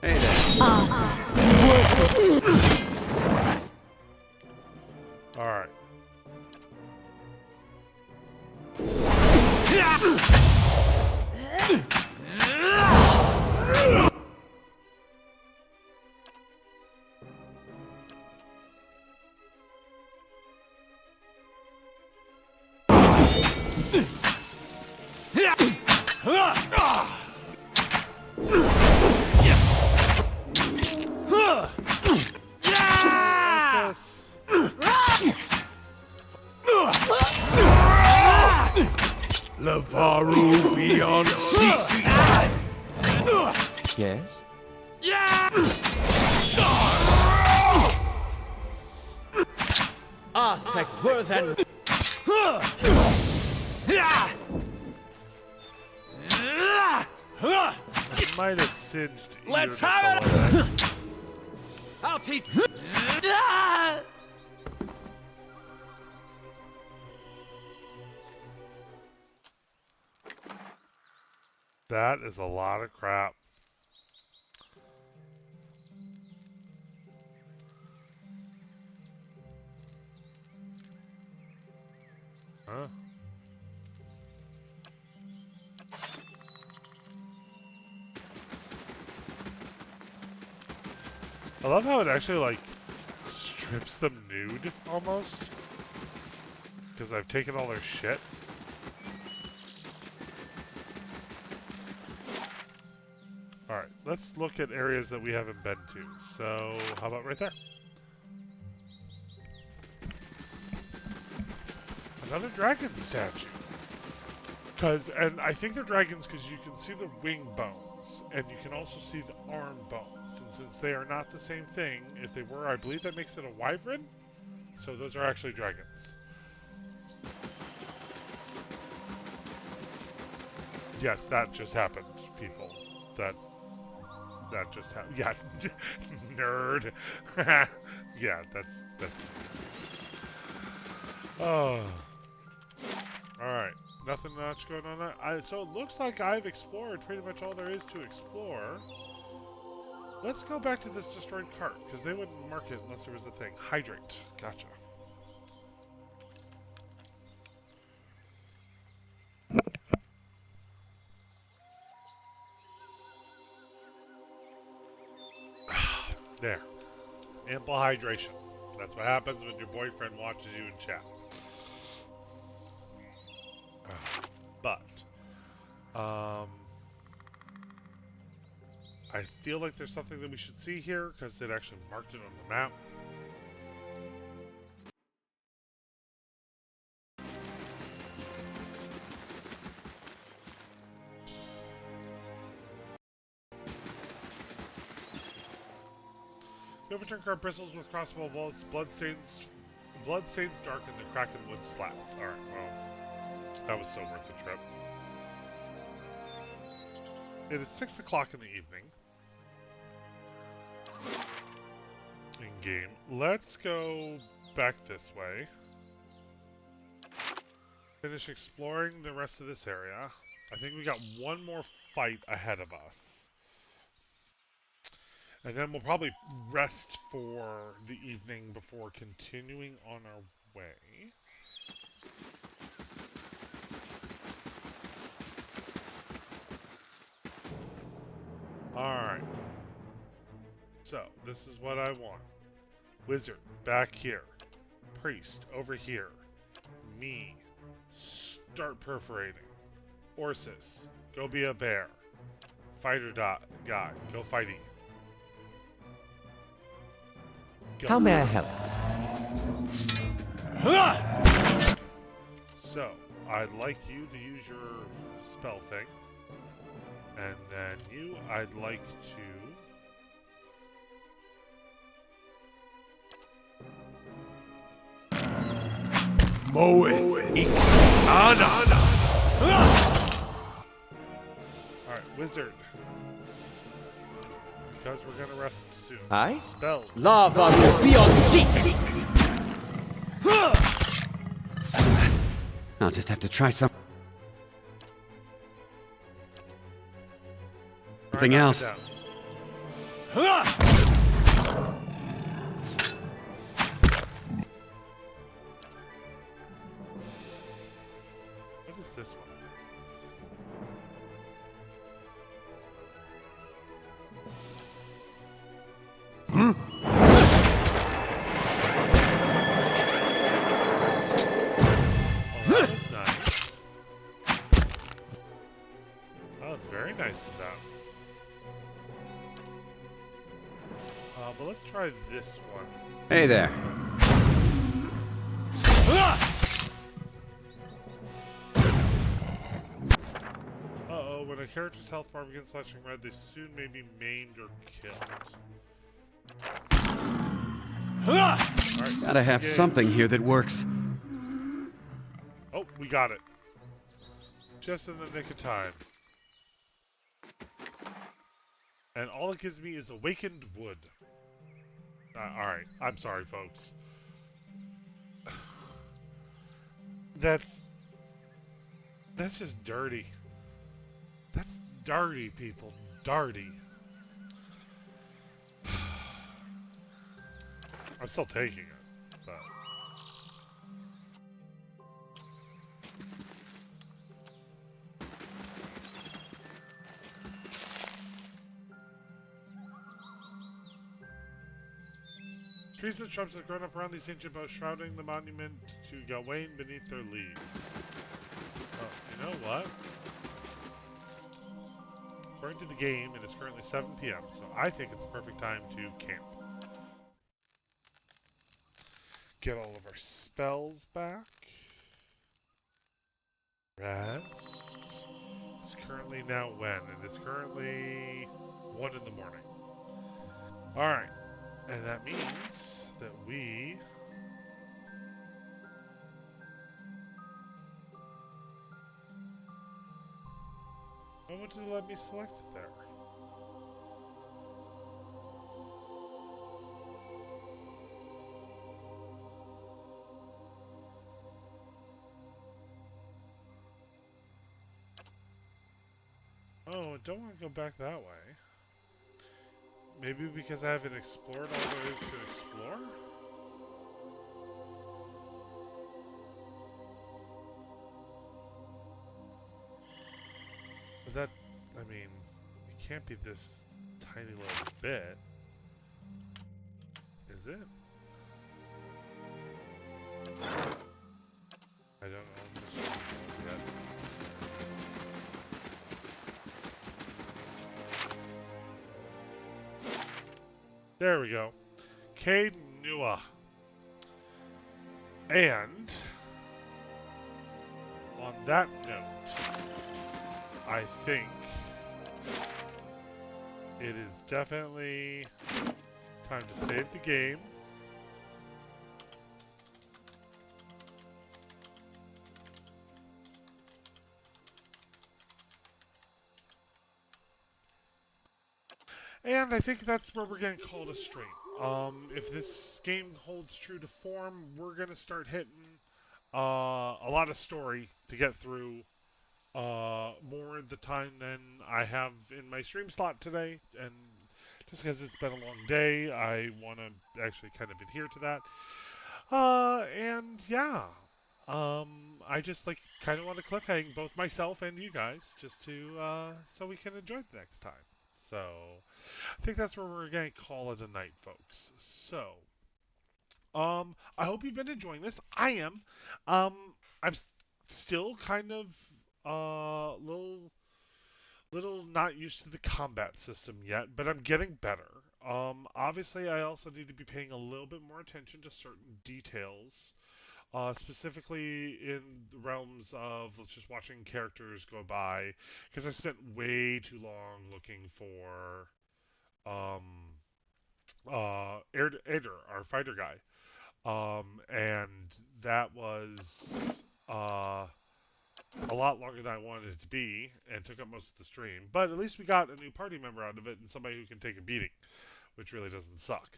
Hey there. Alright. Lavaru beyond sea. Yes? Arthek worth and... It might have singed Eder Let's just have a little bit. I'll teach... That is a lot of crap. Huh? I love how it actually, like, strips them nude, almost. Because I've taken all their shit. Alright, let's look at areas that we haven't been to. So, how about right there? Another dragon statue. And I think they're dragons because you can see the wing bones, and you can also see the arm bones. And since they are not the same thing, if they were, I believe that makes it a wyvern. So those are actually dragons. Yes, that just happened, people. That just happened. Yeah, nerd. Yeah, that's. Oh. All right. Nothing much going on there. So it looks like I've explored pretty much all there is to explore. Let's go back to this destroyed cart, because they wouldn't mark it unless there was a thing. Hydrate. Gotcha. There. Ample hydration. That's what happens when your boyfriend watches you in chat. But, I feel like there's something that we should see here, because it actually marked it on the map. The overturned cart bristles with crossbow bullets, bloodstains darken the cracked wood slats. Alright, well, that was so worth the trip. It is 6 o'clock in the evening. In game. Let's go back this way. Finish exploring the rest of this area. I think we got one more fight ahead of us. And then we'll probably rest for the evening before continuing on our way. Alright. So, this is what I want. Wizard, back here. Priest, over here. Me, start perforating. Orsis, go be a bear. Fighter guy, go fighting. Go. How may I help? So, I'd like you to use your spell thing. And then you, I'd like to... Moeth Ix Ana. Alright, wizard. Because we're gonna rest soon. Aye? Spell. Lava will be on seek! I'll just have to try something else. What is this one? Oh, that was nice. That was very nice of them. But let's try this one. Hey there. Uh-oh, when a character's health bar begins flashing red, they soon may be maimed or killed. Alright, Gotta have something here that works. Oh, we got it. Just in the nick of time. And all it gives me is awakened wood. Alright, I'm sorry, folks. That's just dirty. That's dirty, people. Dirty. I'm still taking it, but... Trees and shrubs have grown up around these ancient bows, shrouding the monument to Gawain beneath their leaves. Oh, you know what? According to the game, it is currently 7 p.m., so I think it's a perfect time to camp. Get all of our spells back. Rest. It's currently now when? It is currently 1 in the morning. Alright. And that means that we... What did it let me select there? Oh, I don't want to go back that way. Maybe because I haven't explored all there is to explore? But that, I mean, it can't be this tiny little bit. Is it? I don't own this one yet. There we go. Cade Nua. And on that note, I think it is definitely time to save the game. And I think that's where we're going to call it a stream. If this game holds true to form, we're going to start hitting a lot of story to get through more of the time than I have in my stream slot today. And just because it's been a long day, I want to actually kind of adhere to that. And yeah, I just like kind of want to cliffhang both myself and you guys just to so we can enjoy it next time. So I think that's where we're gonna call it a night, folks. So I hope you've been enjoying this. I am. I'm still kind of little not used to the combat system yet, but I'm getting better. Obviously, I also need to be paying a little bit more attention to certain details, specifically in the realms of just watching characters go by, because I spent way too long looking for um, Eder, our fighter guy, and that was a lot longer than I wanted it to be, and took up most of the stream. But at least we got a new party member out of it, and somebody who can take a beating, which really doesn't suck.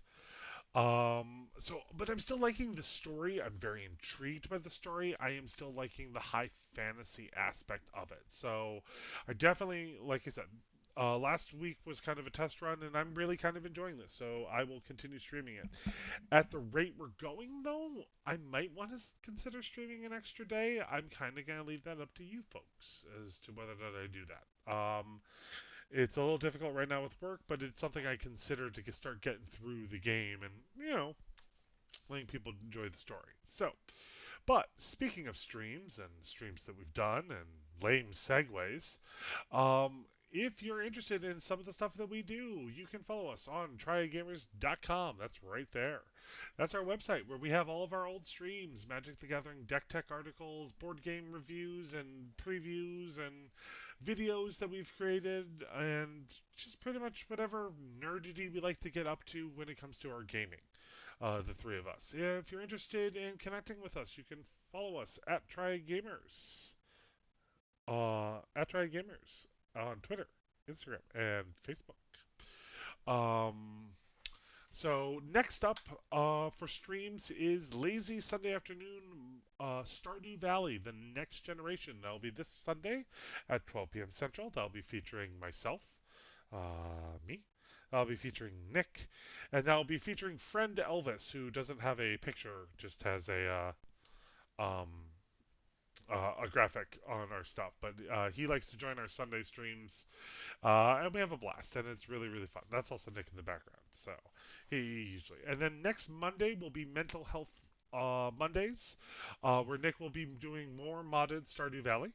But I'm still liking the story. I'm very intrigued by the story. I am still liking the high fantasy aspect of it. So I definitely, like I said, last week was kind of a test run, and I'm really kind of enjoying this. So I will continue streaming it. At the rate we're going, though, I might want to consider streaming an extra day. I'm kind of going to leave that up to you folks as to whether or not I do that. It's a little difficult right now with work, but it's something I consider to start getting through the game and, letting people enjoy the story. So, but speaking of streams and streams that we've done and lame segues, if you're interested in some of the stuff that we do, you can follow us on trygamers.com. That's right there. That's our website where we have all of our old streams, Magic the Gathering deck tech articles, board game reviews and previews and videos that we've created, and just pretty much whatever nerdity we like to get up to when it comes to our gaming. The three of us. If you're interested in connecting with us, you can follow us at TryGamers. At TryGamers on Twitter, Instagram, and Facebook. Um, so next up for streams is Lazy Sunday Afternoon Stardew Valley, the next generation. That'll be this Sunday at 12 p.m. Central. That'll be featuring myself, me. That'll be featuring Nick, and that'll be featuring friend Elvis, who doesn't have a picture, just has a a graphic on our stuff, but he likes to join our Sunday streams, and we have a blast, and it's really really fun. That's also Nick in the background, so he usually. And then next Monday will be Mental Health Mondays, where Nick will be doing more modded Stardew Valley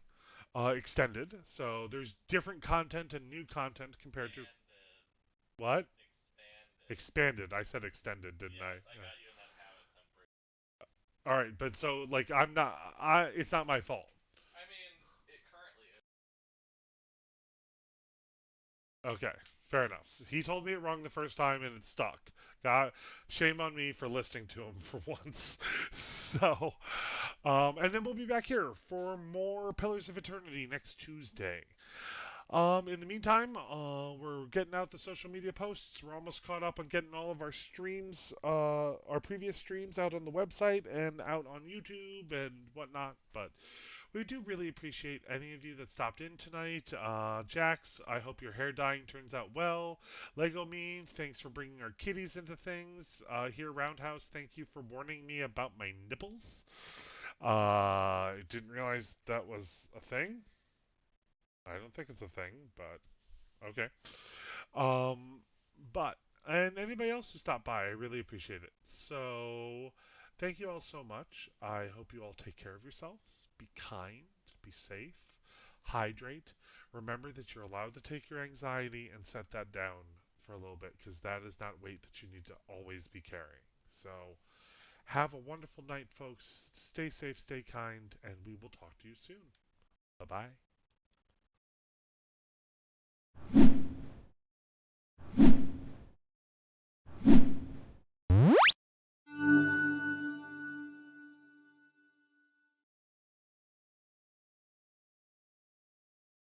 extended. So there's different content and new content compared to what? Expanded. I said extended, didn't I? Yeah. All right, but so like I'm not. I. It's not my fault. Okay, fair enough. He told me it wrong the first time and it stuck. God, shame on me for listening to him for once. So, and then we'll be back here for more Pillars of Eternity next Tuesday. In the meantime, we're getting out the social media posts. We're almost caught up on getting all of our streams, our previous streams out on the website and out on YouTube and whatnot. But we do really appreciate any of you that stopped in tonight. Jax, I hope your hair dyeing turns out well. Lego Me, thanks for bringing our kitties into things. Here, Roundhouse, thank you for warning me about my nipples. I didn't realize that was a thing. I don't think it's a thing, but okay. Um, but and anybody else who stopped by, I really appreciate it. So, thank you all so much. I hope you all take care of yourselves. Be kind, be safe, hydrate. Remember that you're allowed to take your anxiety and set that down for a little bit because that is not weight that you need to always be carrying. So, have a wonderful night, folks. Stay safe, stay kind, and we will talk to you soon. Bye bye.